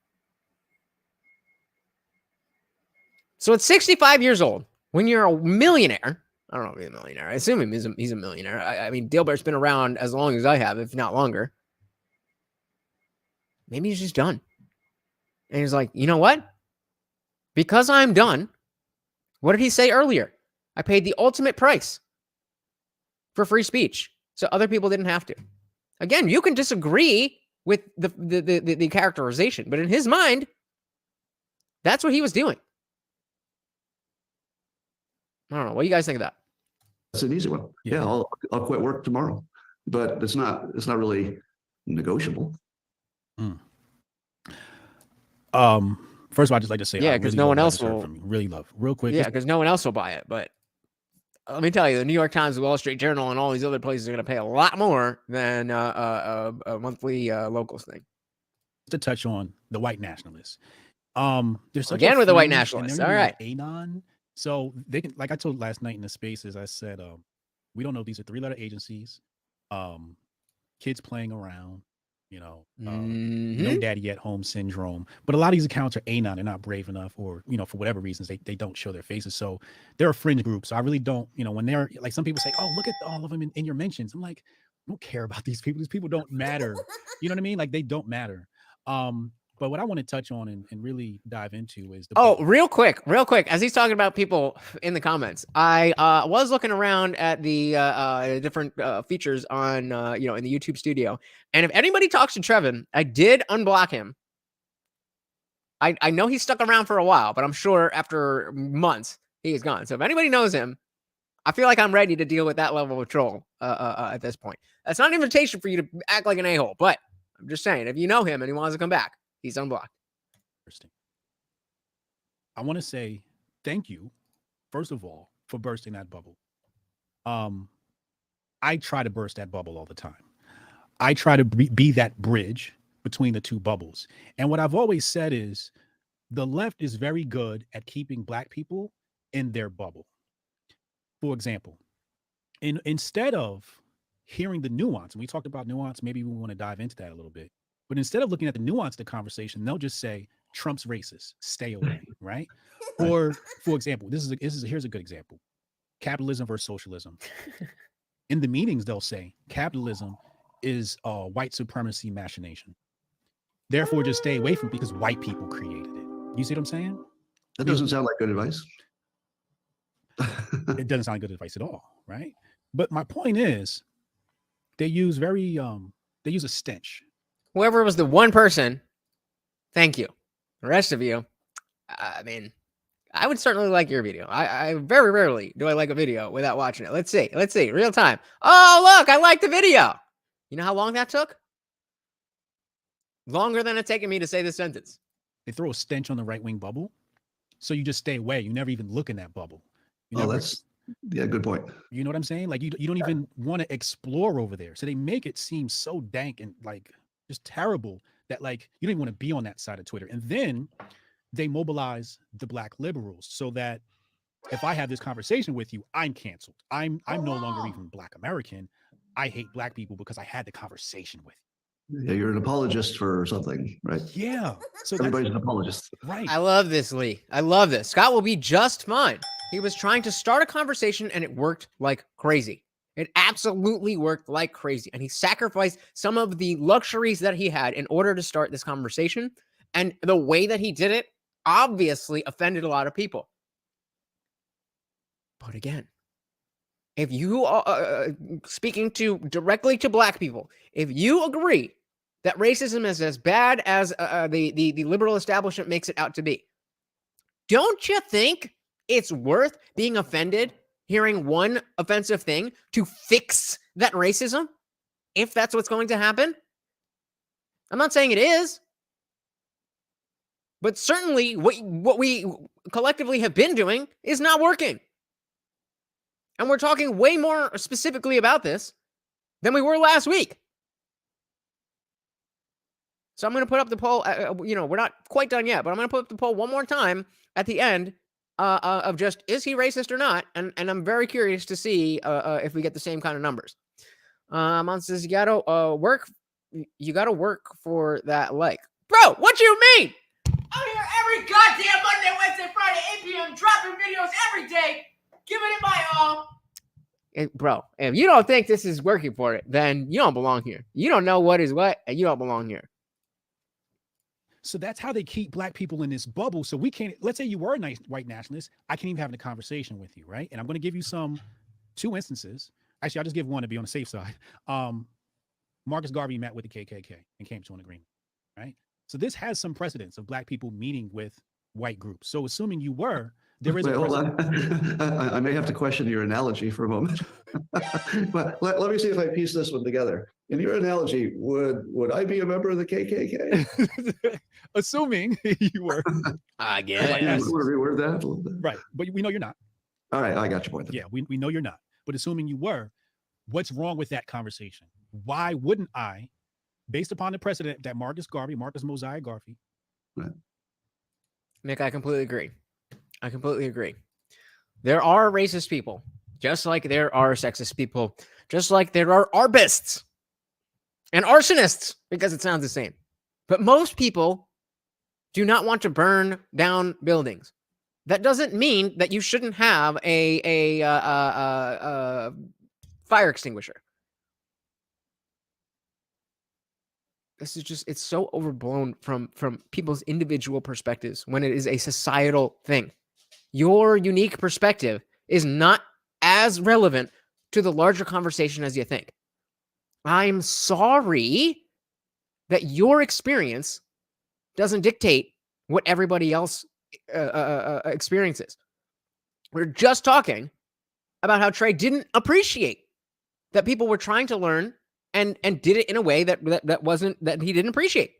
So at 65 years old, when you're a millionaire, I don't know if he's a millionaire. I assume he's a millionaire. I mean, Dilbert's been around as long as I have, if not longer. Maybe he's just done. And he's like, you know what? Because I'm done, what did he say earlier? I paid the ultimate price for free speech, so other people didn't have to. Again, you can disagree with the characterization, but in his mind, that's what he was doing. I don't know. What do you guys think of that? That's an easy one. Yeah, I'll quit work tomorrow, but it's not really negotiable. First of all, I'd just like to say, yeah, because no one else will really love real quick. Yeah, because no one else will buy it. But let me tell you, the New York Times, the Wall Street Journal, and all these other places are going to pay a lot more than a monthly locals thing. To touch on the white nationalists, there's such again with the white nationalists. All right, anon. So they can, like I told last night in the spaces, I said, we don't know. These are 3-letter agencies. Kids playing around. You know, no daddy at home syndrome. But a lot of these accounts are anon. They're not brave enough, or, you know, for whatever reasons, they don't show their faces. So they're a fringe group. So I really don't, you know, when they're like, some people say, oh, look at all of them in your mentions. I'm like, I don't care about these people. These people don't matter. You know what I mean? Like, they don't matter. But what I want to touch on and really dive into is the real quick, as he's talking about people in the comments, I was looking around at the different features on you know, in the YouTube studio, and if anybody talks to Trevin, I did unblock him. I know he's stuck around for a while, but I'm sure after months he is gone. So if anybody knows him, I feel like I'm ready to deal with that level of troll at this point. That's not an invitation for you to act like an a-hole, but I'm just saying, if you know him and he wants to come back, he's unblocked. I want to say thank you, first of all, for bursting that bubble. I try to burst that bubble all the time. I try to be that bridge between the two bubbles. And what I've always said is the left is very good at keeping Black people in their bubble. For example, instead of hearing the nuance, and we talked about nuance, maybe we want to dive into that a little bit. But instead of looking at the nuance of the conversation, they'll just say, Trump's racist, stay away, right? Or, for example, here's a good example. Capitalism versus socialism. In the meetings, they'll say, capitalism is a white supremacy machination. Therefore, just stay away from it because white people created it. You see what I'm saying? That doesn't sound like good advice. It doesn't sound like good advice at all, right? But my point is, they use a stench. Whoever was the one person, thank you. The rest of you, I mean, I would certainly like your video. I very rarely do I like a video without watching it. Let's see, real time. Oh, look, I like the video. You know how long that took? Longer than it's taken me to say this sentence. They throw a stench on the right-wing bubble, so you just stay away. You never even look in that bubble. Yeah, good point. You know what I'm saying? Like, you don't even want to explore over there. So they make it seem so dank and like just terrible that like you don't even want to be on that side of Twitter. And then they mobilize the Black liberals so that if I have this conversation with you, I'm canceled. I'm no longer even Black American. I hate Black people because I had the conversation with you. Yeah, you're an apologist for something, right? Yeah. So everybody's an apologist. Right. I love this, Lee. I love this. Scott will be just fine. He was trying to start a conversation and it worked like crazy. It absolutely worked like crazy. And he sacrificed some of the luxuries that he had in order to start this conversation. And the way that he did it obviously offended a lot of people. But again, if you are speaking directly to Black people, if you agree that racism is as bad as the liberal establishment makes it out to be, Don't you think it's worth being offended hearing one offensive thing to fix that racism, if that's what's going to happen? I'm not saying it is, but certainly what we collectively have been doing is not working. And we're talking way more specifically about this than we were last week. So I'm going to put up the poll. We're not quite done yet, but I'm going to put up the poll one more time at the end of just, is he racist or not? And I'm very curious to see if we get the same kind of numbers. Mon says, you got to work for that like. Bro, what you mean? I'm here every goddamn Monday, Wednesday, Friday, 8 p.m. dropping videos every day, giving it my all. Bro, if you don't think this is working for it, then you don't belong here. You don't know what is what, and you don't belong here. So that's how they keep black people in this bubble. So we can't, let's say you were a nice white nationalist. I can't even have a conversation with you, right? And I'm going to give you two instances. Actually, I'll just give one to be on the safe side. Marcus Garvey met with the KKK and came to an agreement, right? So this has some precedence of black people meeting with white groups. So assuming you were, there is a precedent. I may have to question your analogy for a moment. But let me see if I piece this one together. In your analogy, would I be a member of the KKK? Assuming you were. I guess. Want to reword that a little bit? Right, but we know you're not. All right, I got your point. Yeah, we know you're not. But assuming you were, what's wrong with that conversation? Why wouldn't I, based upon the precedent that Marcus Mosiah Garvey? Right. Nick, I completely agree. There are racist people, just like there are sexist people, just like there are arbists and arsonists, because it sounds the same. But most people do not want to burn down buildings. That doesn't mean that you shouldn't have a fire extinguisher. This is just, it's so overblown from people's individual perspectives when it is a societal thing. Your unique perspective is not as relevant to the larger conversation as you think. I'm sorry that your experience doesn't dictate what everybody else experiences. We're just talking about how Trey didn't appreciate that people were trying to learn and did it in a way that he didn't appreciate.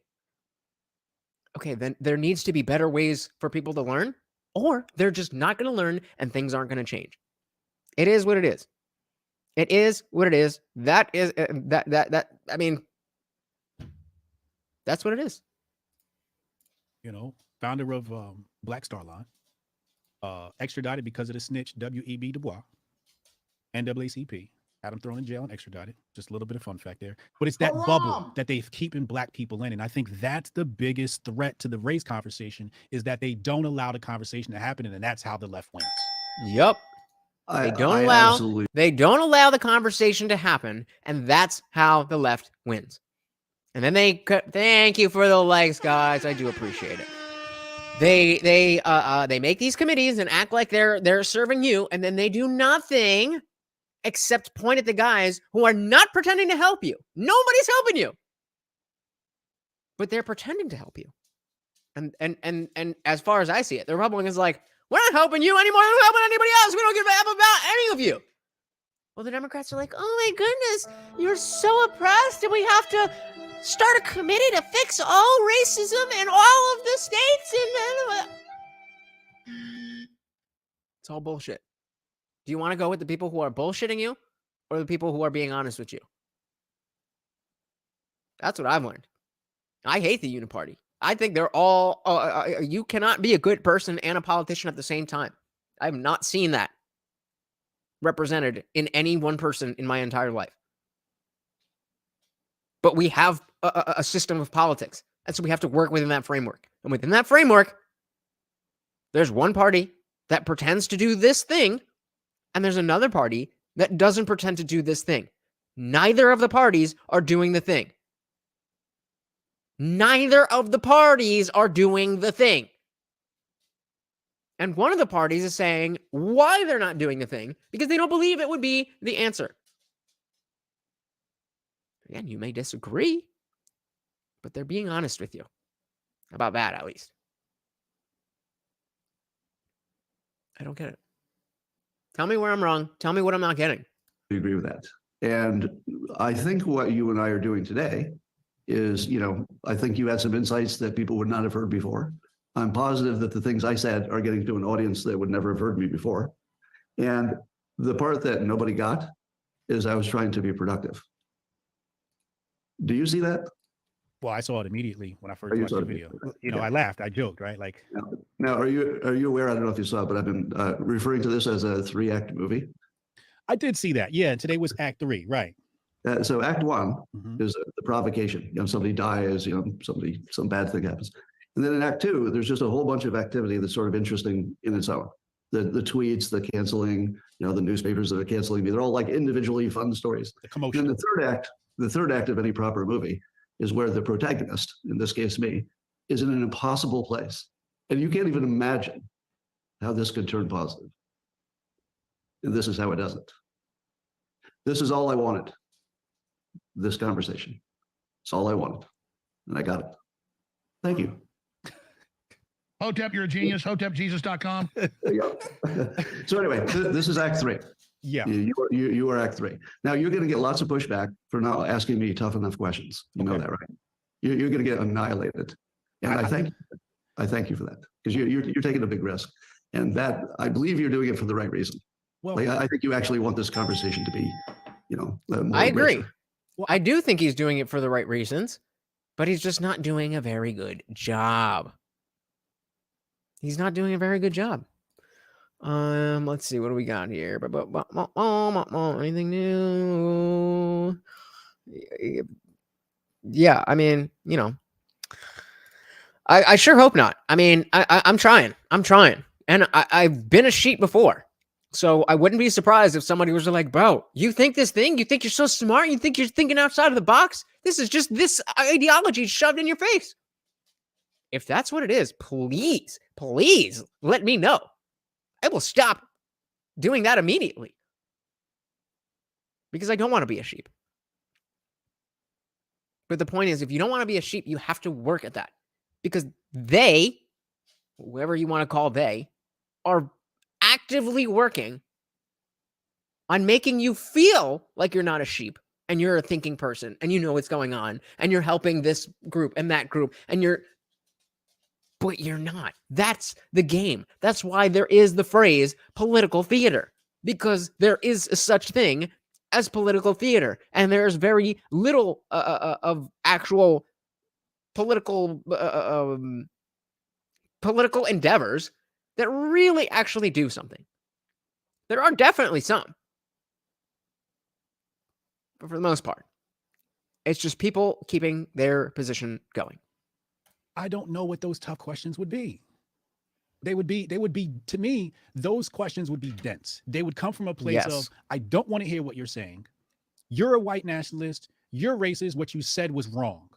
Okay, then there needs to be better ways for people to learn, or they're just not going to learn and things aren't going to change. It is what it is. It is what it is. That is I mean, that's what it is. You know, founder of Black Star Line, extradited because of the snitch W.E.B. Du Bois, NAACP. Had him thrown in jail and extradited. Just a little bit of fun fact there. But it's that bubble that they've keeping black people in. And I think that's the biggest threat to the race conversation, is that they don't allow the conversation to happen. And that's how the left wins. Yep. They don't allow the conversation to happen. And that's how the left wins. And then thank you for the likes, guys. I do appreciate it. They make these committees and act like they're serving you. And then they do nothing except point at the guys who are not pretending to help you. Nobody's helping you, but they're pretending to help you. And as far as I see it, the Republicans like, we're not helping you anymore than we're helping anybody else. We don't give a damn about any of you. Well, the Democrats are like, oh my goodness, you're so oppressed, and we have to start a committee to fix all racism in all of the states. And it's all bullshit. Do you want to go with the people who are bullshitting you, or the people who are being honest with you? That's what I've learned. I hate the Uniparty. I think they're all, you cannot be a good person and a politician at the same time. I have not seen that represented in any one person in my entire life. But we have a system of politics. And so we have to work within that framework. And within that framework, there's one party that pretends to do this thing, and there's another party that doesn't pretend to do this thing. Neither of the parties are doing the thing. Neither of the parties are doing the thing. And one of the parties is saying why they're not doing the thing, because they don't believe it would be the answer. Again, you may disagree, but they're being honest with you about that, at least. I don't get it. Tell me where I'm wrong. Tell me what I'm not getting. I agree with that. And I think what you and I are doing today is, I think you had some insights that people would not have heard before. I'm positive that the things I said are getting to an audience that would never have heard me before. And the part that nobody got is I was trying to be productive. Do you see that? Well, I saw it immediately when I first watched the video. I laughed, I joked, right? Like, now, are you aware? I don't know if you saw it, but I've been referring to this as a 3-act movie. I did see that. Yeah, and today was Act 3, right? So Act 1 is the provocation. Somebody dies. Some bad thing happens, and then in Act 2, there's just a whole bunch of activity that's sort of interesting in its own. The tweets, the canceling, the newspapers that are canceling me. They're all like individually fun stories. The commotion. And the third act of any proper movie is where the protagonist, in this case me, is in an impossible place. And you can't even imagine how this could turn positive. And this is how it doesn't. This is all I wanted. This conversation. It's all I wanted. And I got it. Thank you. Hotep, you're a genius. HotepJesus.com. So anyway, this is Act 3. Yeah. You are Act 3. Now you're going to get lots of pushback for not asking me tough enough questions. You know that, right? You're going to get annihilated. And I thank you for that, because you're taking a big risk. And that, I believe you're doing it for the right reason. Well, I think you actually want this conversation to be, I agree. Well, I do think he's doing it for the right reasons, but he's just not doing a very good job. He's not doing a very good job. Let's see, what do we got here? Anything new? Yeah, I mean, I sure hope not. I mean, I'm trying. And I've been a sheep before. So I wouldn't be surprised if somebody was like, bro, you think this thing? You think you're so smart? You think you're thinking outside of the box? This is just this ideology shoved in your face. If that's what it is, please let me know. I will stop doing that immediately. Because I don't want to be a sheep. But the point is, if you don't want to be a sheep, you have to work at that. Because they, whoever you want to call they, are actively working on making you feel like you're not a sheep and you're a thinking person and you know what's going on and you're helping this group and that group but you're not. That's the game. That's why there is the phrase political theater, because there is a such thing as political theater, and there's very little of actual political endeavors that really actually do something. There are definitely some, but for the most part, it's just people keeping their position going. I don't know what those tough questions would be. They would be, to me, those questions would be dense. They would come from a place of, I don't want to hear what you're saying. You're a white nationalist. You're racist. What you said was wrong.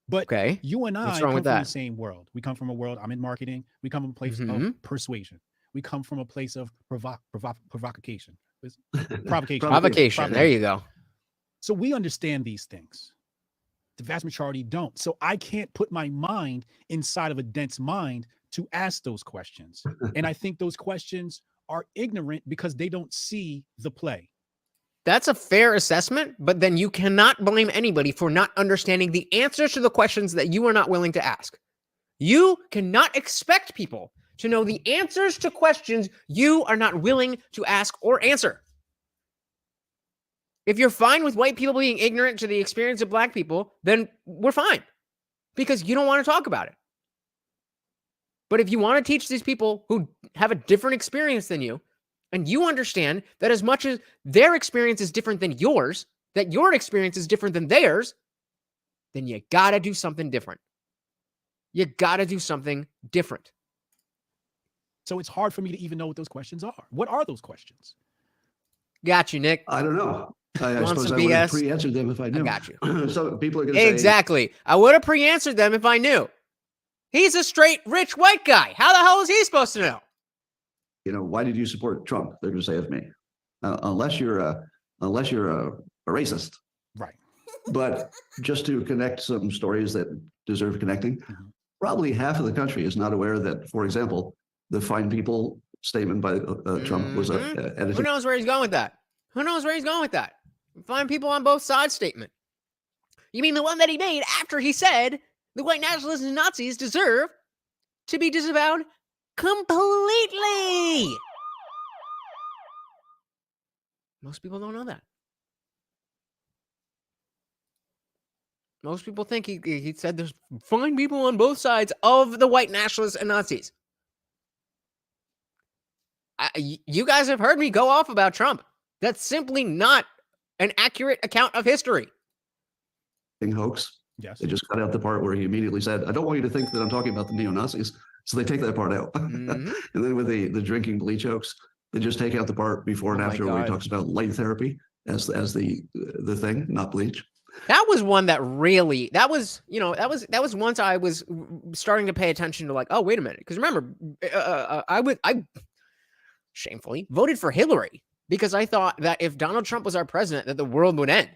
But you and I come from the same world. We come from a world, I'm in marketing. We come from a place of persuasion. We come from a place of provocation. Provocation. There you go. So we understand these things. The vast majority don't. So I can't put my mind inside of a dense mind to ask those questions. And I think those questions are ignorant because they don't see the play. That's a fair assessment, but then you cannot blame anybody for not understanding the answers to the questions that you are not willing to ask. You cannot expect people to know the answers to questions you are not willing to ask or answer. If you're fine with white people being ignorant to the experience of black people, then we're fine, because you don't want to talk about it. But if you want to teach these people who have a different experience than you, and you understand that as much as their experience is different than yours, that your experience is different than theirs, then you got to do something different. You got to do something different. So it's hard for me to even know what those questions are. What are those questions? Got you, Nick. I don't know. I suppose I would have pre-answered them if I knew. I got you. So people are going to say... Exactly. I would have pre-answered them if I knew. He's a straight rich white guy. How the hell is he supposed to know? Why did you support Trump? They're going to say of me, unless you're a racist, right? But just to connect some stories that deserve connecting, probably half of the country is not aware that, for example, the fine people statement by Trump was edited. Who knows where he's going with that? Who knows where he's going with that? Find people on both sides statement. You mean the one that he made after he said the white nationalists and Nazis deserve to be disavowed completely? Most people don't know that. Most people think he said there's fine people on both sides of the white nationalists and Nazis. You guys have heard me go off about Trump. That's simply not an accurate account of history. Hoax. Yes. They just cut out the part where he immediately said, I don't want you to think that I'm talking about the neo-Nazis. So they take that part out. And then with the drinking bleach hoax, they just take out the part before and after where he talks about light therapy as the thing, not bleach. That was one that really, that was once I was starting to pay attention to, like, oh, wait a minute. Because remember, I shamefully voted for Hillary because I thought that if Donald Trump was our president, that the world would end.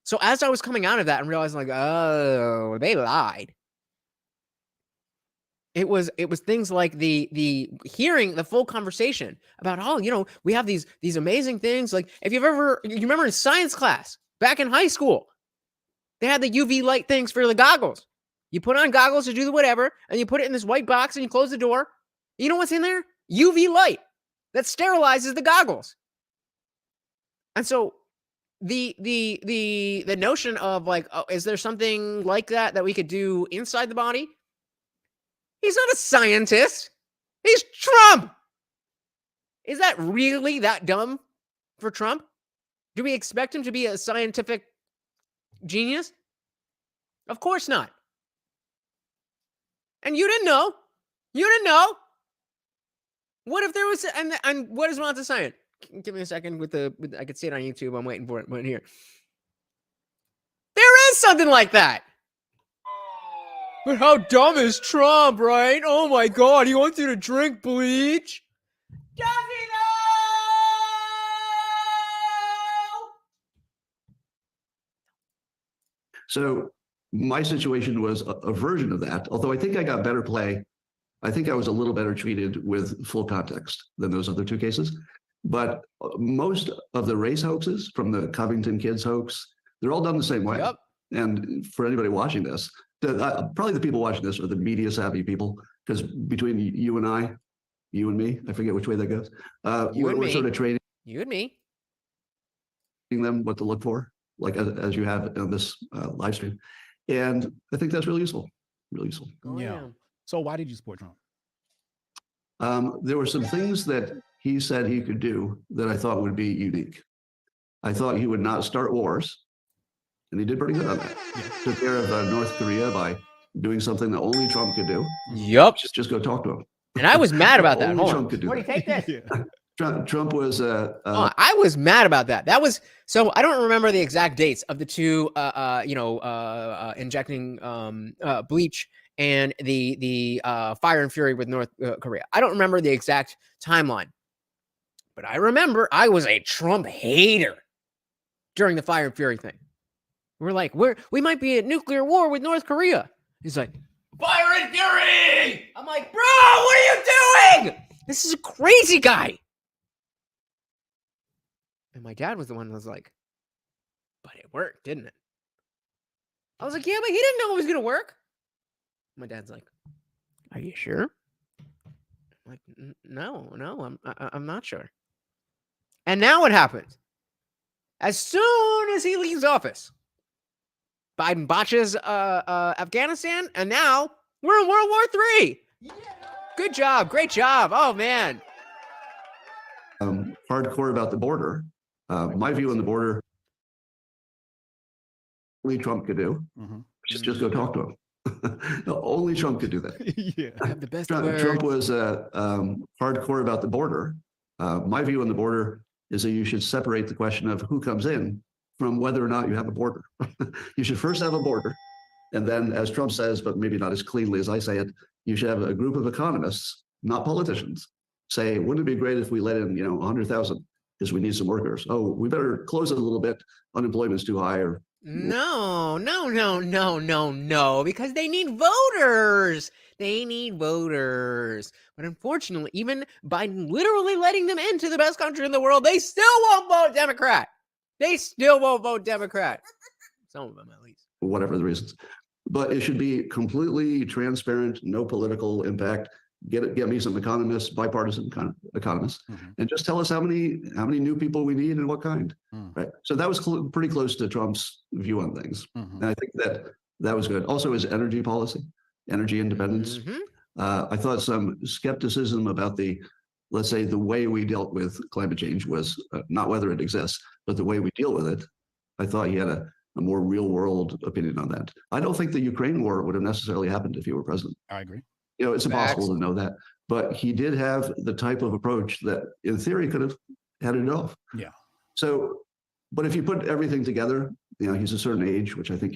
So as I was coming out of that and realizing, like, oh, they lied. It was things like the hearing the full conversation about, oh, we have these amazing things. Like, if you remember in science class back in high school, they had the UV light things for the goggles. You put on goggles to do the whatever, and you put it in this white box and you close the door. You know what's in there? UV light that sterilizes the goggles. And so the notion of, like, oh, is there something like that we could do inside the body? He's not a scientist. He's Trump. Is that really that dumb for Trump? Do we expect him to be a scientific genius? Of course not. And you didn't know. You didn't know. What if there was, and what is Monta saying? Give me a second I could see it on YouTube. I'm waiting for it right here. There is something like that. But how dumb is Trump, right? Oh my God, he wants you to drink bleach. Does he though? So my situation was a version of that, although I think I got better play. I think I was a little better treated with full context than those other two cases. But most of the race hoaxes, from the Covington kids hoax, they're all done the same way. Yep. And for anybody watching this, probably the people watching this are the media savvy people, because between you and me, I forget which way that goes. We're sort of training you and me, them what to look for, like as you have on this live stream. And I think that's really useful. Really useful. Yeah. So why did you support Trump? There were some things that he said he could do that I thought would be unique. I thought he would not start wars, and he did pretty good on that. Yeah. Took care of North Korea by doing something that only Trump could do. Yep. Just go talk to him. And I was mad about that. Only Trump could do that. Take this. Yeah. Trump was. I was mad about that. That was so. I don't remember the exact dates of the two. Injecting bleach and the fire and fury with North Korea. I don't remember the exact timeline, but I remember I was a Trump hater during the fire and fury thing. We're like, we might be at nuclear war with North Korea. He's like, fire and fury. I'm like, bro, what are you doing? This is a crazy guy. And my dad was the one that was like, but it worked, didn't it? I was like, yeah, but he didn't know it was going to work. My dad's like, are you sure? I'm like, no, I'm not sure. And now what happens? As soon as he leaves office, Biden botches Afghanistan, and now we're in World War III. Yeah. Good job. Great job. Oh, man. Hardcore about the border. My view on the border, only Trump could do. Mm-hmm. Just go talk to him. No, only Trump could do that. Yeah, I have the best Trump was hardcore about the border. My view on the border is that you should separate the question of who comes in from whether or not you have a border. You should first have a border, and then, as Trump says, but maybe not as cleanly as I say it, you should have a group of economists, not politicians, say, wouldn't it be great if we let in, 100,000 because we need some workers? Oh, we better close it a little bit. Unemployment's too high. Or no, because they need voters. They need voters. But unfortunately, even by literally letting them into the best country in the world, they still won't vote Democrat. They still won't vote Democrat. Some of them, at least. Whatever the reasons. But it should be completely transparent, no political impact. Get me some economists, bipartisan economists, and just tell us how many new people we need and what kind. Right. So that was pretty close to Trump's view on things, and I think that was good. Also, his energy policy, energy independence. I thought some skepticism about let's say, the way we dealt with climate change was not whether it exists, but the way we deal with it. I thought he had a more real world opinion on that. I don't think the Ukraine war would have necessarily happened if he were president. I agree. You know, it's impossible to know that, but he did have the type of approach that in theory could have headed it off. Yeah. So, but if you put everything together, you know, he's a certain age, which I think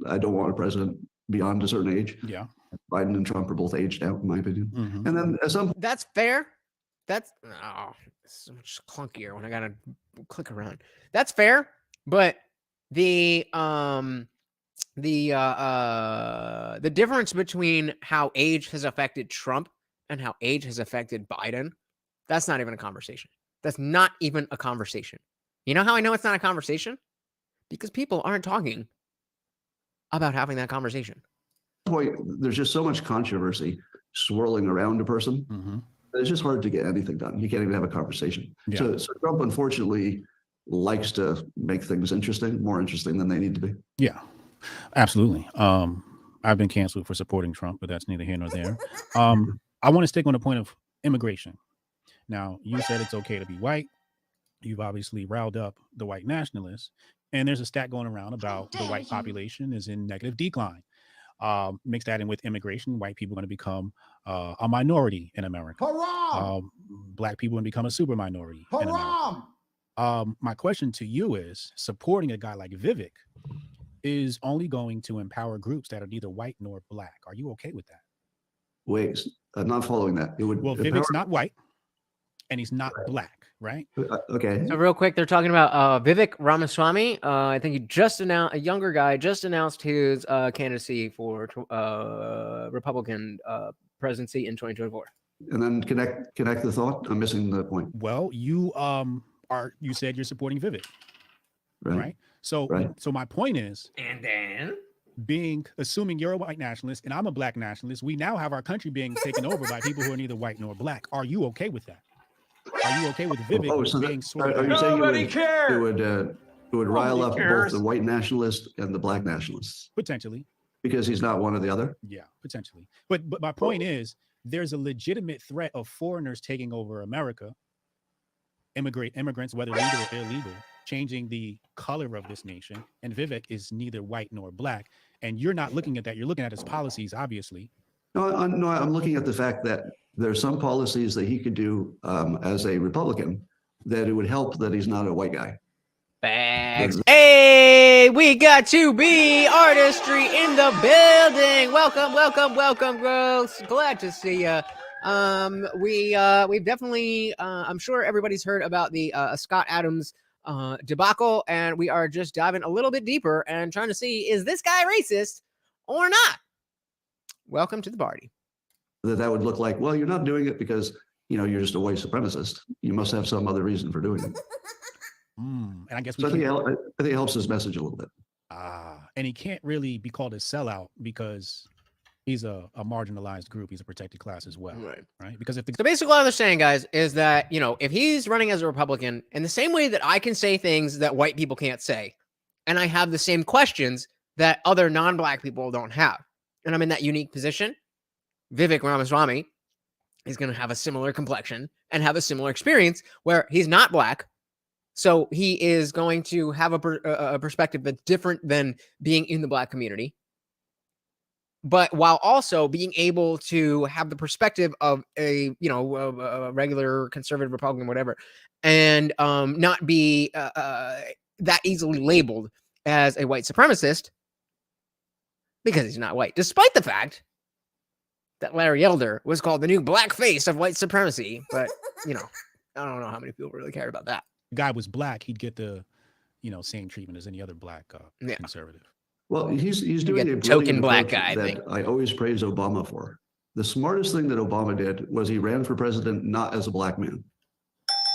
I don't want a president beyond a certain age. Yeah. Biden and Trump are both aged out, in my opinion. And then at some That's fair. That's it's so much clunkier when I gotta click around. That's fair, but the difference between how age has affected Trump and how age has affected Biden, that's not even a conversation. That's not even a conversation. You know how I know it's not a conversation? Because people aren't talking about having that conversation. point, there's just so much controversy swirling around a person. It's just hard to get anything done. You can't even have a conversation. So Trump, unfortunately, likes to make things interesting, more interesting than they need to be. Yeah, absolutely. I've been canceled for supporting Trump, but that's neither here nor there. I want to stick on the point of immigration. Now, you said it's okay to be white. You've obviously riled up the white nationalists. And there's a stat going around about the white population is in negative decline. Mix that in with immigration, white people are going to become a minority in America. Black people are going to become a super minority in America. My question to you is, supporting a guy like Vivek is only going to empower groups that are neither white nor black. Are you okay with that? Wait, I'm not following that. It would well, Vivek's not white and he's not black, right? Okay. So real quick, they're talking about Vivek Ramaswamy. I think he just announced, a younger guy just announced his candidacy for Republican presidency in 2024. And then connect the thought. I'm missing the point. Well, you said you're supporting Vivek, right? So my point is, and then assuming you're a white nationalist and I'm a black nationalist, we now have our country being taken over by people who are neither white nor black. Are you okay with that? Are you okay with Vivek being sort of? Are you saying it would rile up both the white nationalists and the black nationalists? Potentially. Because he's not one or the other? Yeah, potentially. But my point is, there's a legitimate threat of foreigners taking over America, immigrants, whether legal or illegal, changing the color of this nation. And Vivek is neither white nor black. And you're not looking at that. You're looking at his policies, obviously. No, I'm looking at the fact that there are some policies that he could do as a Republican that it would help that he's not a white guy. Bags. Hey, we got 2B Artistry in the building. Welcome, girls. Glad to see you. We've definitely, I'm sure everybody's heard about the Scott Adams debacle, and we are just diving a little bit deeper and trying to see, is this guy racist or not? Welcome to the party. That would look like, well, you're not doing it because, you're just a white supremacist. You must have some other reason for doing it. And I guess I think it helps his message a little bit. And he can't really be called a sellout because he's a marginalized group. He's a protected class as well. Right. Because if so basically what I'm saying, guys, is that, if he's running as a Republican, in the same way that I can say things that white people can't say, and I have the same questions that other non-black people don't have, and I'm in that unique position, Vivek Ramaswamy is going to have a similar complexion and have a similar experience where he's not black. So he is going to have a perspective that's different than being in the black community, but while also being able to have the perspective of a regular conservative Republican, whatever, and not be that easily labeled as a white supremacist because he's not white, despite the fact that Larry Elder was called the new black face of white supremacy. But I don't know how many people really care about that. Guy was black, he'd get the same treatment as any other black conservative. Well, he's doing a token black guy that I always praise Obama for. The smartest thing that Obama did was he ran for president not as a black man.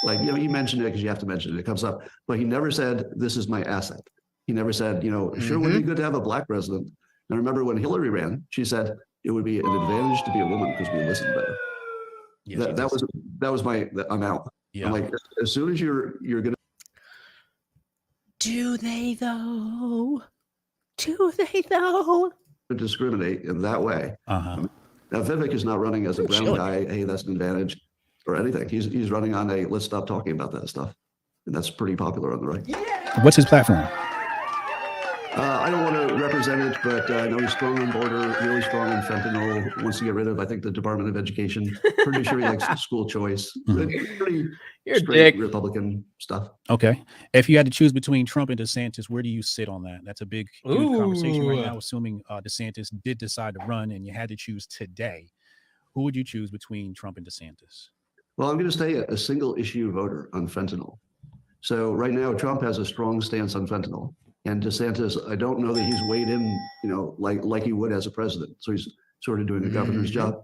Like, he mentioned it because you have to mention it. It comes up, but he never said, this is my asset. He never said, sure would be good to have a black president. And I remember when Hillary ran, she said it would be an advantage to be a woman because we listen better. Yeah, that was my, I'm out. Yeah. I'm like, as soon as you're going to. Do they though? Do they though? Discriminate in that way. Uh-huh. Now, Vivek is not running as a brown guy. Hey, that's an advantage or anything. He's running on a let's stop talking about that stuff. And that's pretty popular on the right. What's his platform? I don't want to represent it, but I know he's strong on border, really strong on fentanyl, wants to get rid of, I think, the Department of Education. Pretty sure he likes school choice. Pretty straight Republican stuff. Okay. If you had to choose between Trump and DeSantis, where do you sit on that? That's a big conversation right now, assuming DeSantis did decide to run and you had to choose today. Who would you choose between Trump and DeSantis? Well, I'm going to stay a single issue voter on fentanyl. So right now, Trump has a strong stance on fentanyl. And DeSantis, I don't know that he's weighed in, like he would as a president. So he's sort of doing a governor's job,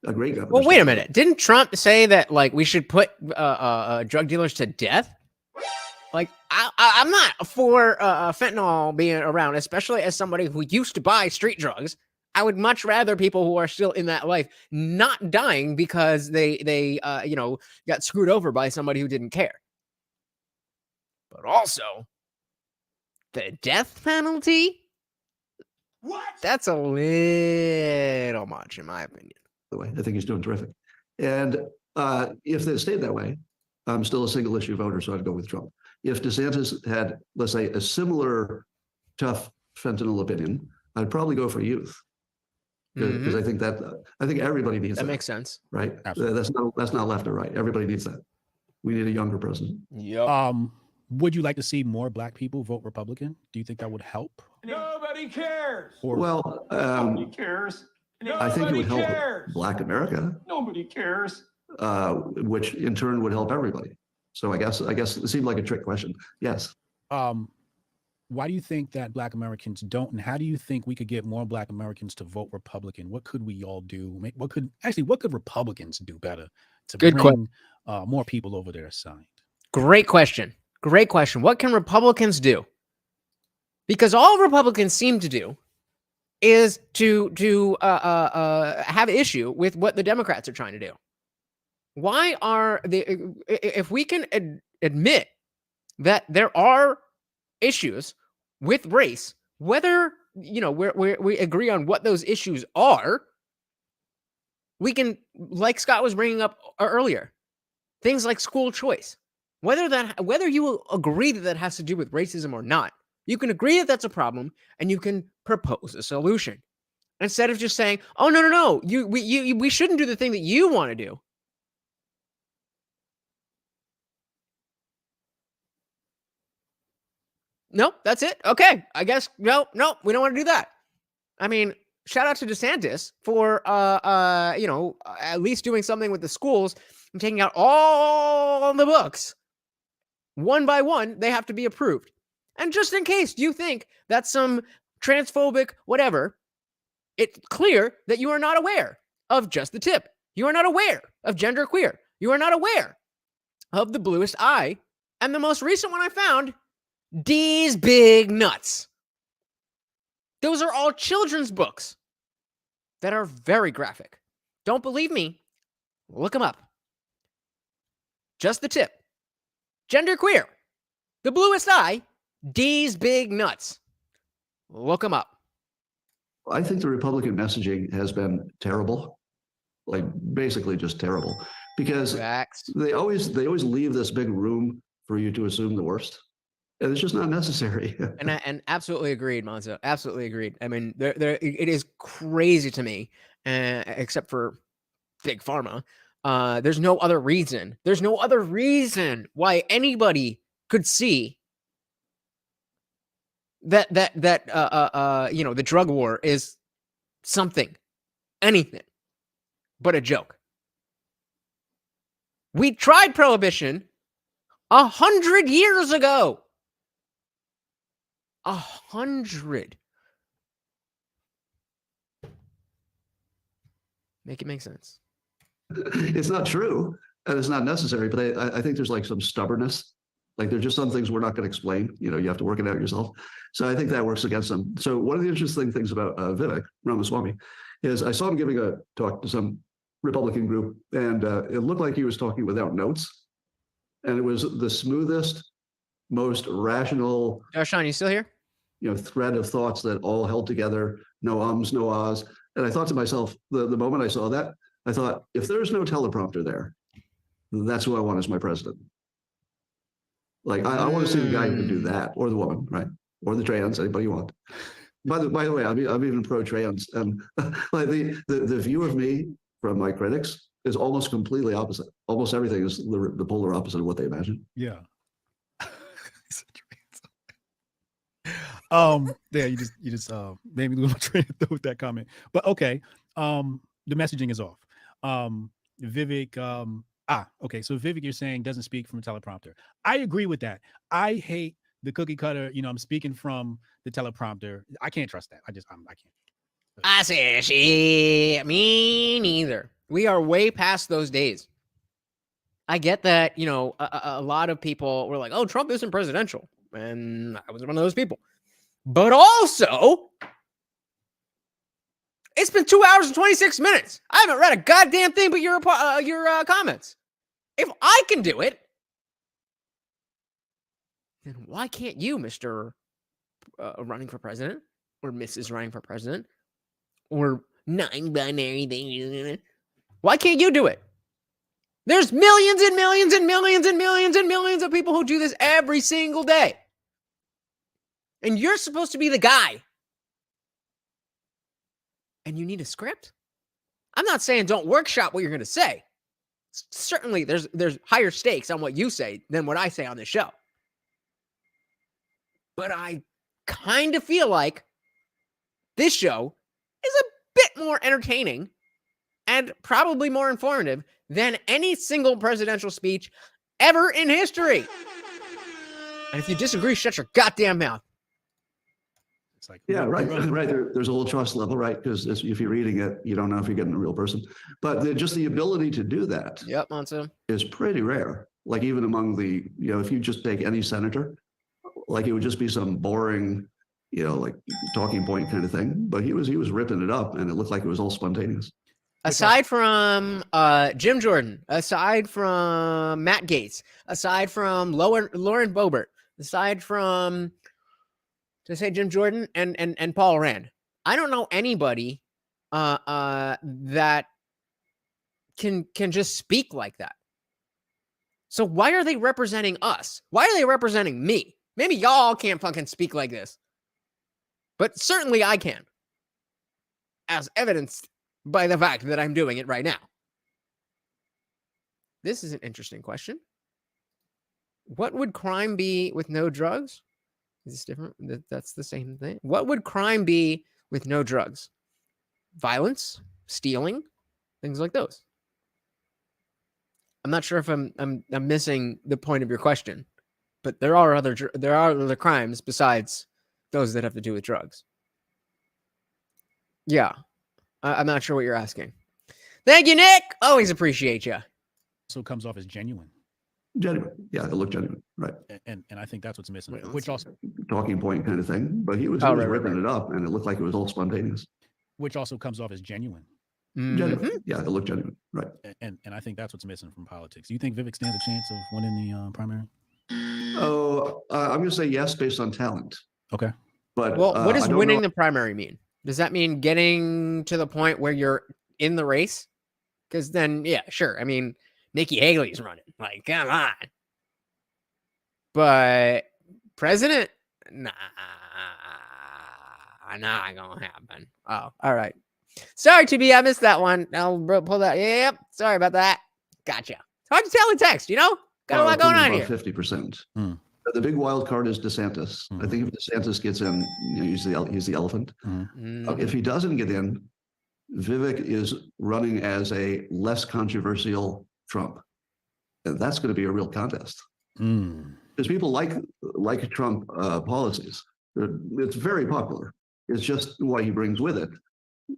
a great governor. Well, wait a minute. Didn't Trump say that we should put drug dealers to death? Like, I'm not for fentanyl being around, especially as somebody who used to buy street drugs. I would much rather people who are still in that life not dying because they got screwed over by somebody who didn't care. But also, the death penalty? What? That's a little much, in my opinion. The way I think he's doing terrific. And if they stayed that way, I'm still a single issue voter, so I'd go with Trump. If DeSantis had, let's say, a similar tough fentanyl opinion, I'd probably go for youth. Because I think everybody needs that. That makes sense. Right? That's not left or right. Everybody needs that. We need a younger president. Yep. Would you like to see more black people vote Republican? Do you think that would help? Nobody cares. Well, nobody cares. I think it would help Black America. Nobody cares. Which in turn would help everybody. So I guess it seemed like a trick question. Yes. Why do you think that Black Americans don't, and how do you think we could get more Black Americans to vote Republican? What could we all do? What could Republicans do better to bring more people over their side? Great question. Great question. What can Republicans do? Because all Republicans seem to do is to have issue with what the Democrats are trying to do. Why are if we can admit that there are issues with race, whether we agree on what those issues are, we can, like Scott was bringing up earlier, things like school choice. Whether you will agree that has to do with racism or not, you can agree that that's a problem and you can propose a solution instead of just saying, "Oh no, we shouldn't do the thing that you want to do." Nope, that's it. Okay, I guess no, we don't want to do that. I mean, shout out to DeSantis for at least doing something with the schools and taking out all the books. One by one, they have to be approved. And just in case you think that's some transphobic whatever, it's clear that you are not aware of Just the Tip. You are not aware of genderqueer. You are not aware of The Bluest Eye. And the most recent one I found, D's Big Nuts. Those are all children's books that are very graphic. Don't believe me? Look them up. Just the Tip. Genderqueer. The Bluest Eye. D's Big Nuts. Look them up. I think the Republican messaging has been terrible, like basically just terrible, because they always leave this big room for you to assume the worst. And it's just not necessary. and absolutely agreed, Monzo. Absolutely agreed. I mean, it is crazy to me, except for Big Pharma. There's no other reason. There's no other reason why anybody could see that the drug war is anything but a joke. We tried prohibition 100 years ago. 100. Make it make sense. It's not true, and it's not necessary, but I think there's like some stubbornness. Like there's just some things we're not going to explain. You know, you have to work it out yourself. So I think that works against them. So one of the interesting things about Vivek Ramaswamy is I saw him giving a talk to some Republican group, and it looked like he was talking without notes. And it was the smoothest, most rational. Darshan, you still here? You know, thread of thoughts that all held together. No ums, no ahs. And I thought to myself, the moment I saw that, I thought, if there's no teleprompter there, that's who I want as my president. Like, I want to see the guy who can do that, or the woman, right? Or the trans, anybody you want. By the way, I'm even pro-trans. And like the view of me from my critics is almost completely opposite. Almost everything is the polar opposite of what they imagine. Yeah. Yeah, you just made me lose my train of thought with that comment. But okay, the messaging is off. Vivek, okay, so Vivek, you're saying doesn't speak from a teleprompter. I agree with that. I hate the cookie cutter. You know, I'm speaking from the teleprompter. I can't trust that. I can't. I say she. Me neither. We are way past those days. I get that. You know, a lot of people were like, "Oh, Trump isn't presidential," and I was one of those people. But also, it's been 2 hours and 26 minutes. I haven't read a goddamn thing but your comments. If I can do it, then why can't you, Mr. Running for president, or Mrs. Running for president, or non-binary thing? Why can't you do it? There's millions and millions and millions and millions and millions of people who do this every single day. And you're supposed to be the guy. And you need a script? I'm not saying don't workshop what you're going to say. Certainly, there's higher stakes on what you say than what I say on this show. But I kind of feel like this show is a bit more entertaining and probably more informative than any single presidential speech ever in history. And if you disagree, shut your goddamn mouth. It's like, yeah, right. There's a little trust level, right? Because if you're reading it, you don't know if you're getting a real person. But just the ability to do that is pretty rare. Like even among the, you know, if you just take any senator, like it would just be some boring, you know, like talking point kind of thing. But he was ripping it up, and it looked like it was all spontaneous. Aside from Jim Jordan, aside from Matt Gaetz, aside from Lauren Boebert, aside from, to say Jim Jordan and Paul Rand, I don't know anybody that can just speak like that. So why are they representing us? Why are they representing me? Maybe y'all can't fucking speak like this, but certainly I can, as evidenced by the fact that I'm doing it right now. This is an interesting question. What would crime be with no drugs? Is this different? That's the same thing. What would crime be with no drugs? Violence, stealing, things like those. I'm not sure if I'm missing the point of your question, but there are other crimes besides those that have to do with drugs. Yeah, I'm not sure what you're asking. Thank you, Nick. Always appreciate you. So it comes off as genuine. Genuine, yeah, it looked genuine, right? And I think that's what's missing. Which also talking point kind of thing, but he was ripping it up, and it looked like it was all spontaneous. Which also comes off as genuine. Genuine, yeah, it looked genuine, right? And I think that's what's missing from politics. Do you think Vivek stands a chance of winning the primary? Oh, I'm going to say yes based on talent. Okay, but well, what does winning the primary mean? Does that mean getting to the point where you're in the race? Because then, yeah, sure. I mean, Nikki Haley's running. Like, come on. But president? Nah, not gonna happen. Oh, all right. Sorry, TB, I missed that one. I'll pull that. Yep, sorry about that. Gotcha. It's hard to tell in text, you know? Got a lot going on here. 50%. The big wild card is DeSantis. I think if DeSantis gets in, you know, he's the elephant. If he doesn't get in, Vivek is running as a less controversial Trump. And that's going to be a real contest. Because people like Trump policies. It's very popular. It's just what he brings with it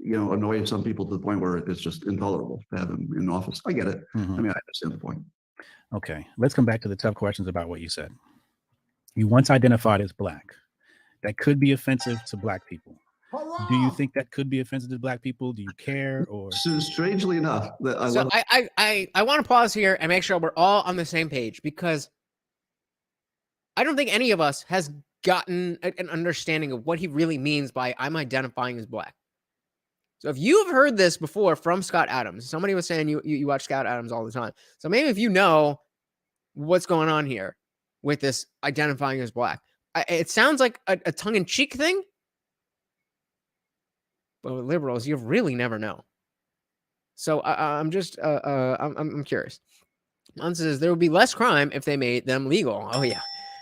annoy some people to the point where it's just intolerable to have him in office. I get it. Mhm. I mean, I understand the point. Okay, let's come back to the tough questions about what you said. You once identified as Black. That could be offensive to Black people. Do you think that could be offensive to Black people? Do you care? Or So strangely enough, I want to pause here and make sure we're all on the same page, because I don't think any of us has gotten an understanding of what he really means by "I'm identifying as Black." So if you've heard this before from Scott Adams, somebody was saying you watch Scott Adams all the time. So maybe if you know what's going on here with this identifying as Black, it sounds like a tongue-in-cheek thing. But with liberals, you really never know. So I'm just I'm curious. One says there would be less crime if they made them legal. Oh yeah.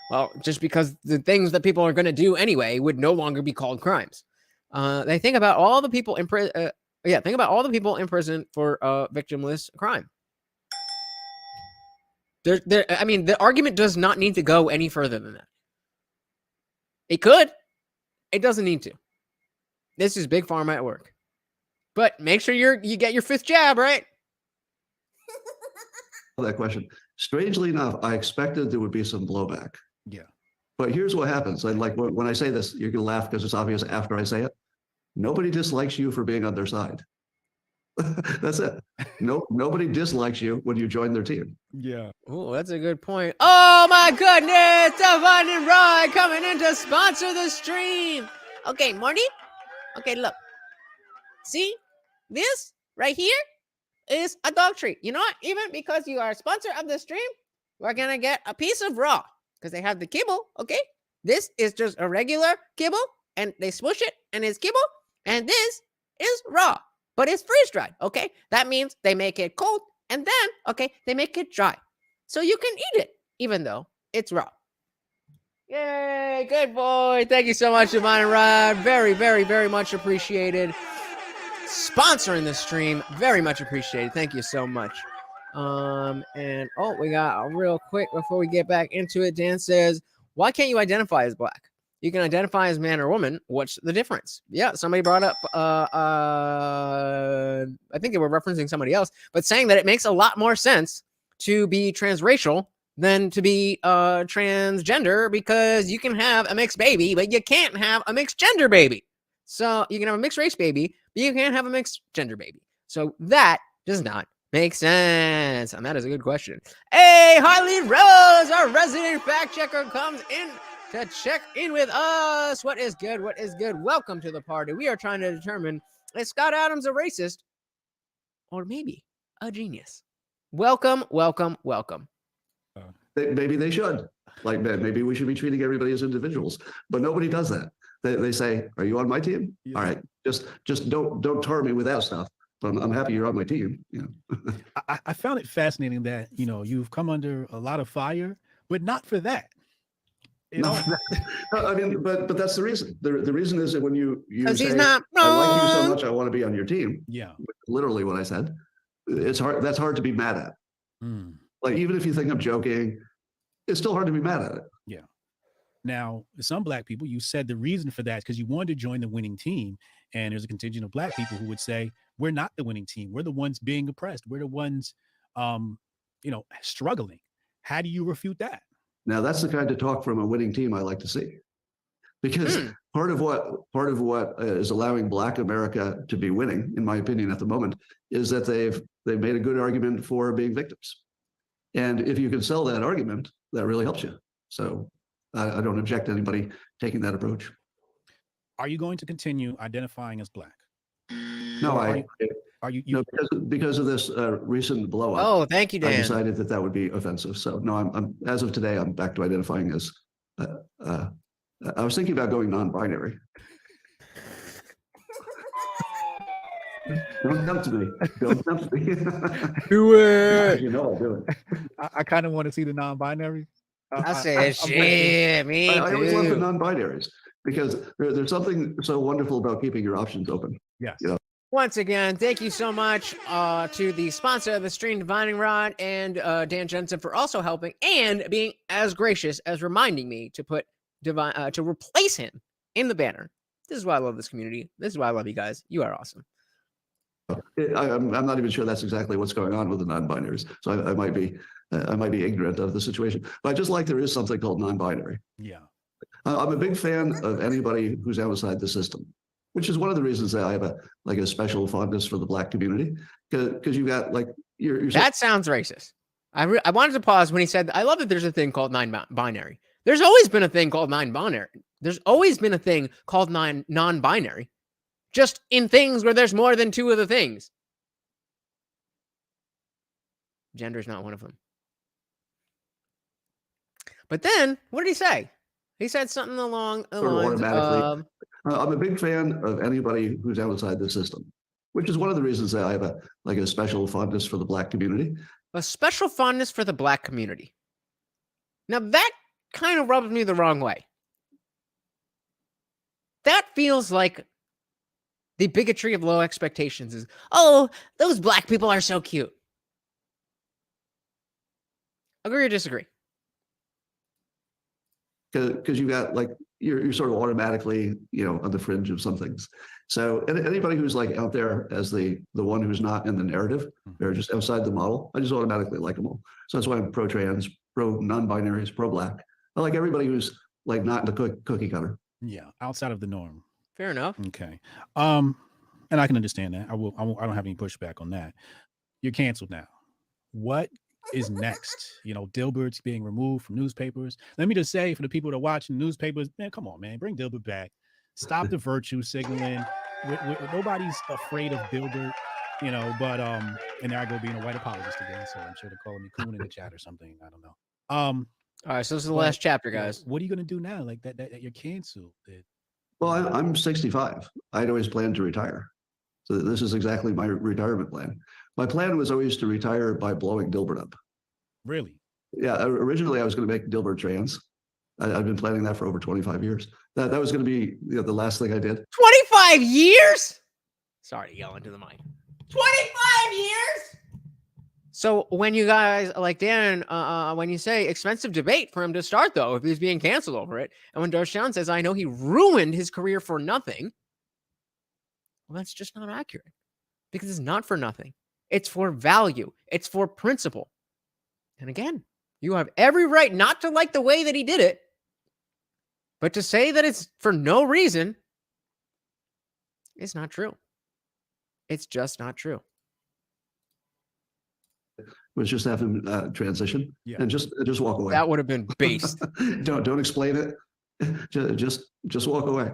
Well, just because the things that people are going to do anyway would no longer be called crimes. They think about all the people in prison. Think about all the people in prison for victimless crime. I mean, the argument does not need to go any further than that. It could. It doesn't need to. This is Big Pharma at work. But make sure you get your 5th jab, right? That question. Strangely enough, I expected there would be some blowback. Yeah. But here's what happens. Like when I say this, you're going to laugh because it's obvious after I say it. Nobody dislikes you for being on their side. That's it. Nobody dislikes you when you join their team. Yeah. Oh, that's a good point. Oh my goodness, Devon and Rye coming in to sponsor the stream. Okay, Marty. Okay, look. See, this right here is a dog treat. You know what? Even because you are a sponsor of the stream, we're gonna get a piece of raw because they have the kibble. Okay, this is just a regular kibble, and they smush it, and it's kibble, and this is raw, but it's freeze dried. Okay, that means they make it cold, and then they make it dry, so you can eat it even though it's raw. Yay, good boy. Thank you so much, Devon and Rod. Very, very, very much appreciated. Sponsoring the stream, very much appreciated. Thank you so much. And we got real quick before we get back into it. Dan says, why can't you identify as Black? You can identify as man or woman. What's the difference? Yeah, somebody brought up I think they were referencing somebody else, but saying that it makes a lot more sense to be transracial than to be transgender, because you can have a mixed baby, but you can't have a mixed gender baby. So you can have a mixed race baby, but you can't have a mixed gender baby. So that does not make sense. And that is a good question. Hey, Harley Rose, our resident fact checker, comes in to check in with us. What is good? What is good? Welcome to the party. We are trying to determine, is Scott Adams a racist or maybe a genius? Welcome, welcome, welcome. Maybe they should. Like, maybe we should be treating everybody as individuals, but nobody does that. They say, "Are you on my team?" Yeah. All right, just don't tar me with that stuff. But I'm happy you're on my team. I found it fascinating that you've come under a lot of fire, but not for that. I mean, but that's the reason. The reason is that when you say, he's not "I like you so much, I want to be on your team." Yeah, literally what I said. It's hard. That's hard to be mad at. Mm. Like, even if you think I'm joking, it's still hard to be mad at it. Yeah. Now, some Black people, you said the reason for that is because you wanted to join the winning team. And there's a contingent of Black people who would say, we're not the winning team. We're the ones being oppressed. We're the ones, struggling. How do you refute that? Now, that's the kind of talk from a winning team I like to see. Because part of what is allowing Black America to be winning, in my opinion, at the moment, is that they've made a good argument for being victims. And if you can sell that argument, that really helps you. So I don't object to anybody taking that approach. Are you going to continue identifying as Black? No, No, because of this recent blow up. Oh, thank you, Dan. I decided that would be offensive. So no, I'm as of today, I'm back to identifying as. I was thinking about going non-binary. Don't tempt me. Don't tempt me. Do it. I'll do it. I kind of want to see the non-binary. I said, shit, me too. I always love the non-binaries because there's something so wonderful about keeping your options open. Yes. Once again, thank you so much to the sponsor of the stream, Divining Rod, and Dan Jensen for also helping and being as gracious as reminding me to put to replace him in the banner. This is why I love this community. This is why I love you guys. You are awesome. I'm not even sure that's exactly what's going on with the non-binaries. So I might be ignorant of the situation. But I just like there is something called non-binary. Yeah. I'm a big fan of anybody who's outside the system, which is one of the reasons that I have a special fondness for the Black community, because you got like you're that sounds racist. I wanted to pause when he said, "I love that there's a thing called non-binary." There's always been a thing called non-binary. There's always been a thing called non-binary, just in things where there's more than two of the things. Gender is not one of them. But then, what did he say? He said something along the lines of, I'm a big fan of anybody who's outside the system, which is one of the reasons that I have a special fondness for the Black community. A special fondness for the Black community. Now that kind of rubs me the wrong way. That feels like the bigotry of low expectations is, oh, those Black people are so cute. Agree or disagree? Because you got like you're sort of automatically on the fringe of some things. So anybody who's like out there as the one who's not in the narrative, they're just outside the model, I just automatically like them all. So that's why I'm pro-trans, pro-non-binaries, pro-Black. I like everybody who's like not in the cookie cutter. Yeah, outside of the norm. Fair enough. Okay. And I can understand that. I don't have any pushback on that. You're canceled now. What is next? Dilbert's being removed from newspapers. Let me just say, for the people that are watching newspapers, man, come on, man, bring Dilbert back. Stop the virtue signaling. Nobody's afraid of Dilbert, but and there I go being a white apologist again, so I'm sure they're calling me coon in the chat or something. I don't know. All right, so this is the last chapter, guys. What are you gonna do now? Like that you're canceled. Well, I'm 65. I'd always planned to retire. So this is exactly my retirement plan. My plan was always to retire by blowing Dilbert up. Really? Yeah. Originally, I was going to make Dilbert trans. I've been planning that for over 25 years. That was going to be the last thing I did. 25 years? Sorry to yell into the mic. 25 years? So when you guys, like Dan, when you say expensive debate for him to start, though, if he's being canceled over it, and when Darshon says, I know he ruined his career for nothing, well, that's just not accurate. Because it's not for nothing. It's for value. It's for principle. And again, you have every right not to like the way that he did it, but to say that it's for no reason is not true. It's just not true. Was just have him transition and just walk away. That would have been based. Don't explain it. Just walk away.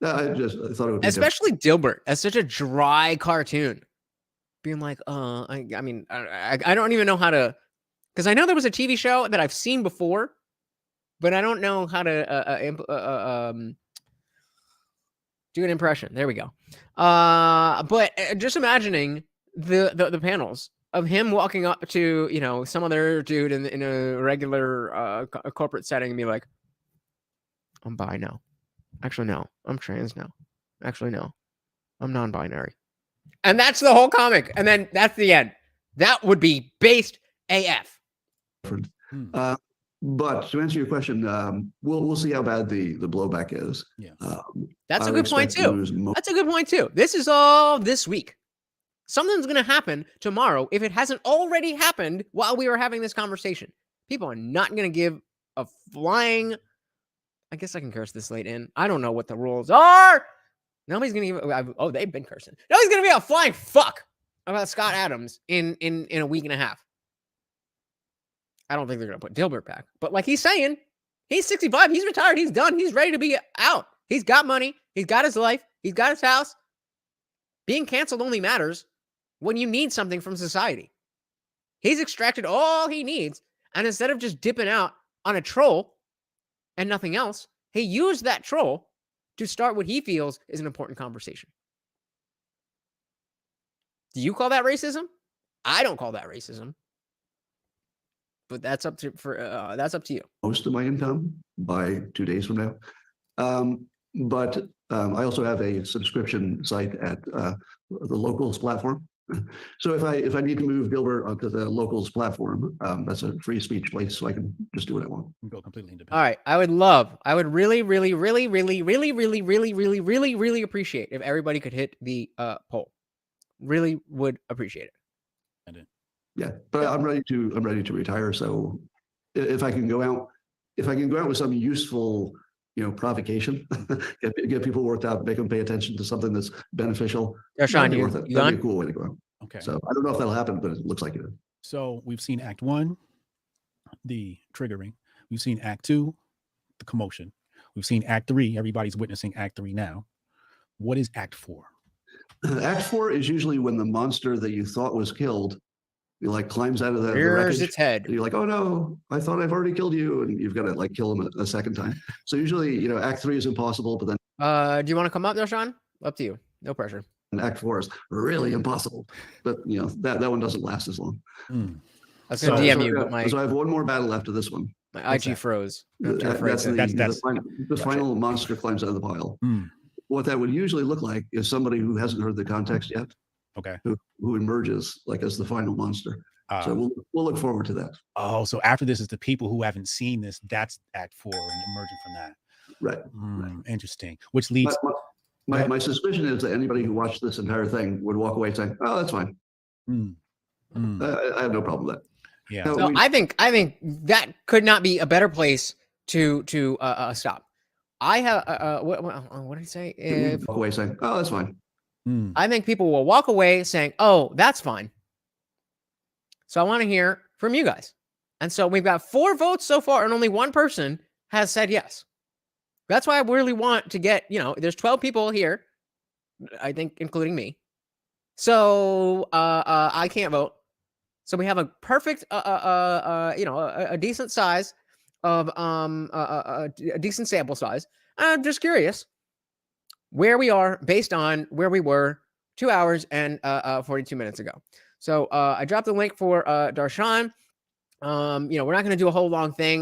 I thought it would be especially Dilbert as such a dry cartoon, being like, I don't even know how to, because I know there was a TV show that I've seen before, but I don't know how to do an impression. There we go. But just imagining the panels of him walking up to, some other dude in a regular corporate setting and be like, I'm bi now. Actually, no. I'm trans now. Actually, no. I'm non-binary. And that's the whole comic. And then that's the end. That would be based AF. But to answer your question, we'll see how bad the blowback is. Yeah. That's a good point too. That's a good point too. This is all this week. Something's going to happen tomorrow if it hasn't already happened while we were having this conversation. People are not going to give a flying. I guess I can curse this late in. I don't know what the rules are. Nobody's going to give. Oh, they've been cursing. Nobody's going to be a flying fuck about Scott Adams in a week and a half. I don't think they're going to put Dilbert back. But like he's saying, he's 65. He's retired. He's done. He's ready to be out. He's got money. He's got his life. He's got his house. Being canceled only matters when you need something from society. He's extracted all he needs. And instead of just dipping out on a troll and nothing else, he used that troll to start what he feels is an important conversation. Do you call that racism? I don't call that racism. But that's up to you. Most of my income by 2 days from now. But I also have a subscription site at the locals platform. So if I need to move Dilbert onto the locals platform, that's a free speech place, so I can just do what I want. Go completely independent. All right. I would really appreciate if everybody could hit the poll. Really would appreciate it. Yeah, but I'm ready to retire. So if I can go out with some useful, provocation, get people worked up, make them pay attention to something that's beneficial. Yeah, Sean, you that'd be a cool way to go. Okay. So I don't know if that'll happen, but it looks like it is. So we've seen Act 1, the triggering. We've seen Act 2, the commotion. We've seen Act 3. Everybody's witnessing Act 3 now. What is Act 4? Act 4 is usually when the monster that you thought was killed, climbs out of the rears wreckage, its head. and you're like, oh no, I thought I've already killed you, and you've got to kill him a second time. So usually, Act 3 is impossible, but then do you want to come up there, Sean? Up to you. No pressure. And Act 4 is really impossible, but that one doesn't last as long. I was gonna DM you, but so I have one more battle after this one. My IG froze. That's the final monster climbs out of the pile. What that would usually look like is somebody who hasn't heard the context yet. Okay. Who emerges as the final monster. So we'll look forward to that. Oh, so after this is the people who haven't seen this. That's Act 4 and emerging from that. Right. Interesting. Which leads. My suspicion is that anybody who watched this entire thing would walk away saying, "Oh, that's fine. I have no problem with that." Yeah. So I think that could not be a better place to stop. I have what did he say? Walk away saying, "Oh, that's fine." I think people will walk away saying, "Oh, that's fine." So I want to hear from you guys. And so we've got 4 votes so far, and only one person has said yes. That's why I really want to get, there's 12 people here, I think, including me. So I can't vote. So we have a perfect, a decent size of a decent sample size. I'm just curious where we are based on where we were 2 hours and 42 minutes ago. So I dropped the link for Darshan. We're not going to do a whole long thing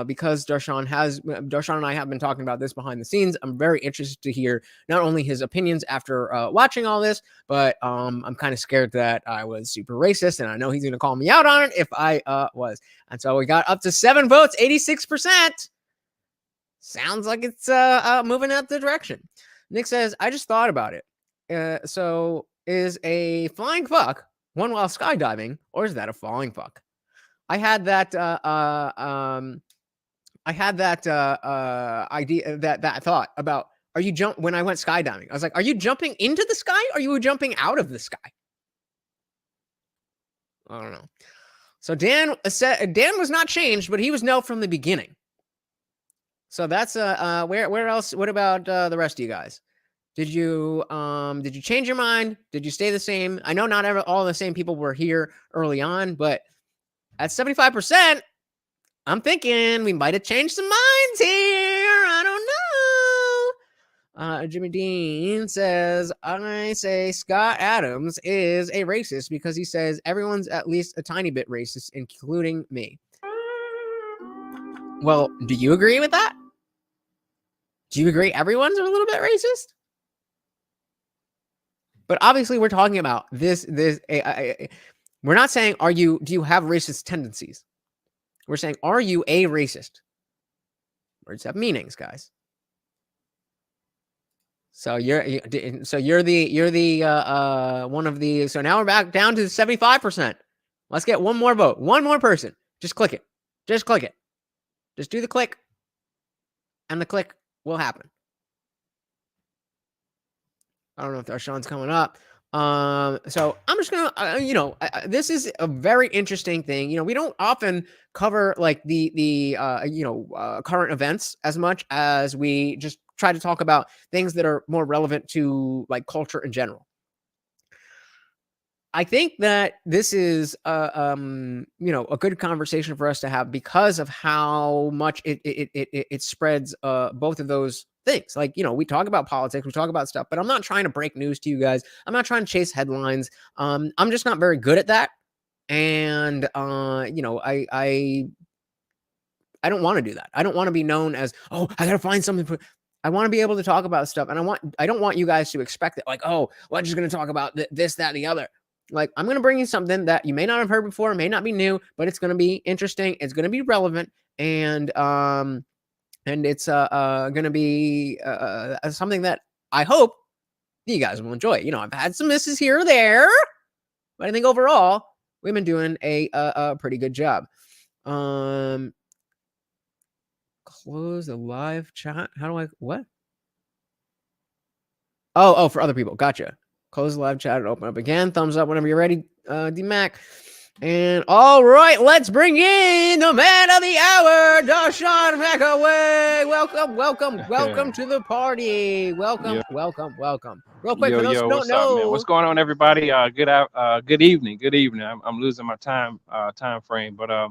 because Darshan and I have been talking about this behind the scenes. I'm very interested to hear not only his opinions after watching all this, but I'm kind of scared that I was super racist, and I know he's going to call me out on it if I was. And so we got up to 7 votes, 86%. Sounds like it's moving out the direction. Nick says, I just thought about it. So is a flying fuck one while skydiving, or is that a falling fuck? I had that idea, that thought about, when I went skydiving, I was like, are you jumping into the sky? Or are you jumping out of the sky? I don't know. So Dan was not changed, but he was no from the beginning. So that's where else? What about the rest of you guys? Did you change your mind? Did you stay the same? I know not all the same people were here early on, but at 75%, I'm thinking we might have changed some minds here. I don't know. Jimmy Dean says, I say Scott Adams is a racist because he says everyone's at least a tiny bit racist, including me. Well, do you agree with that? Do you agree everyone's a little bit racist? But obviously, we're talking about this. We're not saying, do you have racist tendencies? We're saying, are you a racist? Words have meanings, guys. So you're the one of the. So now we're back down to 75%. Let's get one more vote. One more person. Just click it. Just click it. Just do the click, and the click will happen. I don't know if Darshan's coming up. So I'm just gonna, this is a very interesting thing. We don't often cover like the current events as much as we just try to talk about things that are more relevant to like culture in general. I think that this is, a good conversation for us to have because of how much it spreads both of those things. Like, we talk about politics, we talk about stuff, but I'm not trying to break news to you guys. I'm not trying to chase headlines. I'm just not very good at that. And, I don't want to do that. I don't want to be known as, I got to find something. I want to be able to talk about stuff. And I don't want you guys to expect that, like, we're just going to talk about this, that, and the other. Like, I'm going to bring you something that you may not have heard before, may not be new, but it's going to be interesting. It's going to be relevant, and it's going to be something that I hope you guys will enjoy. You know, I've had some misses here or there, but I think overall we've been doing a pretty good job. Close the live chat. How do I what? Oh, for other people. Gotcha. Close the live chat and open up again. Thumbs up whenever you're ready, D-Mac. And all right, let's bring in the man of the hour, Dashawn McAway. Welcome to the party. Welcome. Real quick, for those who don't know, man? What's going on, everybody? Good evening. I'm losing my time frame, but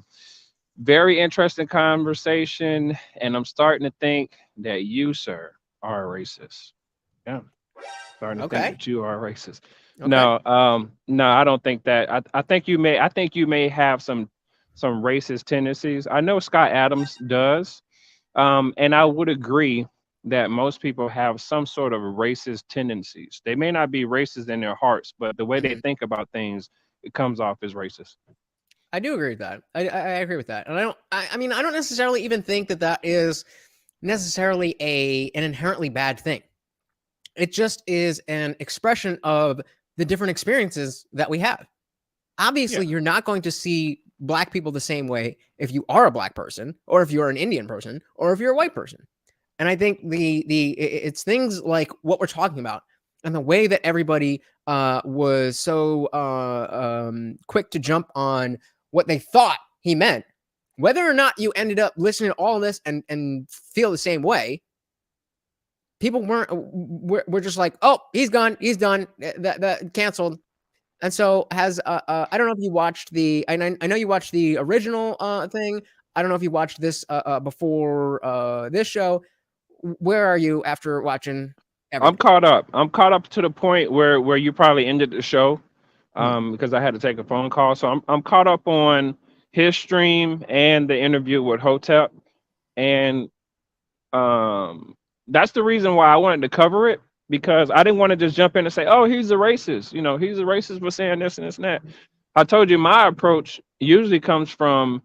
very interesting conversation, and I'm starting to think that you, sir, are a racist. Yeah. Starting to think that you are racist. Okay. No, I don't think that. I think you may have some racist tendencies. I know Scott Adams does, and I would agree that most people have some sort of racist tendencies. They may not be racist in their hearts, but the way they think about things, it comes off as racist. I do agree with that. I agree with that, and I mean, I don't necessarily even think that is necessarily an inherently bad thing. It just is an expression of the different experiences that we have. Obviously, you're not going to see black people the same way if you are a black person, or if you're an Indian person, or if you're a white person. And I think it's things like what we're talking about, and the way that everybody was so quick to jump on what they thought he meant, whether or not you ended up listening to all of this and feel the same way. People we're just like, oh, he's gone, he's done, that canceled. And so I don't know if you watched I know you watched the original thing. I don't know if you watched this before this show. Where are you after watching everything? I'm caught up to the point where you probably ended the show because I had to take a phone call. So I'm caught up on his stream and the interview with Hotep, and that's the reason why I wanted to cover it, because I didn't want to just jump in and say, oh, he's a racist. You know, he's a racist for saying this and this and that. I told you my approach usually comes from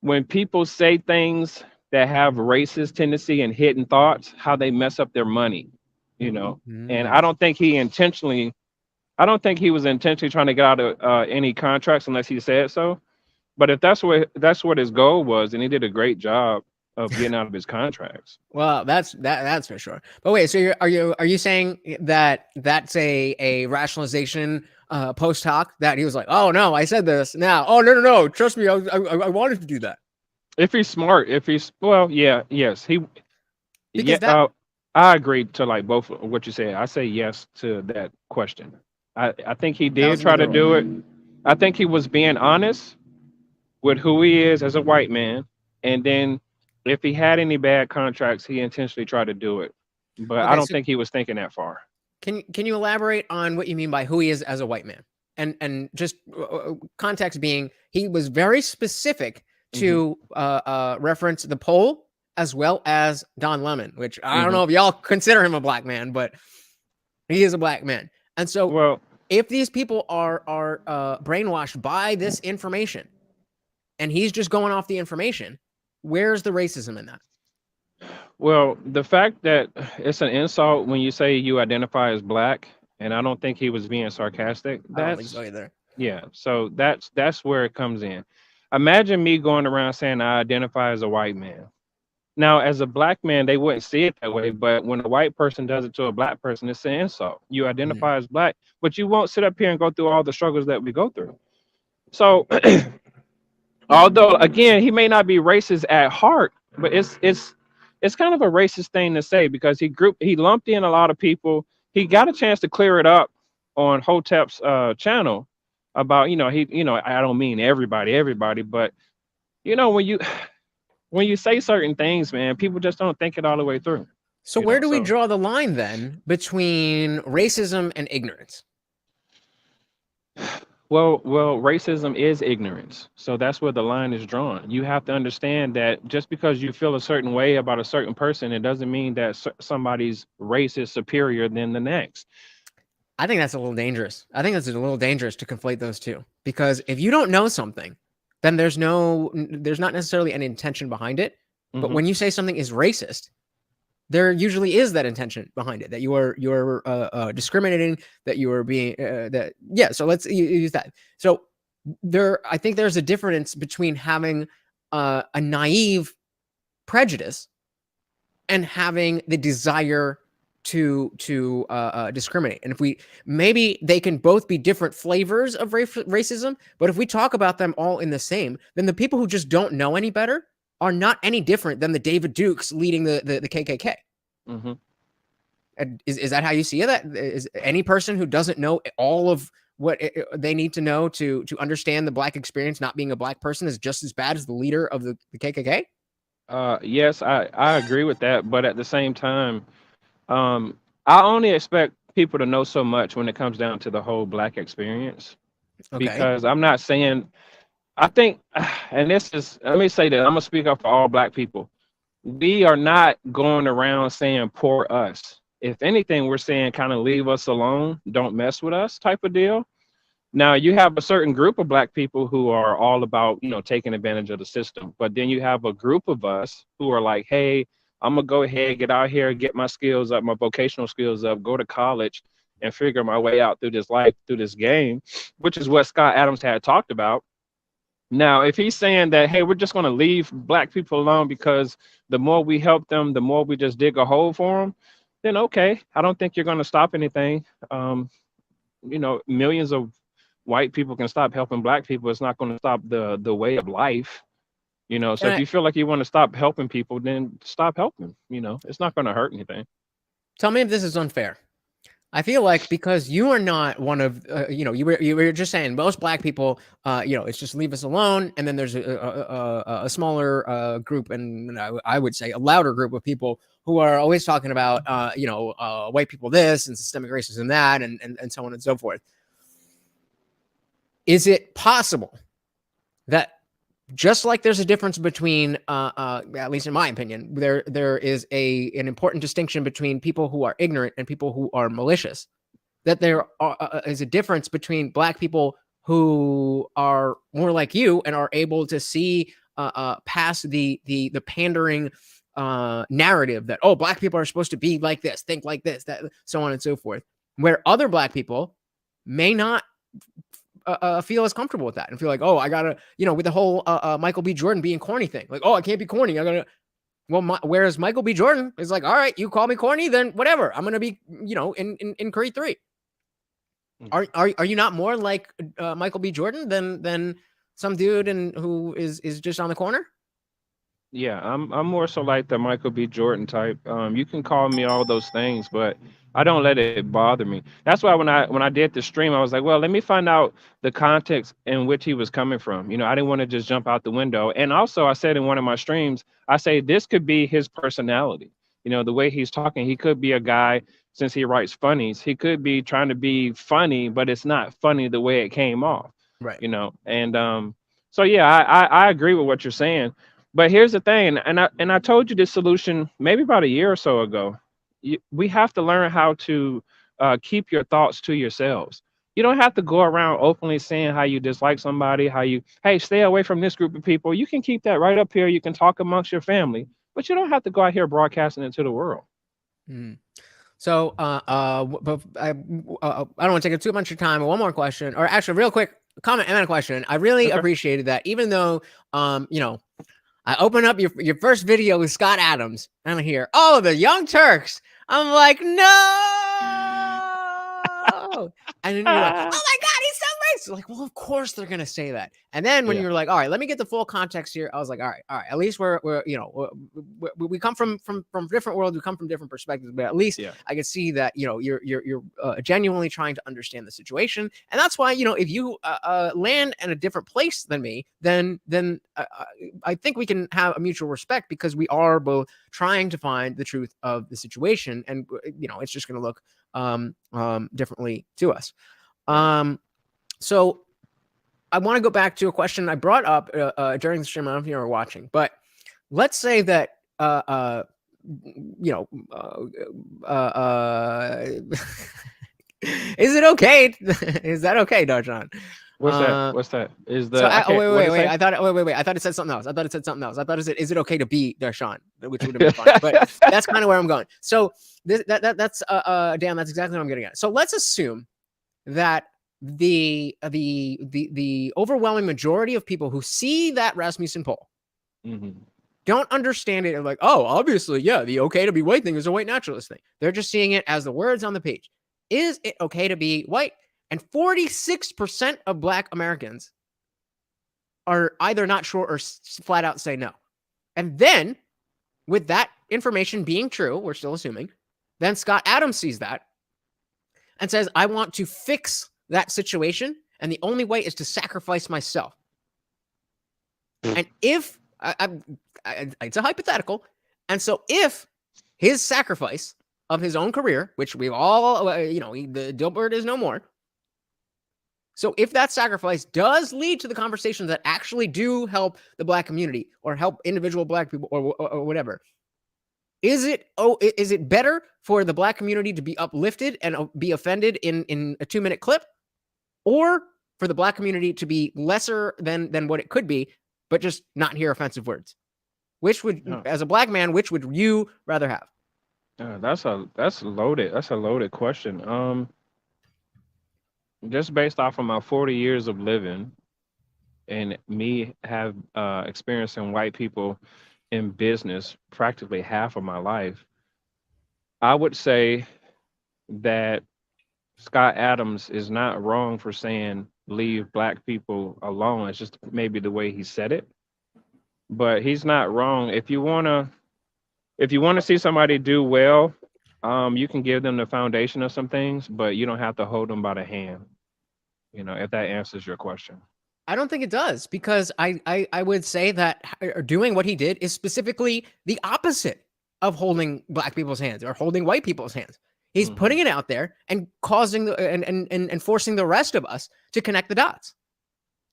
when people say things that have racist tendency and hidden thoughts, how they mess up their money, you know. And I don't think he was intentionally trying to get out of any contracts unless he said so. But if that's what his goal was, and he did a great job of getting out of his contracts. Well, that's for sure. But wait, so are you saying that that's a rationalization post hoc, that he was like, oh no, I said this now. Oh no, trust me, I wanted to do that. If he's smart, yes, I agree to like both of what you said. I say yes to that question. I think he did try to do it. I think he was being honest with who he is as a white man, and then if he had any bad contracts, he intentionally tried to do it. But I don't think he was thinking that far. Can you elaborate on what you mean by who he is as a white man? And just context being, he was very specific to reference the poll as well as Don Lemon, which I don't know if y'all consider him a black man, but he is a black man. And so if these people are brainwashed by this information, and he's just going off the information, where's the racism in that? Well, the fact that it's an insult when you say you identify as black, and I don't think he was being sarcastic. I don't think so either. Yeah, so that's where it comes in. Imagine me going around saying I identify as a white man. Now, as a black man, they wouldn't see it that way, but when a white person does it to a black person, it's an insult. You identify as black, but you won't sit up here and go through all the struggles that we go through. So although, again, he may not be racist at heart, but it's kind of a racist thing to say, because he lumped in a lot of people. He got a chance to clear it up on Hotep's channel about, I don't mean everybody, but when you say certain things, man, people just don't think it all the way through. So where do we draw the line then between racism and ignorance? Well, racism is ignorance. So that's where the line is drawn. You have to understand that just because you feel a certain way about a certain person, it doesn't mean that somebody's race is superior than the next. I think that's a little dangerous. I think that's a little dangerous to conflate those two, because if you don't know something, then there's not necessarily an intention behind it. But when you say something is racist, there usually is that intention behind it, that you're discriminating, that you are being So let's use that. So I think there's a difference between having a naive prejudice and having the desire to discriminate. And maybe they can both be different flavors of racism, but if we talk about them all in the same, then the people who just don't know any better are not any different than the David Dukes leading the KKK. Mm-hmm. Is that how you see it? That is any person who doesn't know all of what they need to know to understand the Black experience, not being a Black person, is just as bad as the leader of the KKK? Yes, I agree with that, but at the same time, I only expect people to know so much when it comes down to the whole Black experience, because I'm not saying. I think, and this is, let me say that I'm gonna speak up for all Black people. We are not going around saying poor us. If anything, we're saying kind of leave us alone, don't mess with us type of deal. Now you have a certain group of Black people who are all about, taking advantage of the system. But then you have a group of us who are like, hey, I'm gonna go ahead, get out here, get my skills up, my vocational skills up, go to college and figure my way out through this life, through this game, which is what Scott Adams had talked about. Now, if he's saying that, hey, we're just going to leave Black people alone because the more we help them, the more we just dig a hole for them, then okay, I don't think you're going to stop anything. Millions of white people can stop helping Black people. It's not going to stop the way of life. So if you feel like you want to stop helping people, then stop helping. It's not going to hurt anything. Tell me if this is unfair. I feel like because you are not one of, you were just saying most Black people, it's just leave us alone. And then there's a smaller group, and I would say a louder group of people who are always talking about, white people this and systemic racism that, and so on and so forth. Is it possible that just like there's a difference between, at least in my opinion, there is an important distinction between people who are ignorant and people who are malicious, that there is a difference between Black people who are more like you and are able to see past the pandering narrative that, oh, Black people are supposed to be like this, think like this, that, so on and so forth, where other Black people may not feel as comfortable with that and feel like, oh, I gotta, with the whole Michael B. Jordan being corny thing, like, oh, I can't be corny. I gotta, whereas Michael B. Jordan is like, all right, you call me corny, then whatever. I'm gonna be, in Creed 3. Are you not more like Michael B. Jordan than some dude who is just on the corner? Yeah, I'm more so like the Michael B. Jordan type. You can call me all those things, but I don't let it bother me. That's why when I did the stream, I was like, well, let me find out the context in which he was coming from. I didn't want to just jump out the window. And also, I said in one of my streams, I say this could be his personality. The way he's talking, he could be a guy, since he writes funnies, he could be trying to be funny, but it's not funny the way it came off. Right. And so yeah, I agree with what you're saying. But here's the thing, and I told you this solution maybe about a year or so ago. We have to learn how to keep your thoughts to yourselves. You don't have to go around openly saying how you dislike somebody, hey, stay away from this group of people. You can keep that right up here. You can talk amongst your family, but you don't have to go out here broadcasting it to the world. So but I don't want to take up too much of your time. One more question, or actually real quick comment and then a question. I really appreciated that, even though, I open up your first video with Scott Adams and I hear, oh, the Young Turks. I'm like, no. And then you're like, oh my God, he's so racist. Like, well, of course they're going to say that. And then when you're like, all right, let me get the full context here. I was like, all right. At least we're we come from different worlds. We come from different perspectives, but at least I can see that, you're genuinely trying to understand the situation. And that's why, if you land in a different place than me, then I think we can have a mutual respect, because we are both trying to find the truth of the situation. And, it's just going to look differently to us. So I want to go back to a question I brought up during the stream. I don't know if you were watching, but let's say that Is it okay? Is that okay, Darshan? What's that? What's that? Is the So I can't, wait. say? I thought it said something else. I thought it said, is it okay to be Darshan? Which would have been fun. But that's kind of where I'm going. So that's damn, that's exactly what I'm getting at. So let's assume that the overwhelming majority of people who see that Rasmussen poll don't understand it. Like, oh, obviously, yeah, the okay to be white thing is a white nationalist thing. They're just seeing it as the words on the page. Is it okay to be white? And 46% of Black Americans are either not sure or flat out say no. And then, with that information being true, we're still assuming, then Scott Adams sees that and says, I want to fix that situation, and the only way is to sacrifice myself. And if, it's a hypothetical, and so if his sacrifice of his own career, which we've all, the Dilbert is no more. So if that sacrifice does lead to the conversations that actually do help the Black community or help individual Black people or whatever, is it better for the Black community to be uplifted and be offended in a 2-minute clip, or for the Black community to be lesser than what it could be, but just not hear offensive words? Which would, as a Black man, which would you rather have? That's loaded. That's a loaded question. Just based off of my 40 years of living and me have experiencing white people in business practically half of my life, I would say that Scott Adams is not wrong for saying leave Black people alone. It's just maybe the way he said it, but he's not wrong. If you want to see somebody do well, you can give them the foundation of some things, but you don't have to hold them by the hand. If that answers your question. I don't think it does, because I would say that doing what he did is specifically the opposite of holding Black people's hands or holding white people's hands. He's putting it out there and causing and forcing the rest of us to connect the dots.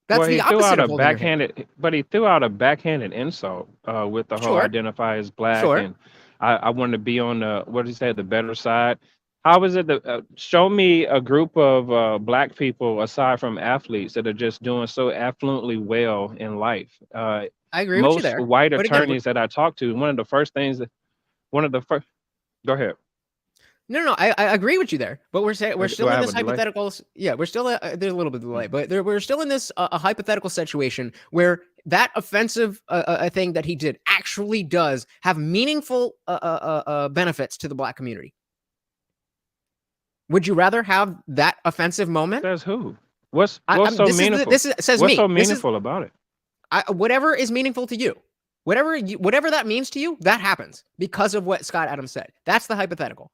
That's the opposite of holding your hand. But he threw out a backhanded insult with the whole identify as Black, and I want to be on the, what did he say, the better side. How is it that show me a group of Black people aside from athletes that are just doing so affluently well in life? I agree with you there. Most white attorneys that I talk to, one of the first, go ahead. No, I agree with you there, but we're still in this hypothetical. Yeah, we're still there's a little bit of delay, but we're still in this a hypothetical situation where that offensive thing that he did actually does have meaningful benefits to the Black community. Would you rather have that offensive moment? Says who? What's so meaningful? What's so meaningful about it? Whatever is meaningful to you, whatever that means to you, that happens because of what Scott Adams said. That's the hypothetical.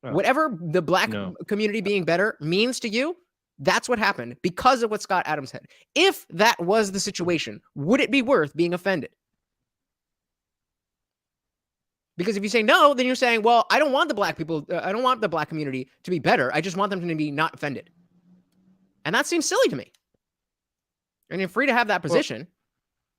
Whatever the Black community being better means to you, that's what happened because of what Scott Adams said. If that was the situation, would it be worth being offended? Because if you say no, then you're saying, well, I don't want the Black people, I don't want the Black community to be better. I just want them to be not offended. And that seems silly to me. And you're free to have that position. Well,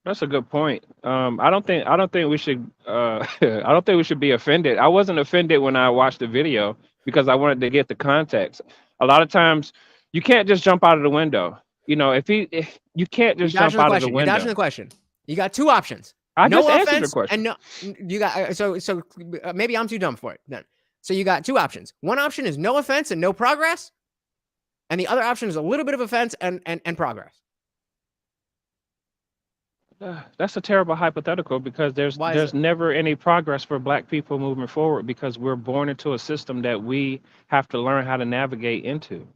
that's a good point. I don't think we should I don't think we should be offended. I wasn't offended when I watched the video because I wanted to get the context. A lot of times you can't just jump out of the window. If you can't just jump out of the window. You're dodging the question. You got two options. I just answered the question. And no, you got so maybe I'm too dumb for it then. So you got two options. One option is no offense and no progress, and the other option is a little bit of offense and progress. That's a terrible hypothetical because there's never any progress for Black people moving forward because we're born into a system that we have to learn how to navigate into.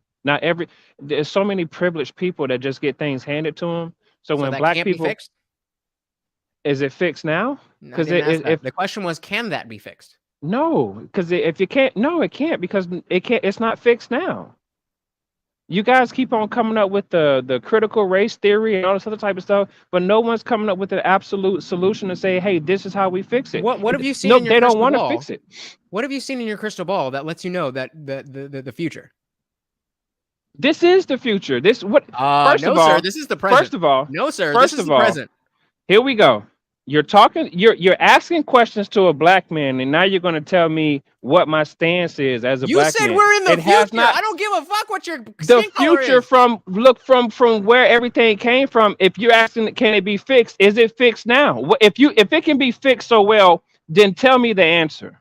There's so many privileged people that just get things handed to them. So when Black people, is it fixed now? Because the question was, can that be fixed? No, because if you can't, no, it can't because it can't. It's not fixed now. You guys keep on coming up with the critical race theory and all this other type of stuff, but no one's coming up with an absolute solution to say, hey, this is how we fix it. What have you seen? No, in your they don't want to fix it. What have you seen in your crystal ball that lets you know that the future? This is the future. This what? First No, of all, sir, this is the present. First of all, no, sir, First this is of the all, present. Here we go. You're asking questions to a black man, and now you're going to tell me what my stance is as a You black said man. we're in the It has future. not. I don't give a fuck what your The skin color future is. from where everything came from. If you're asking, can it be fixed? Is it fixed now? If it can be fixed so well, then tell me the answer.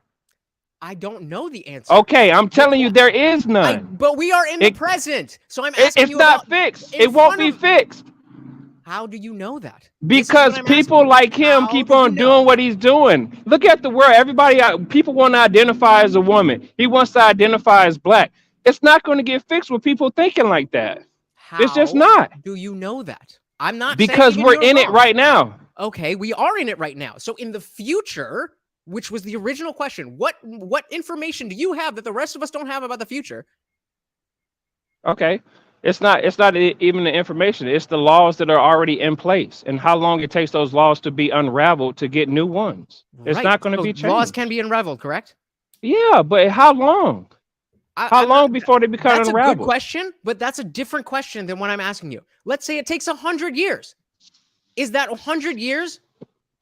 I don't know the answer. Okay, I'm telling you, there is none. But we are in the present, so I'm asking it's you not about fixed. It won't be fixed. How do you know that? Because people like him keep on doing what he's doing. Look at the world. People want to identify as a woman. He wants to identify as black. It's not going to get fixed with people thinking like that. It's just not. Do you know that? I'm not because saying we're in it right now. Okay, we are in it right now. So in the future, which was the original question, what information do you have that the rest of us don't have about the future? Okay. It's not even the information. It's the laws that are already in place and how long it takes those laws to be unraveled to get new ones. It's not going to be changed. Laws can be unraveled, correct? Yeah, but how long? How long before they become unraveled? That's a good question, but that's a different question than what I'm asking you. Let's say it takes 100 years. Is that 100 years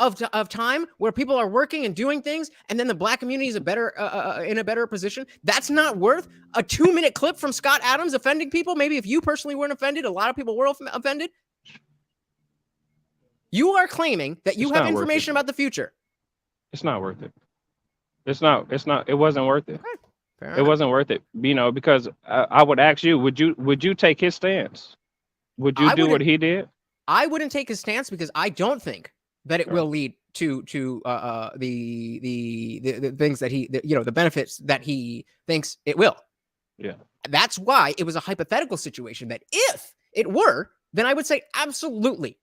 of time where people are working and doing things, and then the black community is in a better position? That's not worth a 2-minute clip from Scott Adams offending people. Maybe if you personally weren't offended, a lot of people were offended. You are claiming that you have information about the future. It's not worth it. It's not. It wasn't worth it. Okay. It wasn't worth it. Because I would ask you, would you take his stance? Would you do what he did? I wouldn't take his stance because I don't think that it will lead to the things that the benefits that he thinks it will. Yeah. That's why it was a hypothetical situation that if it were, then I would say absolutely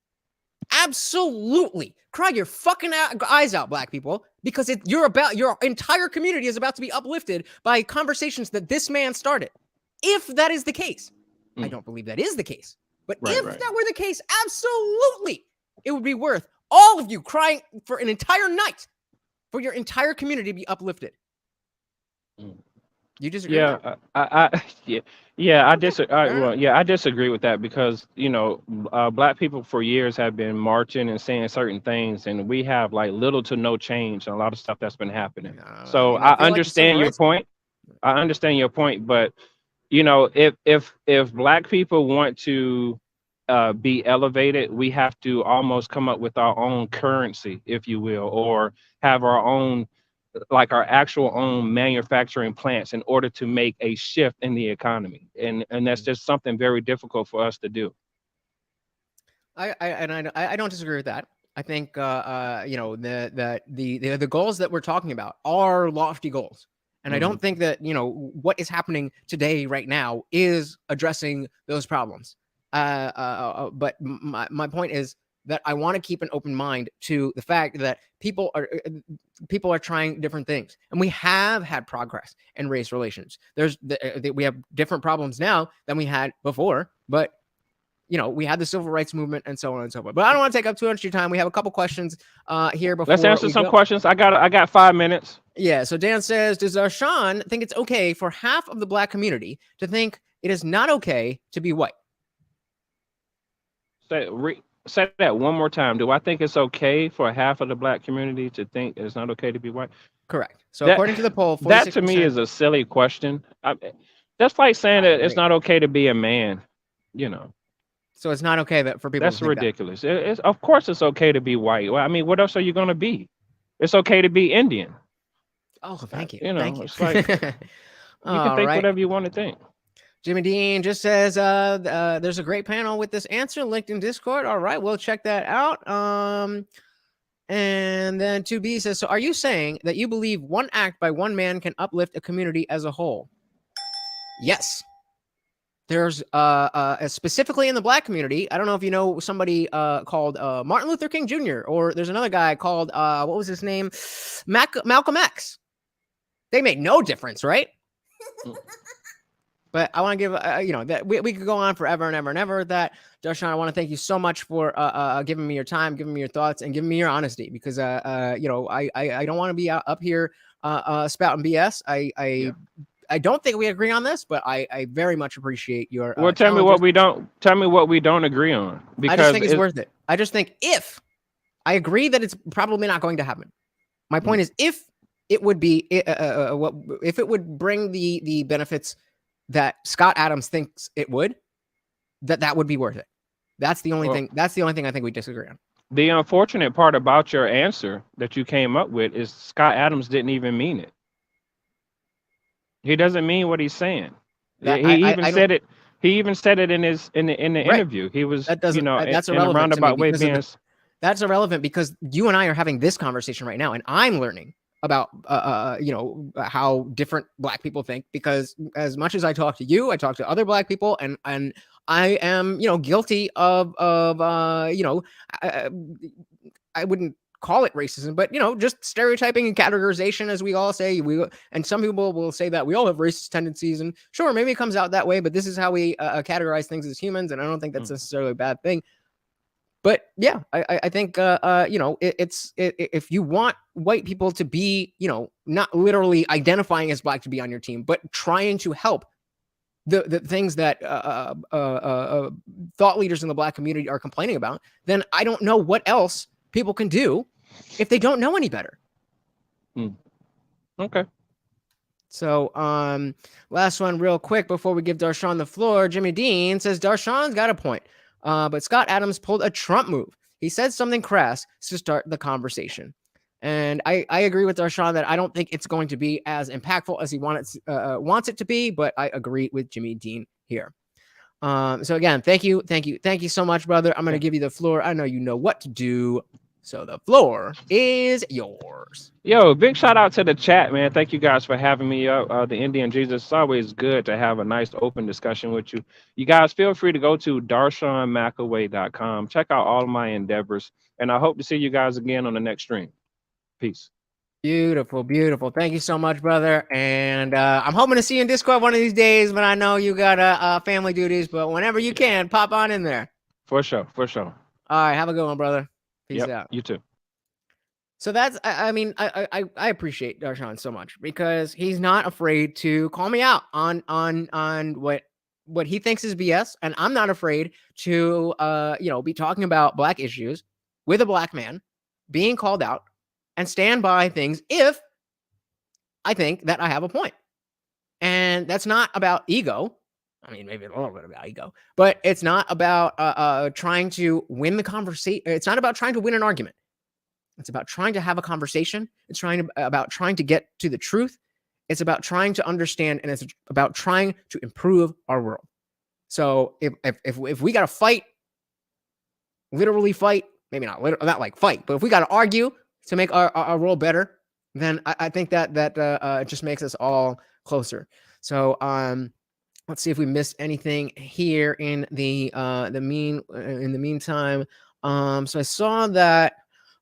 cry your fucking eyes out, black people, because your entire community is about to be uplifted by conversations that this man started. If that is the case, I don't believe that is the case, but if that were the case, absolutely, it would be worth all of you crying for an entire night for your entire community to be uplifted. You disagree? Yeah, I disagree. I disagree with that because black people for years have been marching and saying certain things, and we have like little to no change and a lot of stuff that's been happening. So I understand your point. I understand your point, but if black people want to be elevated, we have to almost come up with our own currency, if you will, or have our own, like our actual own manufacturing plants in order to make a shift in the economy. And that's just something very difficult for us to do. I don't disagree with that. I think the goals that we're talking about are lofty goals. And I don't think that, what is happening today right now is addressing those problems. But my point is that I want to keep an open mind to the fact that people are trying different things, and we have had progress in race relations. We have different problems now than we had before, but we had the civil rights movement and so on and so forth. But I don't want to take up too much of your time. We have a couple questions here before. Let's answer some questions. I got 5 minutes. Yeah. So Dan says, does Sean think it's okay for half of the black community to think it is not okay to be white? Say that one more time. Do I think it's okay for half of the black community to think it's not okay to be white? Correct. So according to the poll, 46%, that to me is a silly question. That's like saying that it's not okay to be a man. So it's not okay for people. That's to think ridiculous. Of course, it's okay to be white. Well, I mean, what else are you going to be? It's okay to be Indian. Oh, thank you. Thank you. It's like you can think whatever you want to think. Jimmy Dean just says there's a great panel with this answer linked in Discord. All right, we'll check that out. And then 2B says, so are you saying that you believe one act by one man can uplift a community as a whole? Yes. There's specifically in the black community, I don't know if you know somebody called Martin Luther King Jr., or there's another guy called what was his name? Malcolm X. They made no difference, right? But I want to give, that we could go on forever and ever and ever with that. Darshan, I want to thank you so much for giving me your time, giving me your thoughts, and giving me your honesty, because, I don't want to be up here spouting BS. I don't think we agree on this, but I very much appreciate your. Well, tell me what we don't agree on. Because I just think it's worth it. I just think if I agree that it's probably not going to happen. My point is, if it would be, if it would bring the benefits that Scott Adams thinks it would, that would be worth it. That's the only thing. That's the only thing I think we disagree on. The unfortunate part about your answer that you came up with is Scott Adams didn't even mean it. He doesn't mean what he's saying. He even said it in the interview. He was, that's in a irrelevant roundabout way being. That's irrelevant because you and I are having this conversation right now, and I'm learning about how different Black people think, because as much as I talk to you, I talk to other Black people, and I am guilty of I wouldn't call it racism, but just stereotyping and categorization, as we all say. And some people will say that we all have racist tendencies, and sure, maybe it comes out that way, but this is how we categorize things as humans, and I don't think that's necessarily a bad thing. But yeah, I think if you want white people to be not literally identifying as Black to be on your team, but trying to help the things that thought leaders in the Black community are complaining about, then I don't know what else people can do if they don't know any better. Okay. So last one real quick before we give Darshan the floor. Jimmy Dean says Darshan's got a point. But Scott Adams pulled a Trump move. He said something crass to start the conversation. And I agree with Darshan that I don't think it's going to be as impactful as he wants it to be, but I agree with Jimmy Dean here. So again, thank you so much, brother. I'm going to give you the floor. I know you know what to do. So the floor is yours. Yo, big shout out to the chat, man. Thank you guys for having me up. The Indian Jesus, it's always good to have a nice open discussion with you. You guys feel free to go to DarshanMcAway.com. Check out all of my endeavors. And I hope to see you guys again on the next stream. Peace. Beautiful, beautiful. Thank you so much, brother. And I'm hoping to see you in Discord one of these days, but I know you got family duties, but whenever you can, pop on in there. For sure, for sure. All right, have a good one, brother. Peace out. You too. So that's, I mean, I appreciate Darshan so much because he's not afraid to call me out on what he thinks is BS. And I'm not afraid to, be talking about Black issues with a Black man, being called out, and stand by things if I think that I have a point. And that's not about ego. I mean, maybe a little bit about ego, but it's not about trying to win the conversation. It's not about trying to win an argument. It's about trying to have a conversation. It's about trying to get to the truth. It's about trying to understand, and it's about trying to improve our world. So if we got to fight, literally fight, maybe not like fight, but if we got to argue to make our world better, then I think that it just makes us all closer. So let's see if we missed anything here in the meantime. So I saw that.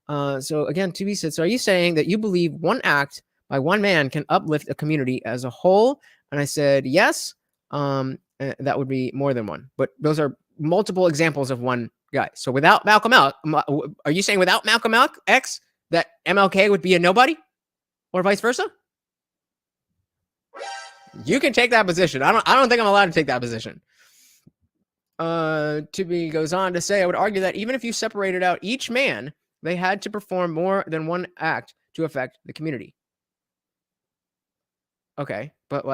So again, TB said, so are you saying that you believe one act by one man can uplift a community as a whole? And I said, yes, that would be more than one, but those are multiple examples of one guy. So without Malcolm X, are you saying without Malcolm X that MLK would be a nobody, or vice versa? You can take that position. I don't think I'm allowed to take that position. TB goes on to say, I would argue that even if you separated out each man, they had to perform more than one act to affect the community. Okay, but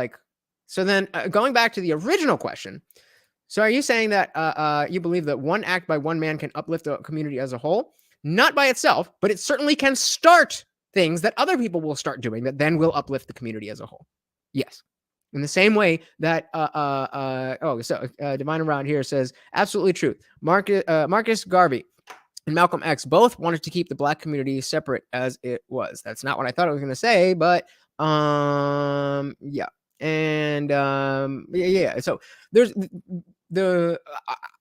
so then going back to the original question, so are you saying that you believe that one act by one man can uplift the community as a whole? Not by itself, but it certainly can start things that other people will start doing that then will uplift the community as a whole. Yes. In the same way that, Divine Around here says, absolutely true. Marcus Garvey and Malcolm X both wanted to keep the Black community separate as it was. That's not what I thought I was going to say, but yeah. And yeah. So there's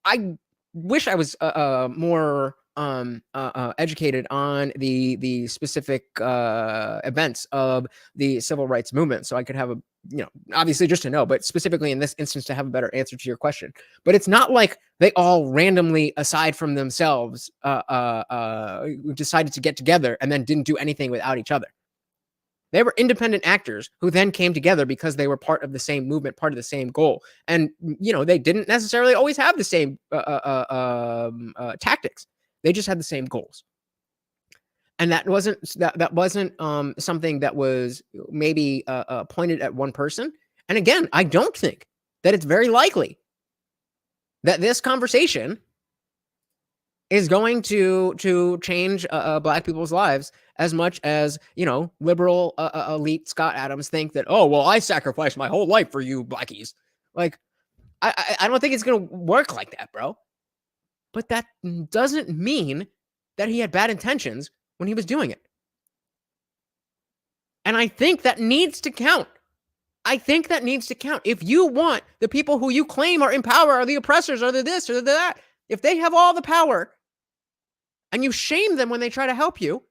I wish I was more educated on the specific events of the civil rights movement, so I could have obviously just to know, but specifically in this instance to have a better answer to your question. But it's not like they all randomly, aside from themselves, decided to get together and then didn't do anything without each other. They were independent actors who then came together because they were part of the same movement, part of the same goal. And, they didn't necessarily always have the same tactics. They just had the same goals. And that wasn't something that was maybe pointed at one person. And again, I don't think that it's very likely that this conversation is going to change Black people's lives as much as, you know, liberal elite Scott Adams think that, oh, well, I sacrificed my whole life for you Blackies. Like, I don't think it's going to work like that, bro. But that doesn't mean that he had bad intentions when he was doing it. And I think that needs to count. I think that needs to count. If you want the people who you claim are in power, are the oppressors, are the this or the that, if they have all the power and you shame them when they try to help you,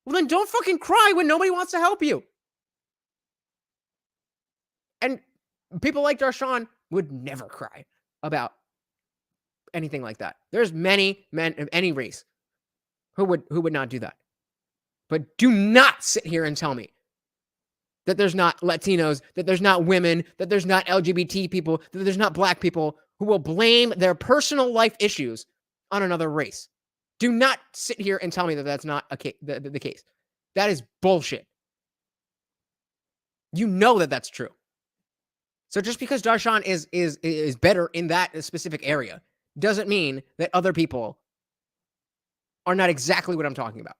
well, then don't fucking cry when nobody wants to help you. And people like Darshan would never cry about anything like that. There's many men of any race who would not do that. But do not sit here and tell me that there's not Latinos, that there's not women, that there's not LGBT people, that there's not Black people who will blame their personal life issues on another race. Do not sit here and tell me that that's not the case. That is bullshit. You know that that's true. So just because Darshan is better in that specific area doesn't mean that other people are not exactly what I'm talking about.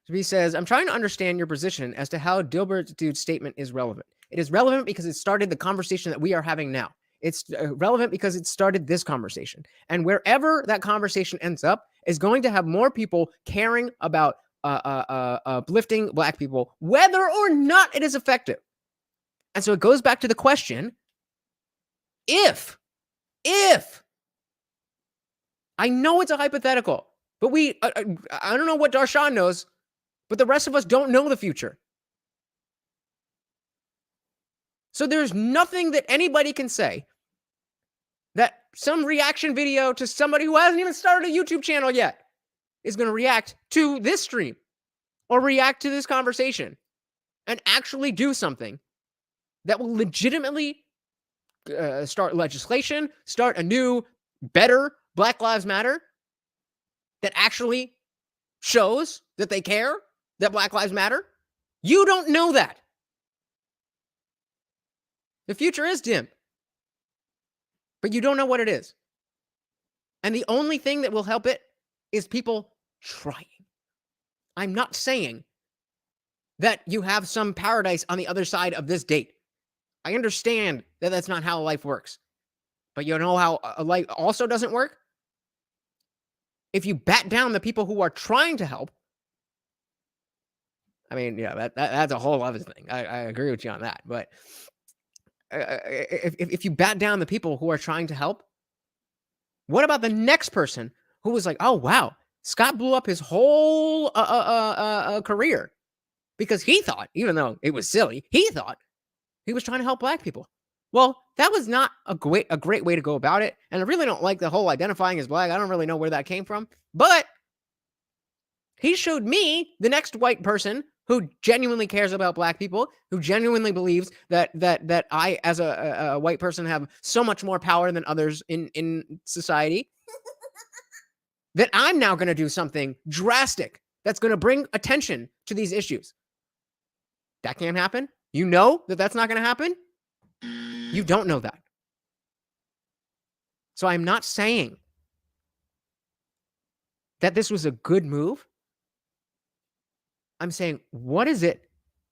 So he says, I'm trying to understand your position as to how Dilbert's dude's statement is relevant. It is relevant because it started the conversation that we are having now. It's relevant because it started this conversation. And wherever that conversation ends up is going to have more people caring about uplifting Black people, whether or not it is effective. And so it goes back to the question, if, I know it's a hypothetical, but I don't know what Darshan knows, but the rest of us don't know the future. So there's nothing that anybody can say that some reaction video to somebody who hasn't even started a YouTube channel yet is going to react to this stream or react to this conversation and actually do something that will legitimately start legislation, start a new, better Black Lives Matter that actually shows that they care, that Black Lives Matter. You don't know that. The future is dim, but you don't know what it is. And the only thing that will help it is people trying. I'm not saying that you have some paradise on the other side of this date. I understand that that's not how life works. But you know how life also doesn't work? If you bat down the people who are trying to help, I mean, yeah, that's a whole other thing. I agree with you on that. But if you bat down the people who are trying to help, what about the next person who was like, oh, wow, Scott blew up his whole career because he thought, even though it was silly, he thought he was trying to help Black people. Well, that was not a great way to go about it. And I really don't like the whole identifying as Black. I don't really know where that came from. But he showed me the next white person who genuinely cares about Black people, who genuinely believes that I, as a white person, have so much more power than others in society, that I'm now going to do something drastic that's going to bring attention to these issues. That can't happen. You know that that's not going to happen. You don't know that. So I'm not saying that this was a good move. I'm saying, what is it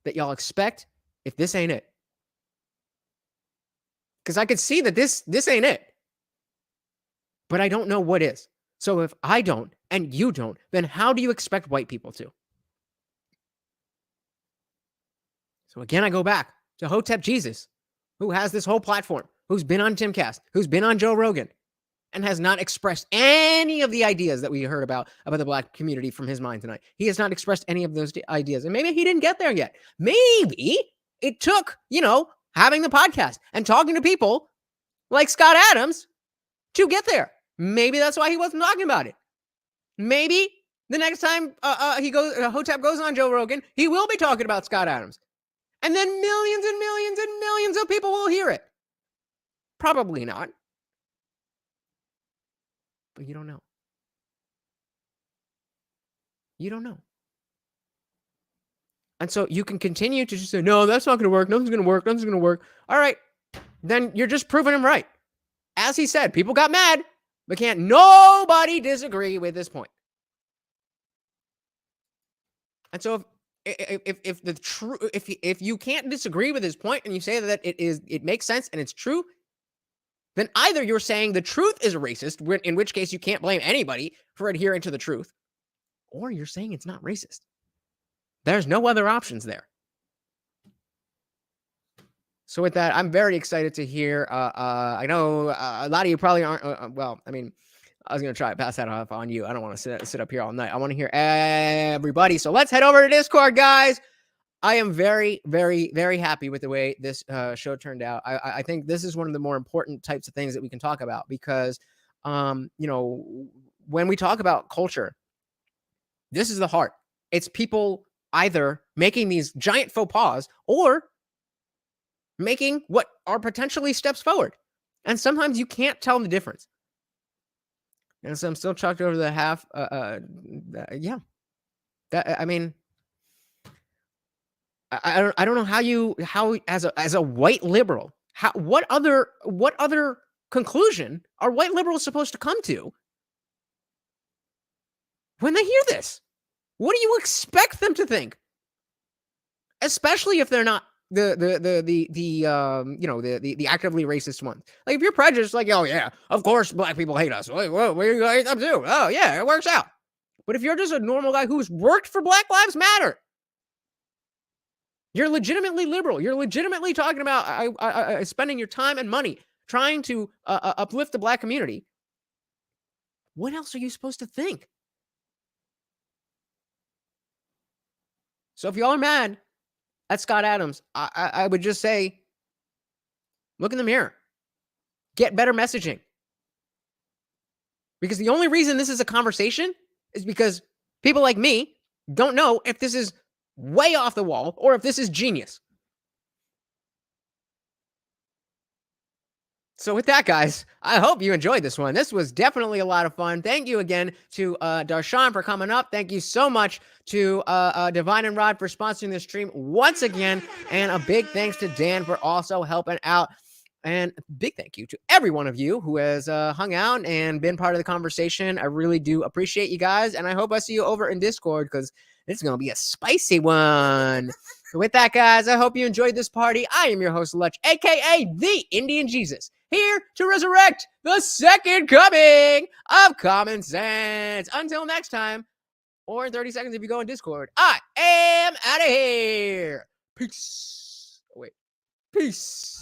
that y'all expect if this ain't it? Because I could see that this ain't it. But I don't know what is. So if I don't and you don't, then how do you expect white people to? So again, I go back to Hotep Jesus, who has this whole platform, who's been on Timcast, who's been on Joe Rogan, and has not expressed any of the ideas that we heard about the Black community from his mind tonight. He has not expressed any of those ideas. And maybe he didn't get there yet. Maybe it took, having the podcast and talking to people like Scott Adams to get there. Maybe that's why he wasn't talking about it. Maybe the next time Hotep goes on Joe Rogan, he will be talking about Scott Adams. And then millions and millions and millions of people will hear it. Probably not. But you don't know. You don't know. And so you can continue to just say, no, that's not going to work. Nothing's going to work. Nothing's going to work. All right. Then you're just proving him right. As he said, people got mad, but can't nobody disagree with this point. And so if you can't disagree with his point and you say that it makes sense and it's true, then either you're saying the truth is racist, in which case you can't blame anybody for adhering to the truth, or you're saying it's not racist. There's no other options there. So with that, I'm very excited to hear. I know a lot of you probably aren't. Well, I mean, I was going to try to pass that off on you. I don't want to sit up here all night. I want to hear everybody. So let's head over to Discord, guys. I am very, very, very happy with the way this show turned out. I think this is one of the more important types of things that we can talk about because, you know, when we talk about culture, this is the heart. It's people either making these giant faux pas or making what are potentially steps forward. And sometimes you can't tell the difference. And so I'm still chalked over the half. Yeah. That, I mean, I don't know how as a white liberal, what other conclusion are white liberals supposed to come to when they hear this? What do you expect them to think? Especially if they're not the actively racist ones. Like if you're prejudiced, like, oh yeah, of course black people hate us. Well, we hate them too. Oh yeah, it works out. But if you're just a normal guy who's worked for Black Lives Matter, you're legitimately liberal. You're legitimately talking about spending your time and money trying to uplift the black community. What else are you supposed to think? So if y'all are mad at Scott Adams, I would just say, look in the mirror. Get better messaging. Because the only reason this is a conversation is because people like me don't know if this is way off the wall or if this is genius. So with that, guys, I hope you enjoyed this one. This was definitely a lot of fun. Thank you again to Darshan for coming up. Thank you so much to Divine and Rod for sponsoring this stream once again. And a big thanks to Dan for also helping out. And a big thank you to every one of you who has hung out and been part of the conversation. I really do appreciate you guys. And I hope I see you over in Discord because it's going to be a spicy one. So with that, guys, I hope you enjoyed this party. I am your host, Lutch, a.k.a. the Indian Jesus, here to resurrect the second coming of common sense. Until next time, or in 30 seconds if you go in Discord, I am out of here. Peace. Oh, wait. Peace.